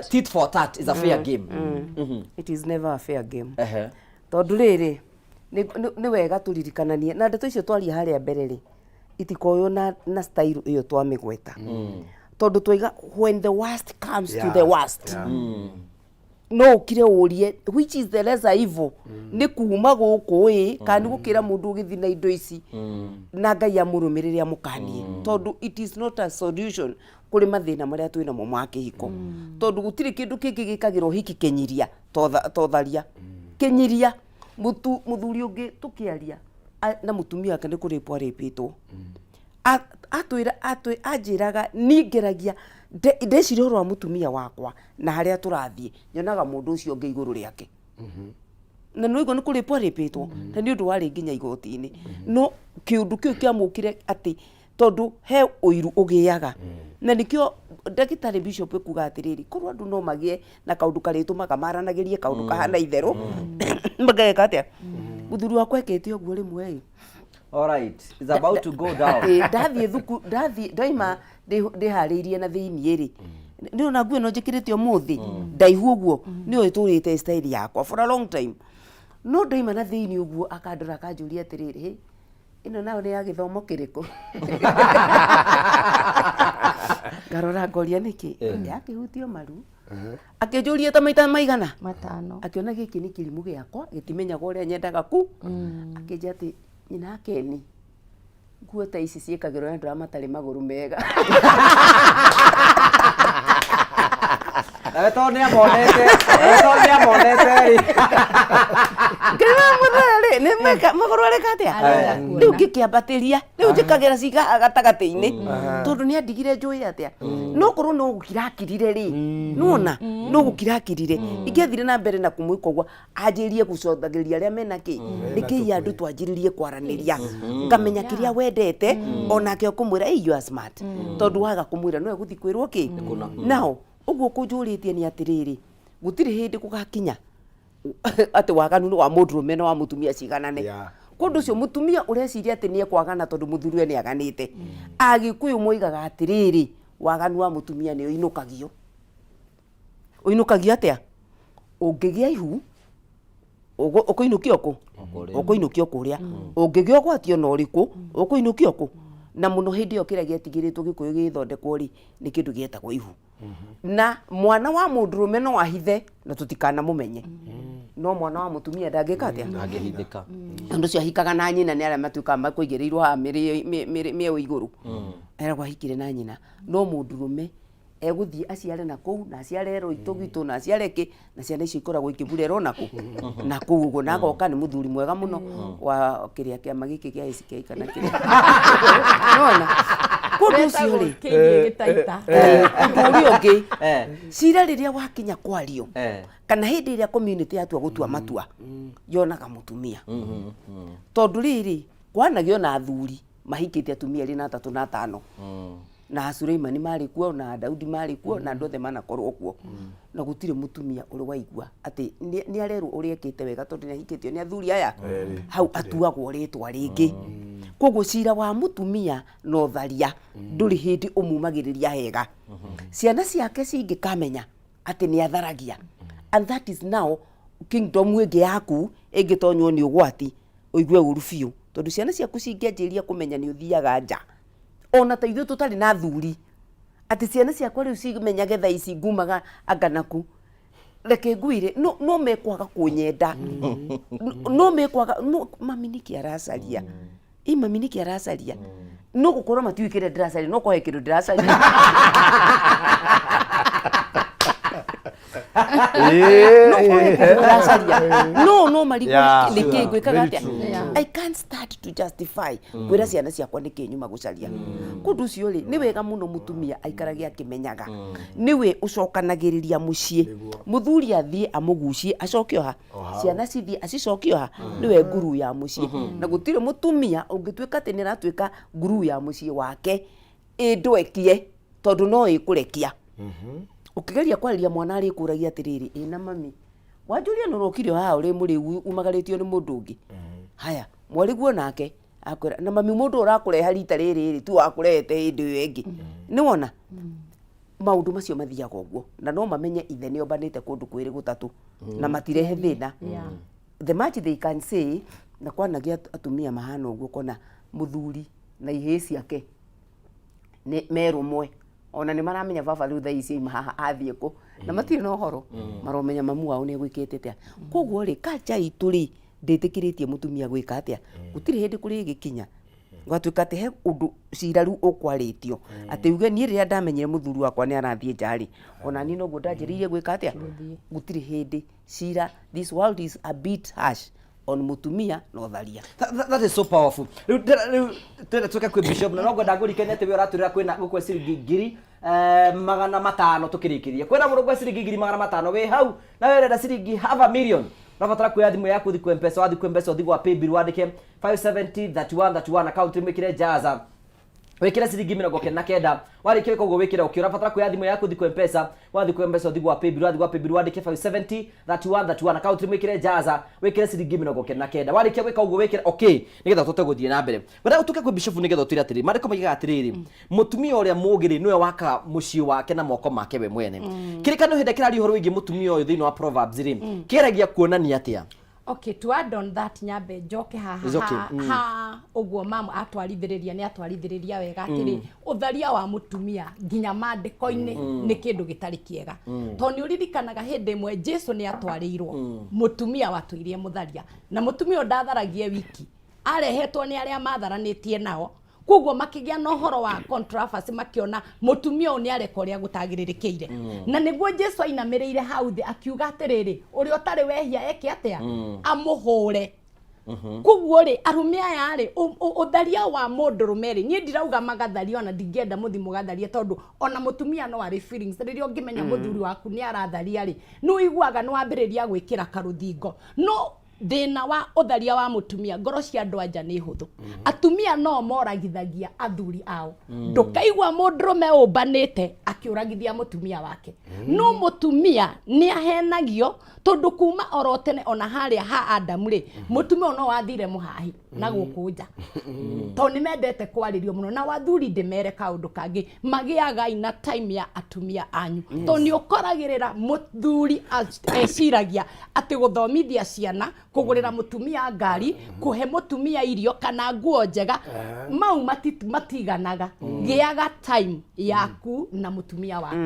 [SPEAKER 1] tit for tat is a fair game
[SPEAKER 16] it is never a fair game tondũ rĩrĩ nĩ wega tũririkananie na ndeto icio twaria harĩa mbere rĩ itikoywo na style ĩyo twamĩgweta tondũ twiga when the worst comes to the worst no ukire urie which is the lesser evil ni kuuma gũkũ kana gũkĩra mũndũ ũgĩthi na indo ici na Ngai amũrũmĩrĩre amũkanie tondũ it is not a solution kũrĩ mathĩna marĩa twĩna mo ma kĩhiko tondũ gũtirĩ kĩndũ kĩngĩ gĩkagĩrwo hiki kĩnyiria totharia kĩnyiria mũthuri ũngĩ tũkĩaria na mũtumia wake nĩ kũrĩpwo arĩpĩtwo anjĩraga ningeragia ndeciria ũhoro wa mũtumia wakwa na harĩa tũrathiĩ nyonaga mũndũ ũcio ũngĩ igũrũ rĩake na no igũ nĩ kũrĩpwo arĩpĩtwo na nĩ ũndũ warĩ nginya igoti-inĩ no kĩũndũ kĩu kĩamũkire atĩ tondũ he ũiru ũgĩaga na nĩkĩo ndagĩtarĩ Bishop ekuga atĩrĩrĩ korwo andũ no magĩe na kaũndũ karĩtũmaga maranagĩrie kaũndũ kahana itherũ mageka atĩa mũthuri wakwa ekĩte ũguo rĩmwe
[SPEAKER 1] all right it's about to go down
[SPEAKER 16] ndathiĩ ndaima ndĩharĩirie na thĩiniĩ rĩ nĩ ona nguo ĩno njĩkĩrĩte ũmũthĩ ndaihu ũguo nĩ ũtũrĩte style yakwa for a long time no ndaima na thĩiniĩ ũguo akandora akanjũria atĩrĩrĩ ĩno nayo nĩ ya gĩthomo kĩrĩkũ ngarora ngoria nĩkĩ yakĩhutio maru akĩnjũria ta maita maigana
[SPEAKER 4] matano
[SPEAKER 16] akĩona gĩkĩ nĩ kĩrimũ gĩakwa gĩtimenyaga ũrĩa nyendaga ku akĩnjia atĩ nyina Keni nguo ta ici ciĩkagĩrwo nĩ andũ arĩa matarĩ magũrũ mega
[SPEAKER 1] nawe tondũ nĩ amonete rĩ
[SPEAKER 16] Ngĩra mũtheri nĩ magũrũ arĩ katia. Rĩu ngĩkĩambataria rĩu njĩkagĩra ciga gatagatĩ-inĩ tondũ nĩ andigire njũĩ atĩa. No korwo no gũkirakirire rĩ nona no gũkirakirire ingĩathire na mbere na kũmwĩka ũguo anjĩrie gũcothagĩria arĩa mena kĩ nĩkĩ andũ twanjĩrĩrie kwaranĩria ngamenya kĩrĩa wendete onake ũkũmwĩra hey you are smart tondũ waga kũmwĩra no egũthi kwĩrwo kĩ nao ũguo kũnjũrĩtie nĩ atĩrĩrĩ gũtirĩ hĩndĩ gũgakinya atĩ waganu wa mũndũrũme na wa mũtumia ciganane kũndũ ũcio mũtumia ũreciria atĩ nĩ ekwagana tondũ mũthuriwe nĩ aganĩte Agĩkũyũ moigaga atĩrĩrĩ waganu wa mũtumia nĩ ũinũkagio atĩa ũngĩgĩa ihu ũkũinũkio kũ ũkũinũkio kũrĩa ũngĩgĩa ũgwatio na ũrĩkũ ũkũinũkio kũ na mũno hĩndĩ ĩyo kĩrĩa gĩatigĩrĩtwo Gĩkũyũ gĩthondekwo rĩ nĩ kĩndũ gĩetagwo ihu na mwana wa mũndũrũme no ahithe na tũtikanamũmenye no mwana wa mũtumia ndangĩka atĩa
[SPEAKER 1] ndangĩhithĩka
[SPEAKER 16] andũ cio ahikaga na nyina nĩ arĩa matuĩkaga makũigĩrĩirwo haha mĩeo igũrũ eragwo ahikire na nyina no mũndũrũme egũthiĩ aciare na kũu na aciare rũitũ gwitũ na aciare kĩ na ciana icio ikoragwo ikĩburerwo na kũu ũguo na agoka nĩ mũthuri mwega mũno wa kĩrĩa kĩama gĩkĩ gĩa ACK kana kĩrĩa nona kũndũ ũcio rĩ ũndũ ũngĩ cira rĩrĩa wakinya kwario kana hĩndĩ ĩrĩa community yatua gũtua matua yonaga mũtumia tondũ rĩrĩ kwanagio na athuri mahikĩte atumia erĩ na atatũ na atano na Suleimani marĩ kuo na Daudi marĩ kuo na andũ othe manakorwo kuo na gũtirĩ mũtumia ũrĩ waigua atĩ nĩ arerwo ũrĩa ekĩte wega tondũ nĩ ahikĩtio nĩ athuri aya hau atuagwo rĩtwa rĩngĩ koguo cira wa mũtumia na ũtharia ndũrĩ hĩndĩ ũmumagĩrĩria hega ciana ciake cingĩkamenya atĩ nĩ atharagia and that is now kingdom ĩngĩ yaku ĩngĩtonywo nĩ ũgwati ũigue ũru biũ tondũ ciana ciaku cingĩanjĩria kũmenya nĩ ũthiaga nja ona ta ithuĩ tũtarĩ na thuri atĩ ciana ciakwa rĩu cimenyage thaa ici ngumaga anganaku reke ngwire no mekwaga kũnyenda no mekwaga mami nĩkĩ aracaria mami nĩkĩ aracaria no gũkorwo matiũĩ kĩrĩa ndĩracaria no kũhe kĩndũ ndĩracaria no marigwo nĩkĩ ngwĩkaga atĩa I can't start to justify kwĩra ciana ciakwa nĩkĩ nyuma gũcaria kũndũ ũcio rĩ nĩ wega mũno mũtumia aikarage akĩmenyaga nĩwe ũcokanagĩrĩria mũciĩ mũthuri athiĩ amũgucie acoke oha ciana cithiĩ acicoke oha nĩwe nguru ya mũciĩ na gũtirĩ mũtumia ũngĩtuĩka atĩ nĩ aratuĩka nguru ya mũciĩ wake ndwekie tondũ no ĩkũrekia ũkĩgeria kwarĩria mwana arĩ kũragia atĩrĩrĩ ĩna mami wanjũria no rokire haha ũrĩ mũrĩu umagarĩtio nĩ mũndũ ũngĩ haya mwariguo nake akwĩra na mami mũndũ ũrakũreha rita rĩrĩ tu akũrehete hĩndĩ ĩyo ĩngĩ nĩwona maũndũ macio mathiaga ũguo na no mamenye ithe nĩ ombanĩte kũndũ kwĩrĩ gũtatũ na matirehe thĩna the much they can say na kwanagia atumia mahana ũguo kona mũthuri na ihĩ ciake merũmwe ona nĩ maramenya baba rĩu thaa ici haha athiĩ kũ na matirĩ na ũhoro maromenya mamu wao nĩ egwĩkĩte atĩa koguo rĩ culture itũ rĩ ndĩtĩkĩrĩtie mũtumia gwĩka atĩa gũtirĩ hĩndĩ kũrĩ gĩkinya gwatuĩka atĩ he ũndũ cira rĩu ũkwarĩtio atĩ uge niĩ rĩrĩa ndamenyire mũthuri wakwa nĩ arathiĩ njarĩ ona niĩ noguo ndanjĩrĩirie gwĩka atĩa gũtirĩ hĩndĩ cira this world is a bit harsh on mutumia na ũtharia
[SPEAKER 1] that is so powerful rĩu twende tũke kwĩ bishop na no ngwenda ngũrikanie atĩ we ũratwĩra kwĩna gũkwe ciringi ngiri 500 tũkĩrĩkĩria kwĩna mũndũ gwa ciringi ngiri 500 wĩ hau na we ũrenda ciringi $500,000 Rafatara kuya thimũ yaku thiĩ kwa M-Pesa wathi kwa M-Pesa uthi gwa paybill wandike 5703131 account mwĩkĩre jaza wekira ciringi 99 warĩkia koguo wĩkĩra ũkĩora fatara kuya thimũ yaku thiĩ kwa M-Pesa wathi kwa M-Pesa uthi gwa paybill wandike 5703131 account mwĩkĩre jaza wĩkĩre ciringi 99 warĩkia gwĩka ũguo wĩkĩra okay nĩgetha tũte gũthiĩ na mbere wenda ũtuke kwĩ bishop nĩgetha ũtwĩre atĩrĩrĩ marĩko maigaga atĩrĩrĩ mũtumia ũrĩa mũgĩrĩ nĩwe waka mũciĩ wake na moko make we mwene kĩrĩkanĩro hĩndĩ kĩraria ũhoro wĩgiĩ mũtumia ũyũ thĩinĩ wa Proverbs rĩ kĩeragia kuonania atĩa
[SPEAKER 4] Okay, to add on that nyambe njoke ha uguo mamu atwarithĩrĩria nĩ atwarithĩrĩria wega atĩrĩ ũtharia wa mũtumia nginya mandĩko-inĩ nĩ kĩndũ gĩtarĩ kĩega to nĩ ũririkanaga hĩndĩ ĩmwe Jesu nĩ atwarĩirwo mũtumia watũirie mũtharia na mũtumia ũndatharagie wiki arehetwo nĩ arĩa matharanĩtie nao koguo makigĩa na ũhoro wa controversy makiona mũtumia ũyũ nĩ areka ũrĩa gũtagĩrĩrĩkĩire na nĩguo Jesu ainamĩrĩire hau thĩ akiuga atĩrĩrĩ ũrĩa ũtarĩ wehia eke atĩa amũhũre koguo rĩ arume aya rĩ ũtharia wa mũndũrũme rĩ niĩ ndirauga magatharia ona ndingĩenda mũthi mũgatharia tondũ ona mũtumia no arĩ feelings rĩrĩa ũngĩmenya mũthuri waku nĩ aratharia rĩ nĩ ũiguaga nĩ wambĩrĩria gwĩkĩra karũthingo no thĩna wa ũtharia wa mũtumia ngoro cia andũ anja nĩ hũthũ atumia no moragithagia athuri ao ndũkaigua mũndũrũme ũmbanĩte akĩũragithia mũtumia wake no mũtumia nĩ ahenagio tondu kuma orotene ona haria ha Adamu ri mutumia no wathire muhahi na gukũnja to ni mendete kwaririo muno na wathuri ndimere kaundu kangi magiaga ina time ya atumia anyu to ni ukoragirira muthuri eciragia ati guthomithia ciana kugurira mutumia ngari kuhe mutumia irio kana nguo njega mau matiganaga giaga time yaku na mutumia waku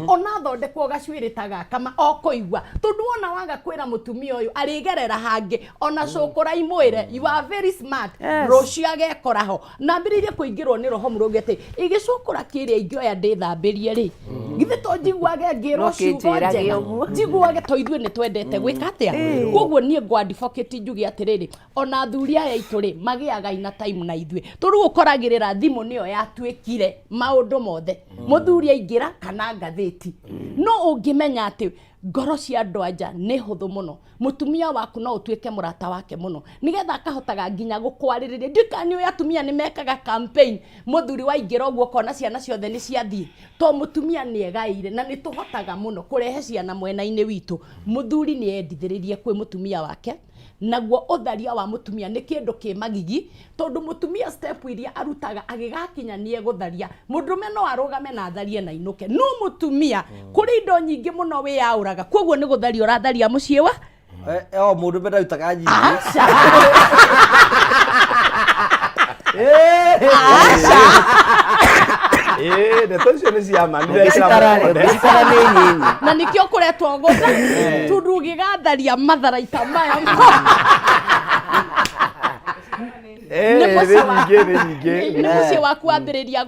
[SPEAKER 4] ona thondekwo gacwiritaga kama okoigwa tondu ona waga kwira mutumia uyu arigerera hangi ona cukura imwire you are very smart rocio agekoraho na mbiririe kuingirwo ni roho murugete igicukura kiria ingioya ndithambirie ri githe to njiguage ngiro ciugo njega njiguage to ithuĩ nĩ twendete gwĩka atĩa koguo niĩ ngwa advocate njuge atĩrĩrĩ ona athuri aya aitũ rĩ magĩaga ina time na ithuĩ tondũ ũkoragĩrĩra thimũ nĩyo yatuĩkire maũndũ mothe mũthuri aingĩra kana ngathĩti no ũngĩmenya atĩ ngoro cia andũ anja nĩ hũthũ mũno mutumia waku no ũtuĩke mũrata wake mũno nigetha akahotaga nginya gũkwarĩrĩria ndikani ũyũ atumia nĩ mekaga campaign mũthuri waingĩra ũguo kona ciana ciothe nĩ ciathiĩ to mutumia nĩ egaire na nĩ tũhotaga mũno kũrehe ciana mwena-inĩ witũ mũthuri nĩ endithĩrĩrie kwĩ mutumia wake naguo ũtharia wa mutumia nĩ kĩndũ kĩ magigi tondu mutumia step iria arutaga agĩgakinya nĩ egũtharia mũndũme no arũgame na atharie na inuke no mutumia kũrĩ indo nyingĩ mũno wĩ yaũraga koguo nĩ gũtharia ũratharia mũciĩ wa
[SPEAKER 1] mũndũme ndarutaga nyingĩ
[SPEAKER 2] ndeto icio nĩ cia ma
[SPEAKER 4] na nĩkĩo kũretwo gũtha tundu ũgĩgatharia matharaita maya nĩ mũciĩ waku wambĩrĩria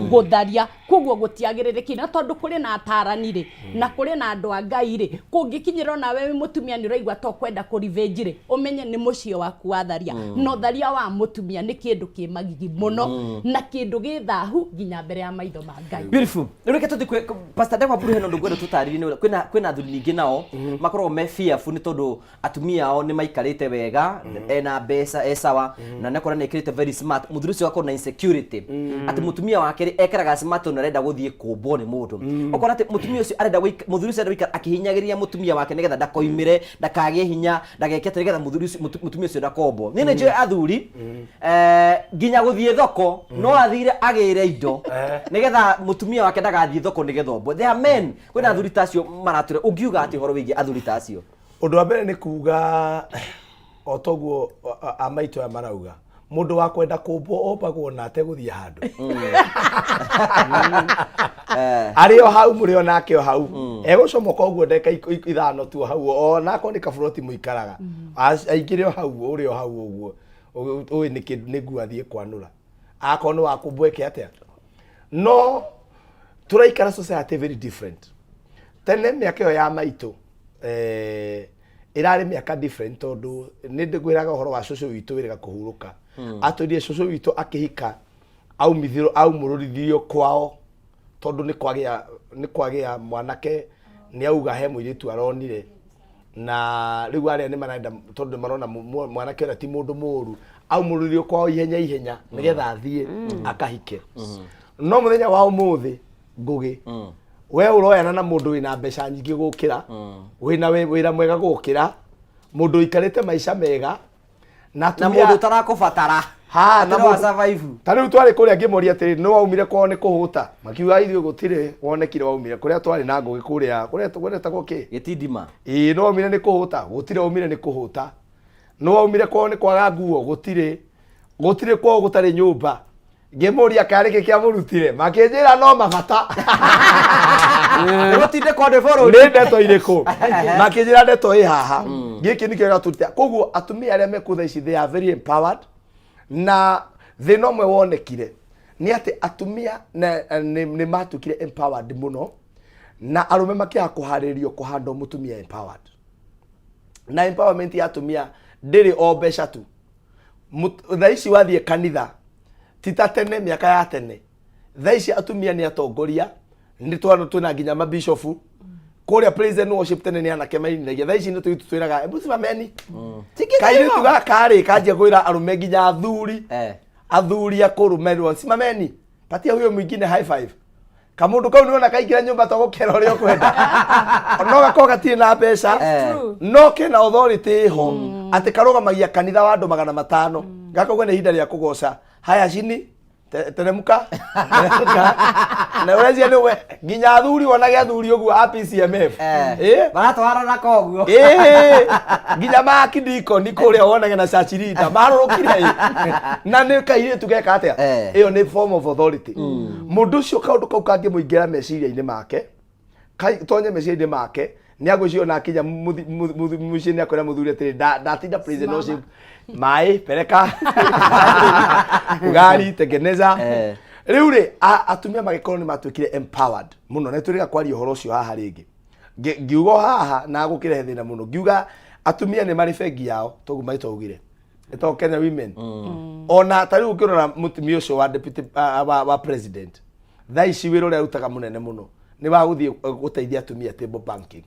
[SPEAKER 4] gũtharia koguo gũtiagĩrĩrĩki na tondũ kũrĩ na atarani rĩ na kũrĩ na andũ a Ngai rĩ kũngĩkinyĩrwo nawe mũtumia nĩ ũraigua to kwenda kũrevenge rĩ ũmenye nĩ mũciĩ waku watharia no tharia wa mũtumia nĩ kĩndũ kĩ magigi mũno na kĩndũ gĩthahu nginya mbere ya maitho ma Ngai.
[SPEAKER 1] Beautiful. Rĩrĩke tũthi Pastor Dekwa Buru heno ndũngwenda tũtarĩrie kwĩna athuri ningĩ nao makoragwo me fearful nĩ tondũ atumia ao nĩ maikarĩte wega ena mbeca esawa na nakora nĩ ekĩrĩte very smart muthuri ũcio akorwo na insecurity ati mutumia wake ekeraga smart no arenda gũthiĩ kũmbwo nĩ mũndũ okona ati mutumia ũcio arenda muthuri ũcio arenda akihinyagĩria mutumia wake nĩgetha ndakoimire ndakagĩe hinya ndageke nĩgetha mutumia ũcio ndakombwo nĩ nĩnjũĩ athuri nginya gũthiĩ thoko no athire agĩre indo nĩgetha mutumia wake ndagathiĩ thoko nĩgetha ombwo there are men kwĩna athuri tacio maratũre ũngiuga atĩ horo wĩgiĩ athuri tacio
[SPEAKER 2] ũndũ wa mbere nĩ kuga o toguo amaitũ ya marauga mũndũ wa kwenda kũmbwo ombagwo na ategũthiĩ handũ arĩ o hau mũrĩ o nake o hau egũcomoka ũguo ndeka ithano tu hau ona akorwo nĩ kaburoti mũikaraga aingĩre o hau ũrĩ o hau ũguo ũĩ nĩ nguo athiĩ kwanũra akorwo nĩ wa kũmbwo eke atĩa no tũraikara society very different tene mĩaka ĩyo ya maitũ irarĩ mĩaka different tondu nĩ ndĩgwĩraga ũhoro wa cũcũ witũ wĩrĩga kũhurũka atũrie cũcũ witũ akĩhika aumũrũrithirio kwao tondu nĩ kwagĩa mwanake nĩ auga he mũirĩtu aronire na rĩu arĩa nĩ marenda tondu marona mwanake ũrĩa ti mũndũ mũũru aumũrũrithirio kwao ihenya nĩgetha athiĩ akahike no mũthenya wa ũmũthĩ ngũgĩ we uroyana na mundu wina mbeca nyingi gukira wina wira mwega gukira mundu ikarite maisha mega na
[SPEAKER 1] mundu tarakubatara
[SPEAKER 2] na wa survive tariu twari kuria ngimoria atiri no waumire kwao ni kuhuta makiuga ithuĩ gutire wonekire waumire kuria twari na ngugi kuria twendeta guki
[SPEAKER 1] gitindima
[SPEAKER 2] no waumire ni kuhuta gutire waumire ni kuhuta no waumire kwao ni kwaga nguo gutire kwao gutari nyumba ngemoria kareke kia murutire makinjira no mabata
[SPEAKER 1] gutinde konde boro
[SPEAKER 2] ni ndeto iriko makinjira ndeto haha giki ni kiega tutia koguo atumia arĩa mekutha ici they are very empowered na thina omwe wonekire ni ati atumia ni matukire empowered muno na arume makia kuharirio kuhando mutumia empowered na empowerment ya atumia ndiri o besha tu thaici wathie kanitha tita tene miaka ya tene thaici atumia ni atongoria ni twina nginya mabishofu kuria praise and worship tene ni anake mainiragia thaici ni twiraga ebu simameni kairi tugakari kanjia kwira arume nginya athuri akurumerwo simameni patia huyo mwingine high five kamundu kau niona kaingira nyumba togukera uria ukwenda no gako gatire na mbeca no kena authority ho ati karugamagia kanitha wa andu 500 gako gwene hinda ria kugoca haya chini teremuka na urezia niwe nginya athuri wonage athuri uguo APCMF
[SPEAKER 1] baratwara na koguo
[SPEAKER 2] nginya makindiko ni kuria wonage na chachirita marurukire na ni kaire tugeka atia iyo ni form of authority mundu cio kaundu kau kangi muingira meciria-ini make tonye meciria-ini make ni agwicio na kinya muciĩ ni akwira muthuri atiri ndatinda praise and worship mai pereka gari tengeneza riu ri atumia magikorwo ni matwikire empowered muno na turiga kwaria uhoro ucio haha ringi ngiugo haha na gukirehe thina muno ngiuga atumia ni mari bengi yao togu maitogire eto Kenya women ona tari ukirora mutumia ucio wa deputy wa president thaici wira uria rutaga munene muno ni wa guthie guteithia atumia table banking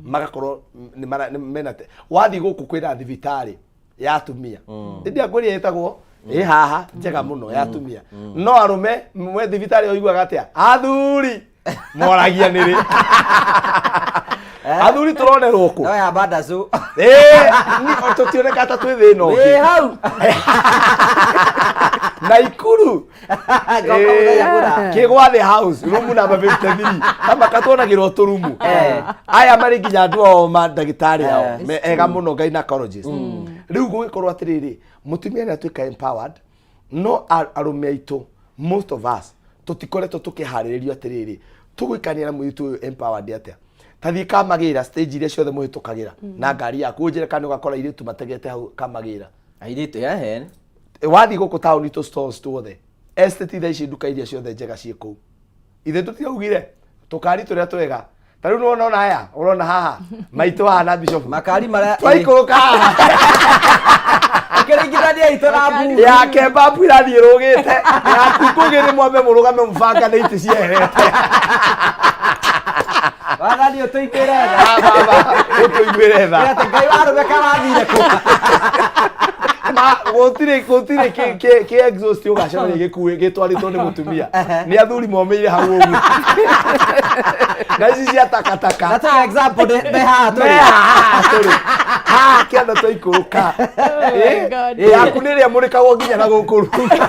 [SPEAKER 2] magakorwo ni menate wathi guku kwira thibitari ya atumia ndi akwiri yetagwo haha njega muno ya atumia no arume mwe thibitari oiguaga atia athuri moragia niri athuri turonerwo ku
[SPEAKER 1] no ya badazu
[SPEAKER 2] ni tutioneka ta twi thina ungi
[SPEAKER 1] hau
[SPEAKER 2] Naikuru kigwa the house room number 53 kama katwonagirwo turumu aya mari nginya andu o mandagitari yao ega muno gynecologist riu gugikorwo atiriri mutumia ni atwika empowered no arume aitu most of us tutikoretwo tukiharirio atiriri tugwikania na muitu uyu empowered atia tathi kamagira stage iria ciothe muhitukagira na ngari yaku njire kana ugakora iritu mategete hau kamagira
[SPEAKER 1] airitu yahe
[SPEAKER 2] wathi guku town to stores tuothe estate thaici nduka iria ciothe njega ciĩ kũu ithe tutiaugire tukari turia twega tariu no ona aya urona haha maitu haha na bishop
[SPEAKER 1] makari maria
[SPEAKER 2] twaikũrũka
[SPEAKER 1] ukiringithania itu na mbu
[SPEAKER 2] yake babu irathie rugite yakukugire mwambe murugame mubanga na iti cieherete
[SPEAKER 1] wathani utuigwire
[SPEAKER 2] baba utuigwire tha
[SPEAKER 1] ati ngai warume karathire ku
[SPEAKER 2] gutire ki exhaust ugacora gikuwe gitwaritwo ni mutumia ni athuri momeire hau ugu na ici cia takataka
[SPEAKER 1] that's an example de ha
[SPEAKER 2] turi ha kianda twaikuruka yaku niria murikagwo nginya na gukuruka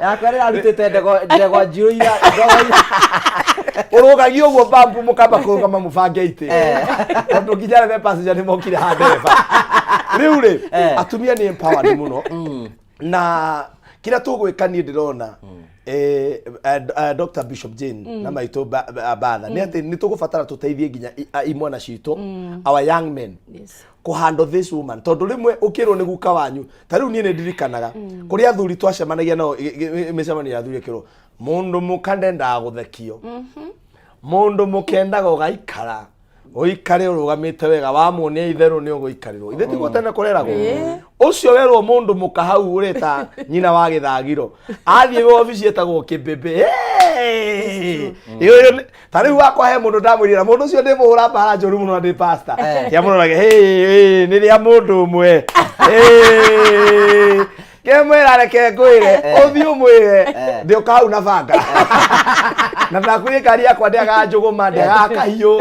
[SPEAKER 1] yakwerera arutite ndego njiruira
[SPEAKER 2] urugagio uguo bambu mukamba kurugama mubange iti tondu nginya re passenger ni mokire ha ndereba riu ri atumia ni empowered muno na kila tugwikanie ndirona Dr. Bishop Jane na maito batha ni ati ni tugubatara tuteithie nginya imwana cito our young men ko handle this woman tondu rimwe ukirwo ni guka wanyu tariu nie ni ndirikanaga kuri athuri twacemanagia no micemania ya athuri kirwo mundu mukande ndaguthekio mundu mukendaga ugaikara uikare urugamite wega wamuonia itheru ni uguikarirwo ithe tiguo tene kureragwo ucio werwo mundu mukahau ureta nyina wa githagiro athie we office yetagwo kibebe iyo tariu wakwa he mundu ndamwirira mundu ucio ndi muhura mbara njoru muno ndi pastor ya muno rage ni ria mundu umwe kemwera reke ngwire uthi umwire ndi ukahau na banga na ndakwire kari yakwa ndiaga njuguma ndiaga kahiu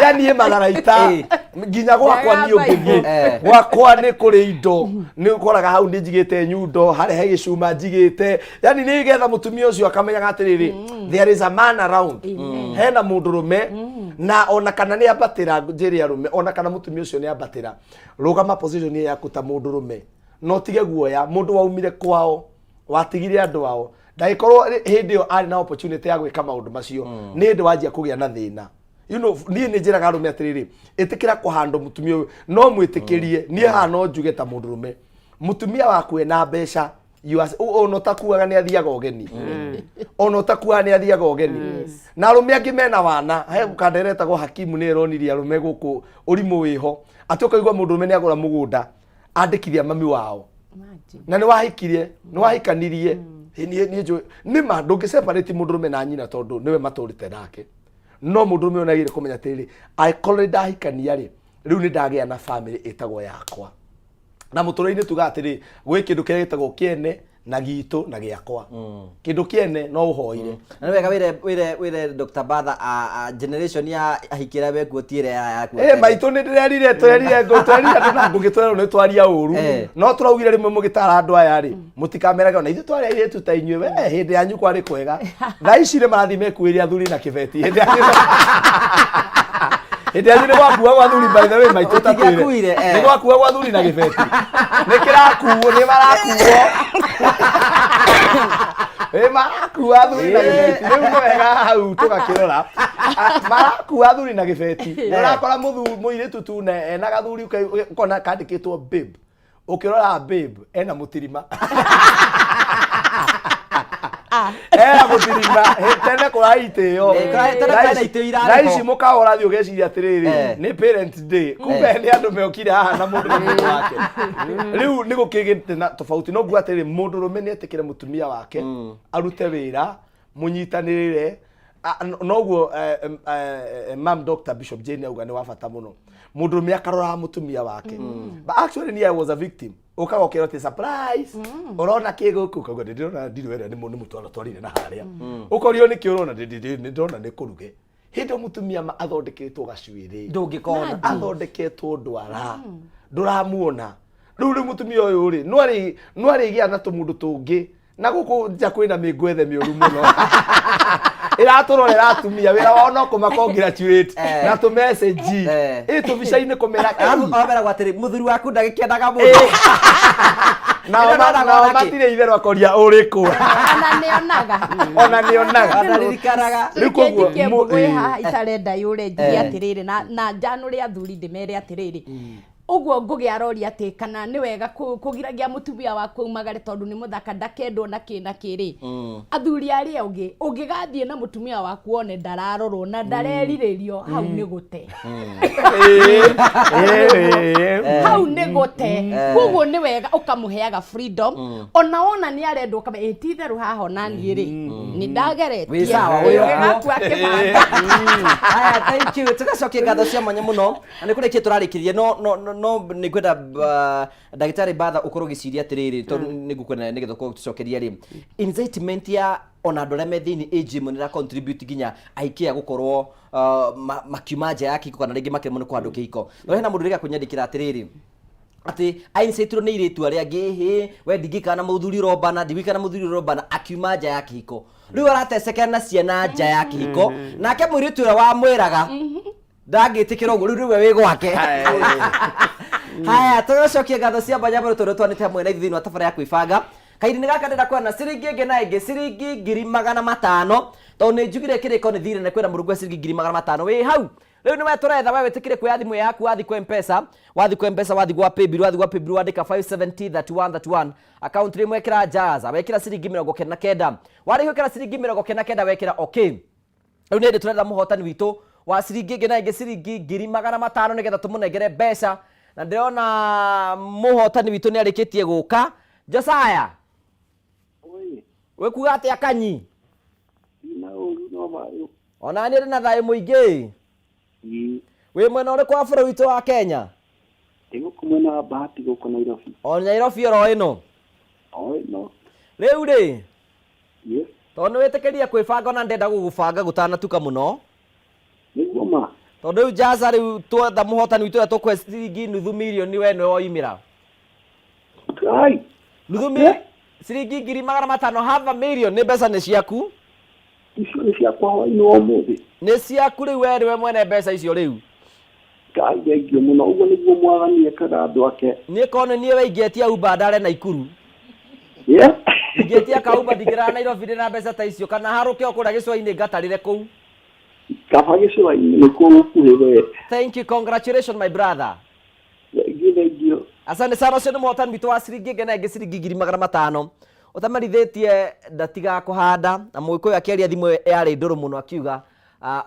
[SPEAKER 2] yani matharaita nginya gwakwa ni ungithi gwakwa ni kuri indo ni ukoraga hau ndi njigite nyundo harehe gicuma njigite yani ni getha mutumia ucio akamenya atiriri there is a man around hena mundurume na ona kana ni abatira njiri arume ona kana mutumia ucio ni abatira rugama position yaku ta mundurume no tige guoya mundu waumire kwao watigire andu ao ndaikorwo hindi yo ari na opportunity ya gwika maundu macio ni ndi wajia kugia na thina ni njiraga arume atiriri itikira kuhando mutumia no mwitikirie ni ha no njuge ta mundurume mutumia waku ena mbeca ono takuaga ni athiaga ogeni ono takuaga ni athiaga ogeni na arume angi mena wana he kanderetagwo Hakimu ni eronirie arume guku urimu wiho atoka igwa mundu mene agura mugunda andikithia mami wao na ni wahikanirie ni ma ndungi separate mundurume na nyina tondu niwe maturite nake no mundurume onagire kumenya tiri aikore ndahikania ri riu ni ndagia na family itagwo yakwa na mutura-ini tuga atiri gwi kindu kiria gitagwo kiene na gitu na giakwa kindu kiene no uhoire
[SPEAKER 1] na ni wega wire Dr. Batha a generation ya ahikira we guotire ya
[SPEAKER 2] maitu ni ndirerire twerire na ngugitwera no twaria uru no turaugire rimwe mugitara andu aya ri mutikamerage na ithu twaria ile tu tainywe we hindi yanyu kwari kwega thaici ni marathi mekuiria thuri na kibeti hindi yanyu ni gwakuwa gwa thuri by the way maitu tatwire ni gwakuwa gwa thuri na kibeti ni kirakuo ni marakuo marakuwa thuri na gibeti riu no wega hau tugakirora marakuwa thuri na gibeti urakora muiritu tu na ena gathuri ukona kandikitwo babe ukirora babe ena mutirima mutirima tene kuraitio raici mukahora thio geciria atiriri ni parent day kumbe ni andu meokire haha na mundu wake riu ni gukigite na tofauti no ngua atiri mundu rume ni etikire mutumia wake arute wira munyitanirire noguo mam Dr. Bishop Jane auga ni wabata muno mundu rume akarora mutumia wake but actually I was a victim ukagokera te surprise urona kiguku kago ndirona ndirwera ni mutwara twarire na haria ukorio ni kiurona ndona ni kuruge hindo mutumia athondeketwo gacuiri
[SPEAKER 1] ndungikona
[SPEAKER 2] athondeketwo ndwara nduramuona riu mutumia uyu ri no ari gia na tumundu tungi na guku nja kwina mingwethe miuru muno iraturorera atumia wira wao no kumakongratulate na tu message itu bica-ini kumera
[SPEAKER 1] amera gwatiri muthuri waku ndagikendaga mundu
[SPEAKER 2] na matire itherwa akoria uriku
[SPEAKER 4] ona
[SPEAKER 2] nionaga
[SPEAKER 1] ndaririkanaga
[SPEAKER 4] rikuo haha itarenda yure ngi atiriri na njanu ria athuri ndimere atiriri uguo ngugi arori ati kana ni wega kugiragia mutumia waku umagare tondu ni muthaka ndakendwo na kiri athuri ari augi ungigathie na mutumia waku one ndararorwo na ndareriririo hau ni gute hau ni gute uguo ni wega ukamuheaga freedom ona wona ni arendwo kama etitheru haha ona ni ri ni ndageretie gaku akibanga
[SPEAKER 1] aya thank you tugacokia ngatho cia mwanya muno na ni kurikia turarikirie no ni kwenda Dagitari Batha ukorwo giciria atiriri to ni gukwena ni githoko tucokeria ri incitement ya ona ndore methini age munira contribute ginya aikia gukorwo makiuma nja ya kiko kana ringi makire kwa andu kiko no hena mundu riga kunyandikira atiriri ati ainsaitirwo ni iritu aria ngihi we ndigikana muthuri robana ndigikana muthuri robana akiuma nja ya kiko riu aratecekera na ciana nja ya kiko nake mwiritu ura wa mwiraga ndagitikira uguo riu we wi gwake haya tucokia ngatho cia banyabaro tondu twanite hamwe na ithini wa tabara ya kwibanga kairi ni gaka ndenda kuona ciringi ingi na ingi ciringi 500,000 tondu ni njugire kiriko ni thire na kwira murungu ciringi 500,000 wi hau riu ni weturetha we witikire kuya thimu yaku wathi kwa mpesa wathi gwa paybill wandika 5703131 account ri mwekira jaza wekira ciringi 99 wari gwikira ciringi 99 wekira okay riu ni turenda muhotani witu wa ciringi ingi na ingi ciringi 500,000 nigetha tumunengere mbeca na ndirona muhotani witu ni arikitie guka Josiah we kuga atia kanyi ona ni na thayo muingi we mwena uri kwa bũrũri witu wa Kenya
[SPEAKER 17] kumwena wa Bahati guko Nairobi
[SPEAKER 1] Nairobi oro ino riu ri tondu witikiria kwibanga na ndenda gugubanga gutanatuka muno
[SPEAKER 17] niguo ma
[SPEAKER 1] tondu riu jaza riu twetha muhotani witu tukwe ciringi nuthu milioni we no oimira nuthu ciringi 500,000 half a million ni mbeca ni ciaku
[SPEAKER 17] icio ni ciakwa hwaini wa umuthi
[SPEAKER 1] ni ciaku riu we mwene mbeca icio riu
[SPEAKER 17] Ngai thengio muno uguo niguo mwathani ekaga andu ake
[SPEAKER 1] ni kono nie weingetia Uber ndare na Ikuru ingetia ka Uber ndigera Nairobi na mbeca ta icio kana haruke okura gicwa-ini ngatarire kuu
[SPEAKER 17] kaba gicwa-ini ni kuo gukuhi we
[SPEAKER 1] thank you congratulations my brother
[SPEAKER 17] thengio
[SPEAKER 1] Asante sana ucio nĩ mũhotani witũ wa ciringi ngena ĩngĩ ciringi 500 ũtamarithĩtie ndatiga kũhanda na mũgĩkũyũ akĩaria thimũ yarĩ ndũrũ mũno akiuga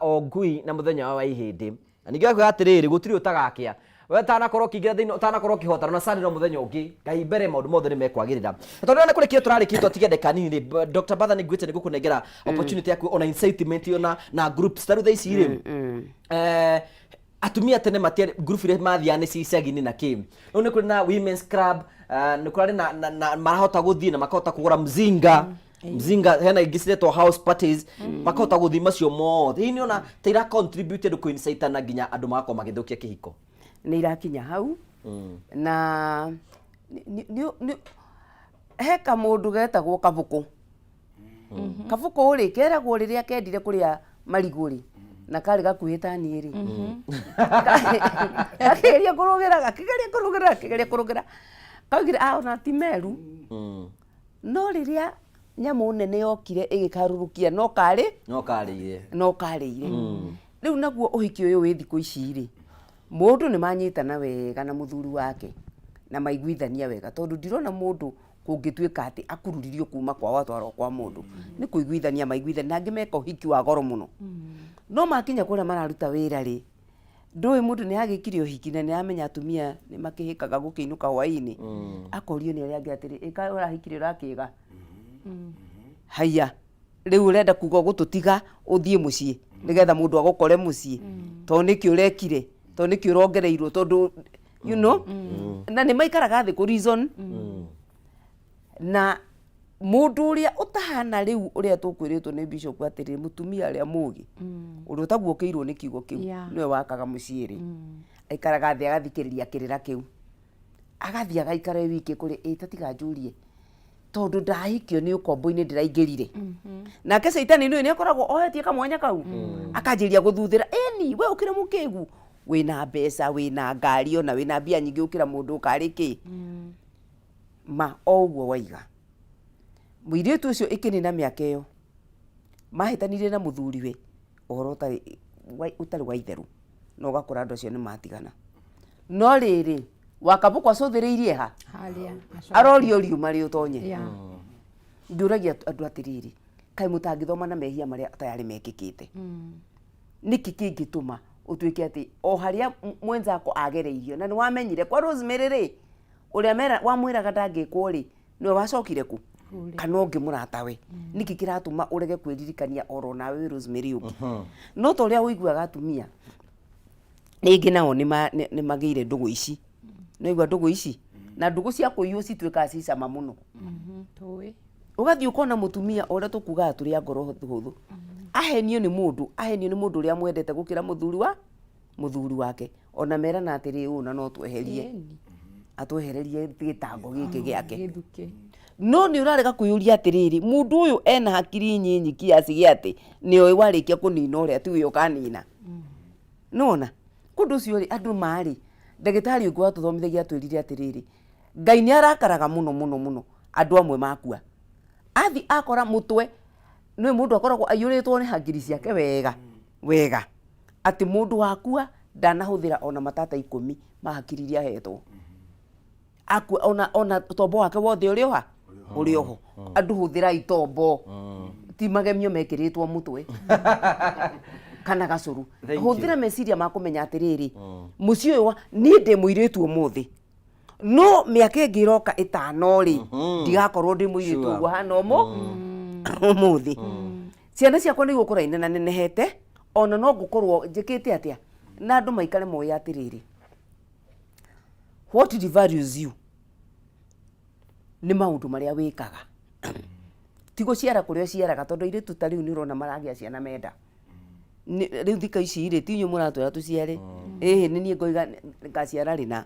[SPEAKER 1] o ngui na mũthenya wa ihĩndĩ na ningĩ akwĩra atĩrĩrĩ gũtirĩ ũtagakĩa we ũtanakorwo ũkĩingĩra thĩinĩ ũtanakorwo ũkĩhotana na Sunday no mũthenya ũngĩ Ngai mbere maũndũ mothe nĩ mekwagĩrĩra tondũ nĩ kũrĩkio tũrarĩkĩtwo tigende kanini Dr. Batha nĩ ngwĩte nĩ gũkũnengera opportunity yaku ona incitement na groups tarũ thaa ici rĩ atumia tene matiarĩ group iria mathiane cicagi-inĩ na kĩ rĩu nĩ kũrĩ na women's club nĩ kũrĩ na marahota gũthiĩ na makahota kũgũra mzinga hena ingĩ ciretwo house parties makahota gũthiĩ macio mothe hihi nĩ ona ta ira contribute kũinsaitana nginya andũ magakorwo magĩthũkia kĩhiko
[SPEAKER 16] nĩ irakinya hau na he kamũndũ getagwo Kabuku Kabuku rĩ keragwo rĩrĩa kendire kũrĩa marigũ rĩ na karĩ gakuhĩ tani rĩ gakigeria kũrũgĩra kaugire ona ti meru no rĩrĩa nyamũ nene yokire ĩgĩkarũrũkia no karĩire rĩu naguo ũhiki ũyũ wĩ thikũ ici rĩ mũndũ nĩ manyitana wega na mũthuri wake na maiguithania wega tondũ ndirona mũndũ kũngĩtuĩka atĩ akururirio kuma kwa watwarwo kwa mũndũ nĩ kũiguithania maiguithania nangĩ meka ũhiki wa goro mũno no makinya kũrĩa mararuta wĩra rĩ ndũĩ mũndũ nĩ agĩkire ũhiki na nĩ amenya atumia nĩ makĩhĩkaga gũkĩinũka hwaĩ-inĩ akorio nĩ arĩa angĩ atĩrĩ ĩka ũrahikire ũrakĩga haya rĩu ũrenda kuga gũtũtiga ũthiĩ mũciĩ nĩgetha mũndũ agũkore mũciĩ tondũ nĩkĩ ũrekire tondũ nĩkĩ ũrongereirwo tondũ you know na nĩ maikaraga thĩ kũ reason na mũndũ ũrĩa ũtahana rĩu ũrĩa tũkwĩrĩtwo nĩ bishop atĩrĩ mũtumia arĩa mũgi ũrĩa ũtaguũkĩirwo nĩ kiugo kĩu nĩwe wakaga mũciĩ rĩ aikaraga thĩ agathikĩrĩria kĩrĩra kĩu agathiĩ agaikara wiki kũrĩ ĩtatiganjũrie tondũ ndahikio nĩ ũkombo-inĩ ndĩraingĩrire nake Saitani nĩ akoragwo ohetie kamwanya kau akanjĩria gũthuthĩra ĩni we ũkĩra mũkĩgu wĩna mbeca wĩna ngari ona wĩna mbia nyingĩ ũkĩra mũndũ ũkarĩ kĩ ma o ũguo waiga mũirĩtu ũcio ĩkĩnina mĩaka ĩyo mahĩtanire na mũthuriwe ũhoro ũtarĩ wa itherũ na ũgakora andũ acio nĩ matigana no rĩrĩ Wakabuku acũthĩrĩirie ha arorio riuma rĩ ũtonye ngĩũragia andũ atĩrĩrĩ kaĩ mũtangĩthoma na mehia marĩa tayarĩ mekĩkĩte nĩkĩ kĩngĩtũma ũtuĩke atĩ o harĩa mwenzako agereirio na nĩ wamenyire kwa Rosemary rĩ ũrĩa wamwĩraga ndangĩkwo rĩ nĩwe wacokire ku kana ũngĩ mũratawe nĩkĩ kĩratũma ũrege kwĩririkania oro nawe Rosemary ũngĩ no ta ũrĩa ũiguaga atumia rĩngĩ nao nĩ magĩire ndũgũ ici noigua ndũgũ ici na ndũgũ cia kũiywo cituĩkaga ci cama mũno ũgathiĩ ũkona mũtumia ũrĩa tũkugaga tũrĩ a ngoro hũthũ ahenio nĩ mũndũ ũrĩa mwendete gũkĩra mũthuri wake ona merana atĩrĩ ũna no tweherie atwehererie gĩtango gĩkĩ gĩake no nĩ ũrarega kwĩyũria atĩrĩrĩ mũndũ ũyũ ena hakiri nyinyi kiasi gĩa atĩ nĩoĩ warĩkia kũnina ũrĩa tiwe ũkanina nona kũndũ ũcio rĩ andũ marĩ ndagĩtarĩ ũngĩ watũthomithagia atwĩrire atĩrĩrĩ Ngai nĩ arakaraga mũno andũ amwe makua athi akora mũtwe nĩ mũndũ akoragwo aiyũrĩtwo nĩ hakiri ciake wega atĩ mũndũ wakua ndanahũthĩra ona matata 10 ma hakiri iria ahetwo akua ona tombo wake wothe ũrĩ oho andũ hũthĩra itombo ti magemio mekĩrĩtwo mũtwe kana gacũru hũthĩra meciria ma kũmenya atĩrĩrĩ mũciĩ ũyũ niĩ ndĩ mũirĩtu ũmũthĩ no mĩaka ĩngĩ ĩroka 5 rĩ ndigakorwo ndĩ mũirĩtu ũguo hana ũmũthĩ ciana ciakwa nĩ igũkũra inenehete ona no ngũkorwo njĩkĩte atĩa na andũ maikare moĩ atĩrĩrĩ what devalues you nĩ maũndũ marĩa wĩkaga ti gũciara kũrĩa ũciaraga tondũ airĩtu ta rĩu nĩ ũrona maragĩa ciana menda rĩu thika ici rĩ ti inyuĩ mũratwĩra tũciare nĩ niĩ ngoiga ngaciara rĩna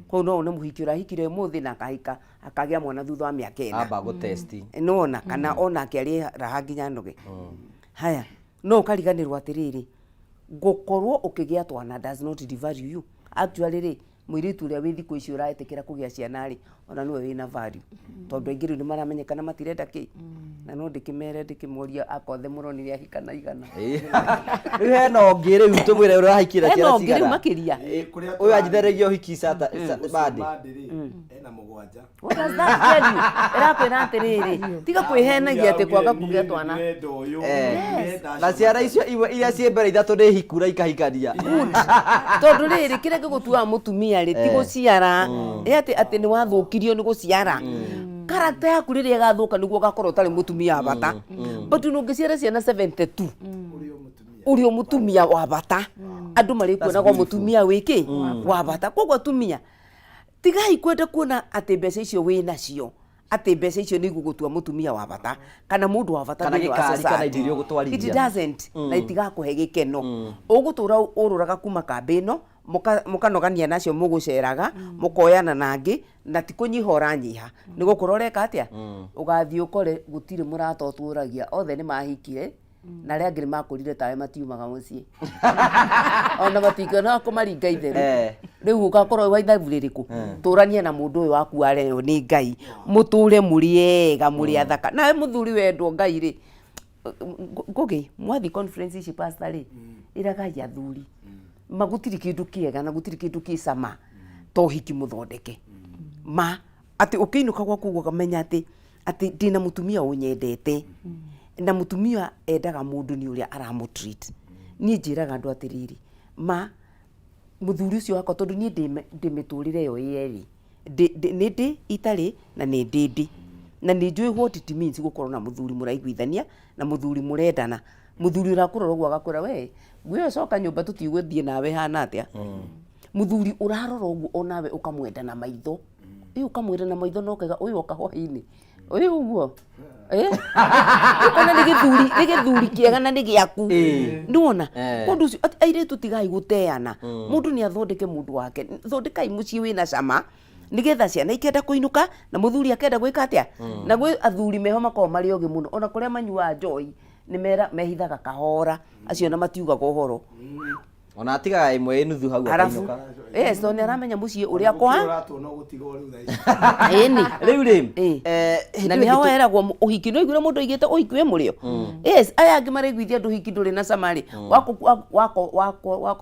[SPEAKER 16] kũu no one mũhiki ũrahikire ũmũthĩ na akahika akagĩa mwana thutha wa mĩaka 4
[SPEAKER 1] amba gũtesti
[SPEAKER 16] nona kana ona akĩarĩ raha nginya noge haya no ũkariganĩrwo atĩrĩrĩ gũkorwo ũkĩgĩa twana does not devalue you actually rĩ muiritu uria wi thiku icio uraetikira kugia ciana ri ona niwe wina value tondu aingi riu ni maramenyekana matirenda ki na no ndikimere ndikimoria akothe muroni ria hikana igana
[SPEAKER 1] riu hena ongi riu tumwire urahikira ciana
[SPEAKER 16] cigana riu makiria
[SPEAKER 1] uyu anjitheragio hiki sata badi
[SPEAKER 2] ena mugwanja
[SPEAKER 16] what does that tell you irakwira atiriri tiga kwihenagia ati kwaga kugia twana
[SPEAKER 1] na ciana icio iria ciĩ mbere ithatu nĩ hikura ikahikania
[SPEAKER 16] tondu riri kire gigutua mutumia ri ti guciara ati ni wathukirio ni guciara karakta yaku riri igathuka niguo gakorwo tari mutumia bata but nungiciara ciana 72 urio mutumia wa bata andu mari kuonago mutumia wiki wa bata koguo atumia tigai kwenda kuona ati mbeca icio wina cio ati mbeca icio ni gugutua mutumia wa bata kana mundu wa bata
[SPEAKER 1] kana gikari kana idirio gutwarithia
[SPEAKER 16] it doesn't na itigakuhe gikeno ugutura ururaga kuma kambi ino mukanogania nacio muguceraga mukoyana nangi na tikunyiha uranyiha nigukorwo ureka atia ugathii ukore gutiri murata uturagia othe ni mahikire na ria ngiri makurire tawe matiumaga mucii ona matikana kumaringa itheru riu ugakorwo wa ithabu ririku turanie na mundu uyu waku areo ni Ngai muture muriega muri athaka nawe muthuri wendwo Ngai ri ngogi mwathi conference ici pastor ri iragai athuri magutiri kindu kiega na gutiri kindu kisama to hiki muthondeke ma ati ukiinuka gwaku ukamenya ati ndina mutumia unyendete na mutumia endaga mundu ni uria aramutreat ni njiraga andu atiriri ma muthuri ucio wako tondu ni ndimiturire yo yeri ndi itari na ni ndindi na ni njui what it means gukorwo na muthuri muraiguithania na muthuri murendana muthuri urakurora gwa gakura we gwe coka nyumba tutigwithie nawe hana atia muthuri urarora uguo onawe ukamwenda na maitho uyu ukamwenda na maitho no kega uyu okahwaini uyu uguo ona ni githuri kiega na ni giaku nduona mundu ucio airetu tigai guteana mundu ni athondeke mundu wake thondekai mucii wina cama nigetha ciana ikenda kuinuka na muthuri akenda gwika atia na gwe athuri meho makao mari ogi muno ona kuria manyua joy ni mehithaga kahora acio na matiugaga uhoro
[SPEAKER 1] ona atigaga imwe nuthu hau akainuka
[SPEAKER 16] so ni aramenya mucii uria kwa
[SPEAKER 2] uratona gutiga uri thaa
[SPEAKER 16] ini
[SPEAKER 1] riu ri
[SPEAKER 16] na ni hawa eragwo uhiki no igure mundu igite uhiki we murio aya angi mariguithia ndu hiki nduri na samari wako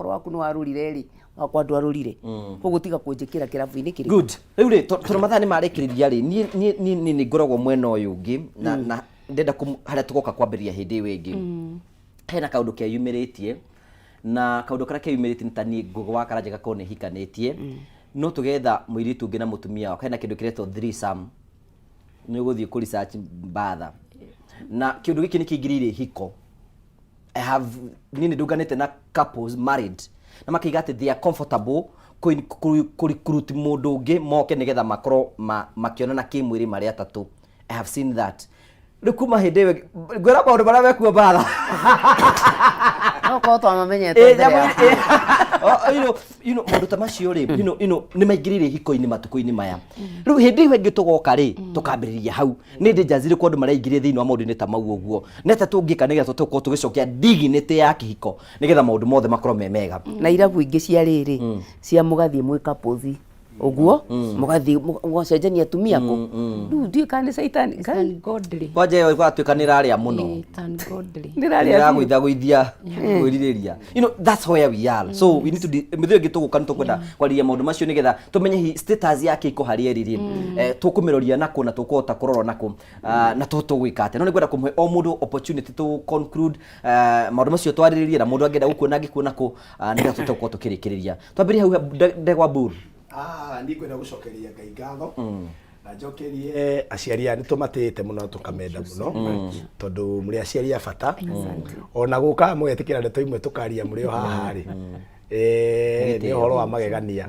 [SPEAKER 16] waku no arurire ri wakwa andu arurire koguo tiga kunjikira kirabu-ini kiri
[SPEAKER 1] good riu ri tuna mathaa ni marikiriria ri ni ngoragwo mwena uyu ungi na ndenda haria tugoka kwambiria hindi iyo ingi hena kaundu keyumiritie na kaundu karia keyumiritie tani ngugo wa Karanja gakorwo ni hikanitie no tugetha muiritu ungi na mutumia wake hena kindu kiretwo threesome ni uguthii ku research batha na kindu giki ni kingirire hiko I have nini nduganite na couples married na makiga ati they are comfortable recruit mundu ungi moke nigetha makorwo makionana kimwiri mari atatu I have seen that rikuma hindewe gwera maundu maria mekuo batha
[SPEAKER 16] no ko to amamenyete
[SPEAKER 1] you know maundu ta macio ri you know ni maingirire hiko-ini matuko-ini maya riu hindi iyo ingi tugoka ri tukambiriria hau ni ndinjazire kwa andu maraingirie thiini wa maundu ni ta mau uguo neta tungika nigetha tukorwo tugicokia dignity ya kihiko nigetha maundu mothe makorwo me mega
[SPEAKER 16] na irabu ingi cia riri cia mugathie mwika pozi uguo mugathie mwacenjania atumia ko riu ndie kana saitani
[SPEAKER 4] Thank godly
[SPEAKER 1] kwaje yo gwatuika ni raria muno
[SPEAKER 4] thank godly
[SPEAKER 1] niraria guithia kwiririria you know that's where we are so we need to mithio gituguka nitukwenda kwariria maundu macio nigetha tumenye status yake iko hari eriri tukumiroria nako na tukuhota kurorwo nako na tutugwika ate no nikwenda kumwe o mundu opportunity to conclude maundu macio twariririe na mundu angenda gukuona ngikuona ko nigetha tutukwo tukirikiriria twambirie hau ndegwa buru
[SPEAKER 2] ni kwenda gucokeria Ngai ngatho na njokerie aciari ani tumatite muno tukamenda muno tondu muri aciari abata ona guka mugetikira ndeto imwe tukaria muri o haha ri ni horo wa magegania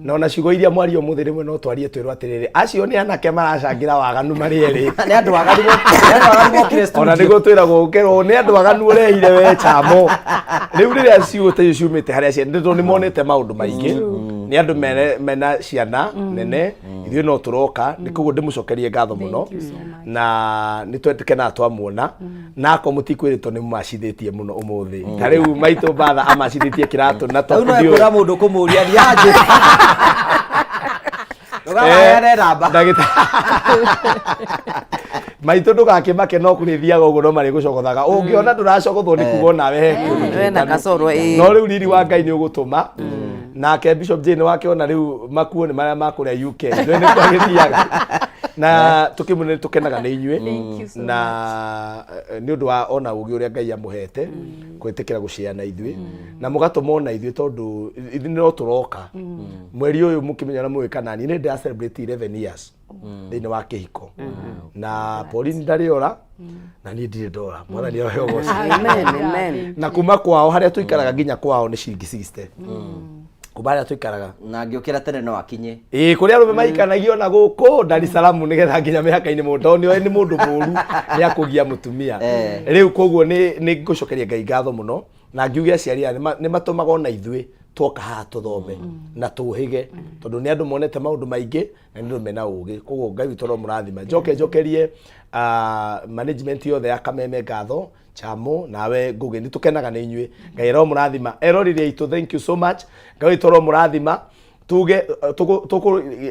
[SPEAKER 2] na ona ciugo iria mwario muthiri mwe no twarie twirwo atiriri acio ni anake maracangira waganu mari eri
[SPEAKER 1] ni andu waganu Kristo
[SPEAKER 2] ona nigo twiragwo ukero ni andu waganu urehire we chamo riu riria ciugo ta ciumite haria cia ndito ni monete maundu maingi ni andu mena ciana nene ithuĩ no tũroka nĩ koguo ndĩmũcokerie ngatho mũno na nĩ twetĩke na twamuona nako mũtikwĩrĩtwo nĩ mũmacithĩtie mũno ũmũthĩ ta rĩu maitũ batha amacithĩtie kĩratũ na
[SPEAKER 1] tondũ no ekũra mũndũ kũmũria ndianjĩ
[SPEAKER 2] maitũ ndũgakĩmake no kũrĩthiaga ũguo no marĩgũcogothaga ũngĩona ndũracogothwo nĩ kuga nawe he
[SPEAKER 16] na kasoro
[SPEAKER 2] no rĩu riri wa Ngai nĩ ũgũtũma nake Bishop Jane wakiona rĩu makuo nĩ marĩa makũrĩa UK nĩ kwagĩthiaga na tukimune tukenaga nĩ inyuĩ na nĩ ũndũ wa ona ũgĩ ũrĩa Ngai amũhete kwĩtĩkĩra gũciana ithuĩ na mũgatũmona ithuĩ tondũ ithuĩ no tũroka mweri ũyũ mũkĩmenya na mũĩ kana nĩ ndĩ celebrate 11 years thĩinĩ wa kĩhiko na Pauline ndariora na niĩ ndirĩ ndora mwathani ohe ũgooci na kuma kwao harĩa tũikaraga nginya kwao nĩ ciringi 60 kubaria tuikaraga
[SPEAKER 1] na ngiukira tene no akinye
[SPEAKER 2] kuria rume maikanagio na guku Dar es Salaam nigetha nginya mihaka-ini mundu ni mundu muru ni akugia mutumia riu koguo ni ngucokeria Ngai ngatho muno na ngiugia aciari ni matumaga ona ithui twoka haha tuthome na tuhige tondu ni andu monete maundu maingi na ni andu mena ugi koguo Ngai witũ ro mũrathima njokerie management yothe ya Kameme ngatho Chamo nawe Ngugi ni tukenaga nĩ inyuĩ Ngai ro mũrathima erorire itu thank you so much Ngai witũ ro mũrathima tuge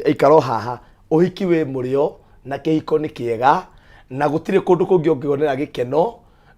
[SPEAKER 2] ikaro haha uhiki we mũrĩo na kĩhiko nĩ kĩega na gũtirĩ kũndũ kũngĩ ũngĩonera gĩkeno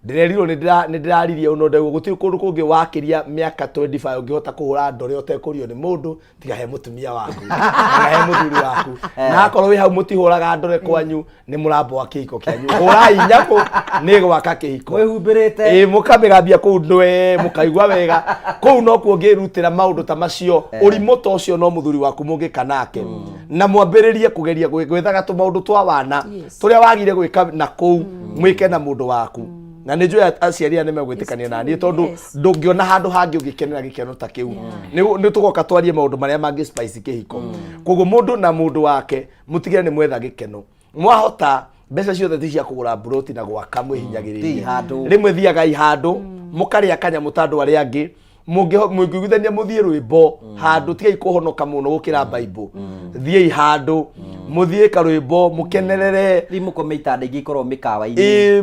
[SPEAKER 2] ndirerirwo nĩ ndĩraririe uno ndego gũtirĩ kũndũ kũngĩ wakiria mĩaka 25 ũngĩhota kũhũra ndore ũtekũrio nĩ mũndũ tiga he mũtumia waku tiga he mũthuri waku na akorwo wĩ hau mũtihũraga ndore kwanyu nĩ mũrambo wa kĩhiko kĩanyu hũrai nyamũ nĩ gwaka kĩhiko
[SPEAKER 1] mwĩhumbĩrĩte
[SPEAKER 2] mũkamĩgambia kũu ndwe mũkaigua wega kũu no kuo ngĩrutĩra maũndũ ta macio ũrimũ ta ũcio no mũthuri waku mũngĩka nake na mwambĩrĩrie kũgeria gwethaga tũmaũndũ twa wana tũrĩa wagire gwĩka na kũu mwĩke na mũndũ waku na nĩ njũĩ aciari nĩ megwĩtĩkania na niĩ tondũ ndũngĩona handũ hangĩ ũngĩkenera gĩkeno ta kĩu nĩ tũgoka twarie maũndũ marĩa mangĩ spice kĩhiko koguo mũndũ na mũndũ wake mũtigĩre nĩ mwetha gĩkeno mwahota mbeca ciothe ti cia kũgũra buroti na gwaka mwĩhinyagĩrĩria rĩmwe thiaga handũ mũkarĩa kanyamũ ta andũ arĩa angĩ mũngĩiguithania mũthiĩ rwĩmbo handũ tigai kũhonoka mũno gũkĩra Bible thiĩ handũ muthie karwimbo mukenerere
[SPEAKER 1] rimukome itanda igikorwo mikawa-ini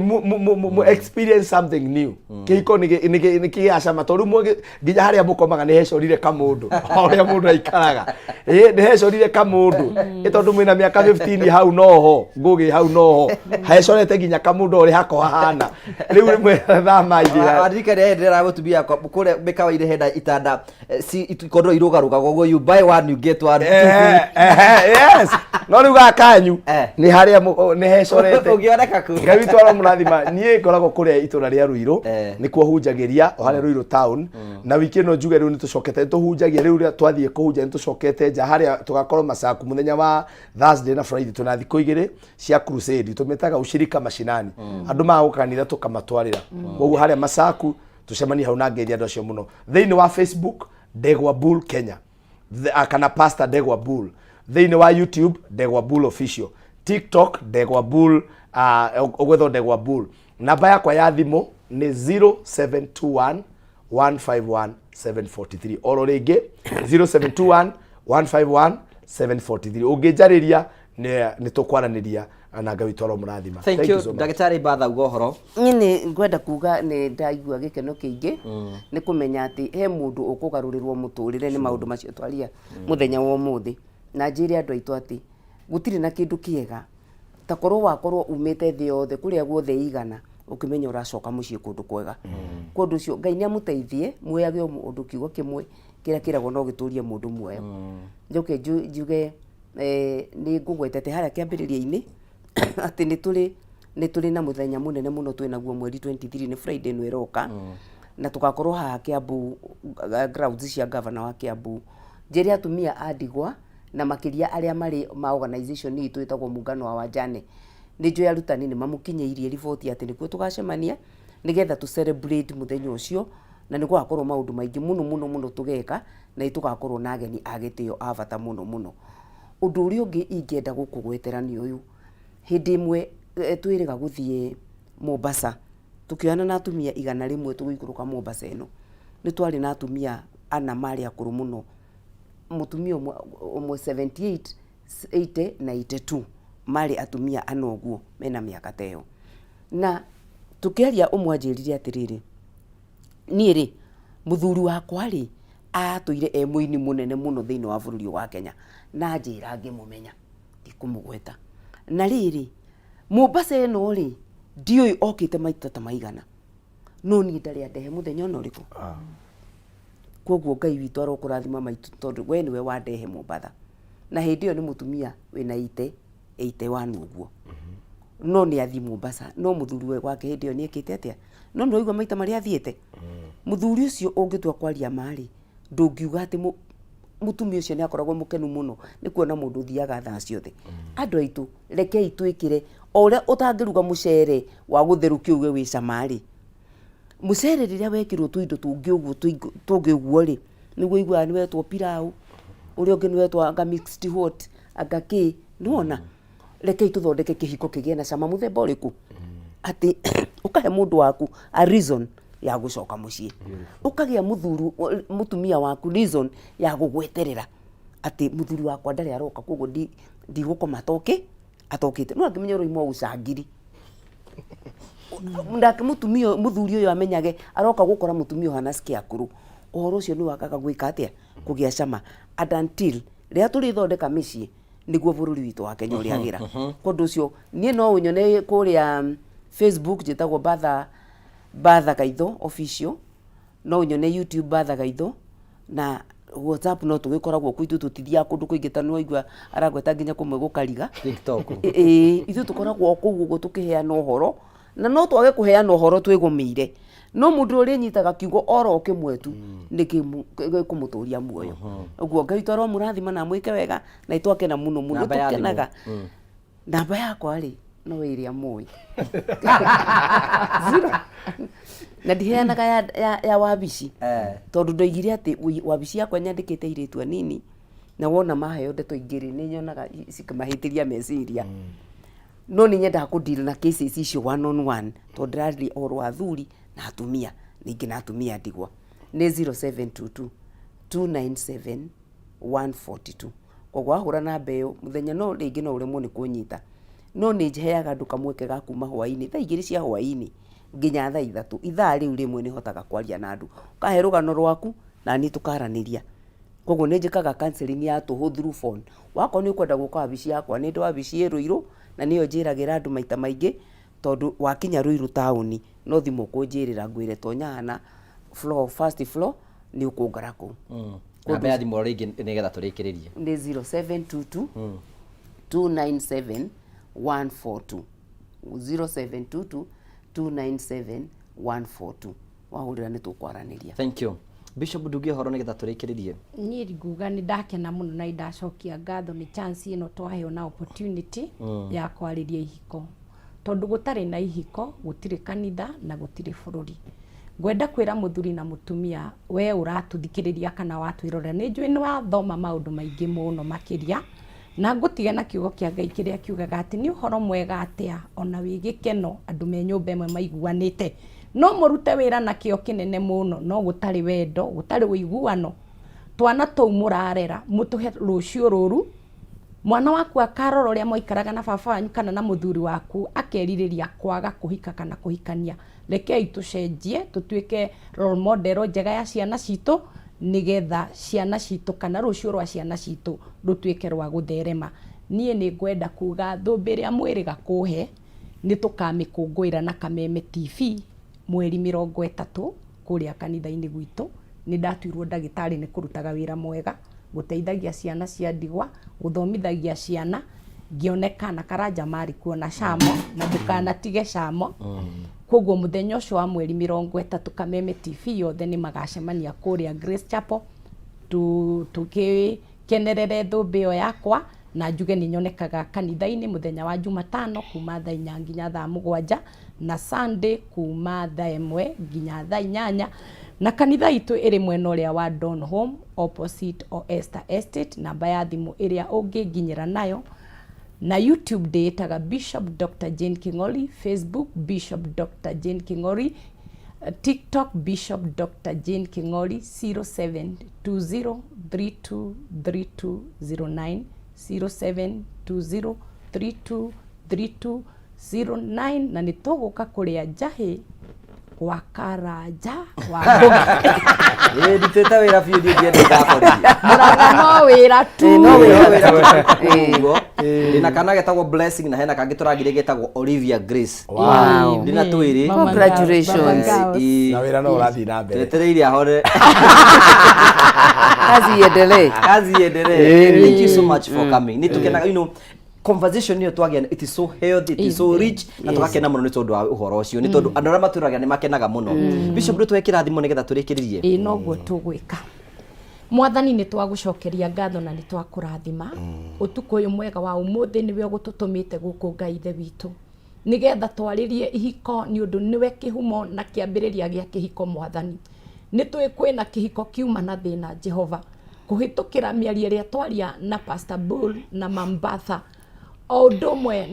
[SPEAKER 2] experience something new kihiko ni kiacama tondu nginya haria mukomaga ni hecorire kamundu haria mundu aikaraga ni hecorire kamundu tondu mwina miaka 15 hau noho Ngugi hau noho hecorete nginya kamundu uri hako hahana riu rimwe thama iria
[SPEAKER 1] adirika ni ndera gutubia kure mikawa-ini henda itanda ikondo irugaruga gogo you buy one you get one
[SPEAKER 2] yes no ruga kanyu ni haria ni hecorete
[SPEAKER 1] ungioneka ku
[SPEAKER 2] Ngai witũ ro mũrathima niĩ ngoragwo kuria itũra rĩa Ruiru nĩ kuo hunjagiria o haria Ruiru town na wiki ĩno njuge rĩu nĩ tũcokete tũhunjagia rĩu rĩa twathiĩ kũhunja nĩ tũcokete nja haria tugakorwo masaku muthenya wa Thursday na Friday tuna thikũ igĩrĩ cia crusade tũmĩtaga ushirika mashinani andũ magũkanira tukamatwarĩra koguo haria masaku tucemania hau na ngeithia andũ acio mũno thĩinĩ wa Facebook Ndegwa Bull Kenya kana Pastor Ndegwa Bull thĩinĩ wa YouTube Ndegwa Bull official TikTok Ndegwa Bull ogwetho Ndegwa Bull namba yakwa ya thimũ nĩ 0721 151 743 oro rĩngĩ 0721 151 743 ũngĩnjarĩria nĩ tũkwaranĩria na Ngai witũ ro mũrathima.
[SPEAKER 1] Thank you ndagĩtarĩ Batha ugohoro
[SPEAKER 16] ni ngwenda kuga ni ndaigua gĩkeno kĩingĩ nĩ kũmenya atĩ he mũndũ ũkũgarũrĩrwo mũtũrĩre nĩ maũndũ macio twaria mũthenya wa ũmũthĩ na njĩre andũ aitũ atĩ gũtirĩ na kĩndũ kĩega ta korwo wakorwo umĩte thĩ yothe kũrĩa guothe igana ukimenya ũracoka mũciĩ kũndũ kwega kũndũ ũcio Ngai nĩ amũteithie muoyage ũndũ kiugo kĩmwe kĩrĩa kĩragwo no gĩtũrie mũndũ muoyo njoke njuge nĩ ngũgwetete harĩa kĩambĩrĩria-inĩ atĩ nĩ tũrĩ na mũthenya mũnene mũno twĩnaguo mweri 23 nĩ Friday nĩ ĩroka na tugakorwo haha Kiambu grounds cia governor wa Kiambu njĩre atumia a ndigwa na makiria arĩa marĩ ma organization itũ ĩtagwo Muungano wa Wajane nĩ njũĩ arutani nĩ mamũkinyĩirie riboti atĩ nĩkuo tũgacemania nĩgetha tu celebrate mũthenya ũcio na nĩ gũgakorwo maũndũ maingĩ mũno tũgeka na ĩtũgakorwo na ageni a gĩtĩo a bata mũno ũndũ ũrĩa ũngĩ ingĩenda gũkũgwetera nĩ ũyũ hĩndĩ ĩmwe twĩrĩga gũthiĩ Mombasa tukĩona na atumia 100 tũgĩikũrũka Mombasa ĩno nĩ twarĩ na atumia ana marĩ akũrũ mũno mutumia umwe 78 80 na 82 mari atumia anoguo mena miaka teo na tukiaria umwe anjirire atiriri nie ri muthuri wakwa ri atuire muini munene muno thiini wa bururi wa Kenya na njira ngimumenya ndikumugweta na riri Mombasa eno ri ndioi okite maita ta maigana no ni ndari andehe muthenya no riku koguo Ngai witu arokurathima maitu tondu we niwe wandehe Mombasa na hindi yo ni mutumia wina 81 uguo no ni athi Mombasa no muthuri we wake hindi yo ni ekite atia no ndoigwa maita mari athiete muthuri ucio ungitua kwaria mari ndungiuga ati mutumia ucio ni akoragwo mukenu muno ni kuona mundu thiaga thaa ciothe andu aitu rekei twikire oria utangiruga mucere wa gutherukia uge wi camari mucere riria wekirwo tuindo tungi uguo ri niguo igwa ni wetwo pilau uria ungi ni wetwo anga mixed hot anga ki nuona rekei tuthondeke kihiko kigie na cama muthemba uriku ati ukahe mundu waku a reason ya gucoka mucii ukagia muthuru mutumia waku reason ya gugweterera ati muthuri wakwa ndari aroka koguo ndigukoma atokite no angimenya roimo ucangiri ndake mutumia muthuri uyu amenyage aroka gukora mutumia hana skiakuru ohoro ucio ni wakaga gwika atia kugia cama and until ria turi thondeka micii niguo bururi witu wa Kenya uri agira kondu ucio nie no unyone kuria Facebook jitagwo Batha Gaitho official no unyone YouTube Batha Gaitho na WhatsApp no tugikoragwo kwitu tutithia kundu kuingita no igwa aragweta nginya kumwe gukariga
[SPEAKER 1] TikTok
[SPEAKER 16] ithu tukoragwo kuguo tukiheana uhoro na no twage kuheana uhoro twigumiire no mundu uri nyitaga kiugo oro kimwetu nikumuturia muoyo uguo Ngai twaro murathima na mwike wega na itwake na muno muno tukenaga namba yakwa ri no iria moi na ndiheanaga ya wabici tondu ndoigire ati wabici yakwa nyandikite iritu anini na wona maheo ndeto ingiri ni nyonaga cikamahitiria meciria no ni nyenda ku deal na cases icio one on one tondu rari oro athuri na atumia ningi na atumia ndigwa ni 0722 297 142 koguo ahura na mbeo muthenya no ringi no uremwo ni kunyita no ni njeheaga nduka mweke ga kuma hwaini thaa igiri cia hwaini nginya thaa 3 ithaa riu rimwe ni hotaga kwaria na andu kahe rugano rwaku na ni tukaraniria koguo ni njikaga counseling ya tuhu through phone wako ni ukwenda guka wabici yakwa ni ndo wabici Ruiru na niyo njiragira andu maita maingi tondu wakinya Ruiru tauni no thimu kunjirira ngwire tonyana floor first floor ni ukungara ku
[SPEAKER 1] namba ya thimu ringi nigetha turikiririe
[SPEAKER 16] ni 0722 297 142 0722 297 142 wahurira ni tukwaraniria.
[SPEAKER 1] Thank you Bishop Ndugi horo nigetha turikiririe
[SPEAKER 4] ni nguga ni ndakena muno na indacokia ngatho ni chance ino twaheo na opportunity ya kwariria ihiko tondu gutari na ihiko gutiri kanitha na gutiri bururi ngwenda kwira muthuri na mutumia we uratuthikiriria kana watwirora ni njui ni wathoma maundu maingi muno makiria na ngutige na kiugo kia Ngai kiria kiugaga ati ni uhoro mwega atia ona wi gikeno andu me nyumba imwe maiguanite no murute wira na kio kinene muno no gutari wendo gutari uiguano twana tou murarera mutuhe rucio ruru mwana waku akarora uria moikaraga na baba wanyu kana na muthuri waku akeririria kwaga kuhika kana kuhikania rekei tucenjie tutuike role model njega ya ciana citu nigetha ciana citu kana rucio rwa ciana citu rutuike rwa gutherema nie ni ngwenda kuga thumbi ria mwiri gakuhe ni tukamikungwira na Kameme TV mweri 30 kuria kanitha-ini gwitu ni ndatuirwo ndagitari ni kurutaga wira mwega guteithagia ciana cia ndigwa guthomithagia ciana ngionekana karanja mari kuona camo na ndukanatige camo koguo muthenya ucio wa mweri 30 Kameme TV yothe ni magacemania kuria Grace Chapel tukikenerere thumbi yo yakwa na njuge ni nyonekaga kanitha-ini muthenya wa Jumatano kuma thaa 4 nginya thaa 7 na Sunday kuma thaa 1 nginya thaa 8 na kanitha itu iri mwena uria wa Donholm opposite Esther Estate namba ya thimu iria unginginyira nayo na YouTube ndetaga Bishop Dr. Jane King'ori, Facebook Bishop Dr. Jane King'ori, TikTok Bishop Dr. Jane King'ori 0720323209 0720323209 na nituguka kuria njahi gwa Karanja wa Mbuga.
[SPEAKER 1] Nditeta wira biũ ndiende ndakoria.
[SPEAKER 4] Muranga no wira tu.
[SPEAKER 1] No wira tu. Ndina kana getagwo Blessing na hena kangĩ tũrangire getagwo Olivia Grace.
[SPEAKER 16] Wow.
[SPEAKER 1] Ndina twĩrĩ.
[SPEAKER 16] Congratulations.
[SPEAKER 2] Na wira no ũrathiĩ na mbere.
[SPEAKER 1] Twetereire ahore.
[SPEAKER 16] Kazi iendelee.
[SPEAKER 1] Kazi iendelee. Thank you so much for coming. Nitukenaga, you know, conversation niyo twagia, it is so healthy, it is so rich, na tugakena muno ni tondu wa uhoro ucio, ni tondu andu aria maturaga ni makenaga muno. Bishop ndu twekira thimo nigetha turikiririe.
[SPEAKER 4] Noguo tugwika. Mwathani ni twagucokeria ngatho na ni twakurathima. Utuko uyu mwega wa umuthi niwe ugututumite guku Ngai ithe witu. Nigetha twaririe ihiko ni undu niwe kihumo na kiambiriria gia kihiko Mwathani. Ni twina kihiko kiuma na thina Jehova. Kuhitukira miario ria twaria na Pastor Bull na Mambatha. O ndomwe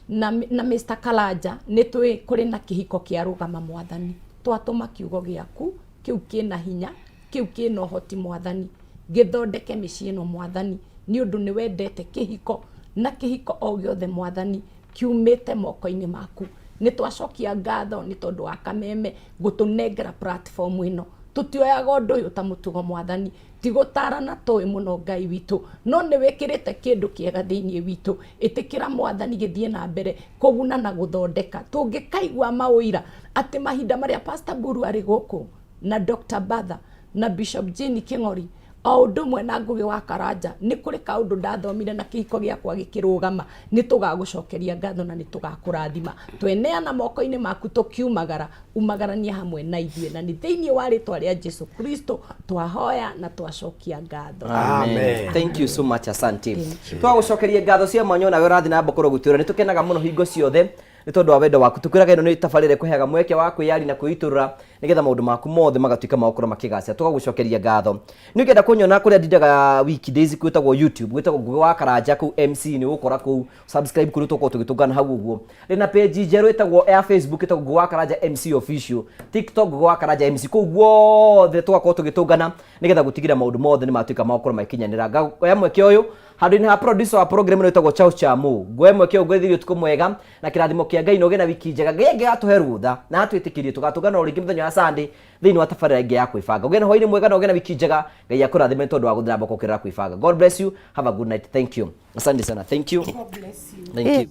[SPEAKER 4] na Mr. Kalanja ni twi kuri na kihiko kia rugama Mwathani. Twatuma kiugo giaku kiu kina hinya, kiu kina hoti Mwathani, githondeke micii no Mwathani, ni undu ni wendete kihiko na kihiko o giothe Mwathani kiumite moko-ini maku. Ni twacokia ngatho ni tondu wa Kameme gutunengera platform ino. Tutioyaga undu uyu ta mutugo Mwathani, tigotarana tui muno Ngai witu, no ni wikirite kindu kiega thiini witu. Itikira Mwathani githie na mbere kuguna na guthondeka. Tungikaigua mauira ati mahinda maria Pastor Buru ari guku na Dr. Batha na Bishop Jane King'ori o undu mwe na Ngugi wa Karanja ni kuri kaundu ndathomire na kihiko giakwa gikirugama, ni tugagucokeria ngatho na ni tugakurathima. Tweneana moko-ini maku tukiumagara, umagarania hamwe na ithue, na ni thiini wa ritwa ria Jesu Kristo twahoya na twacokia ngatho.
[SPEAKER 1] Amen. Thank you so much, asante. Twagucokeria ngatho cia mwanyo na we rathi na mbokoro gutwira, ni tukenaga muno hingo ciothe ni tondu wa wendo waku. Tukwiraga ino ni tabarire kuheaga mweke wa kwiyari na kwiturura nigetha maundu maku mothe magatuika magukura makigacira. Tugagucokeria ngatho. Ni ukenda kunyona kuria ndindaga wiki days kwitagwo YouTube, gwitagwo Ngugi wa Karanja ku MC, ni ukora ku subscribe kuri tuko tugitungana hau uguo. Rina page njeru itagwo ya Facebook itagwo Ngugi wa Karanja MC official, TikTok Ngugi wa Karanja MC, ku guothe tugakorwo tugitungana nigetha gutigira maundu mothe ni matuika magukura makinyanira. Ngoya mweke uyu handu-ini ha producer wa program ino itagwo Charles Chamu. Ngoya mweke uyu gwethirio tuko mwega na kirathimo kia Ngai no gena wiki njega gege atuhe rutha na atwitikirie tugatungana ringi muthenya wa Sunday thiini wa tabarira ingi ya kwibanga. Ugena hwaini mwega no gena wiki njega Ngai akurathime tondu wa guthira mboko kirira kwibanga. God bless you, have a good night. Thank you, asante sana. Thank you, God bless you. Thank you.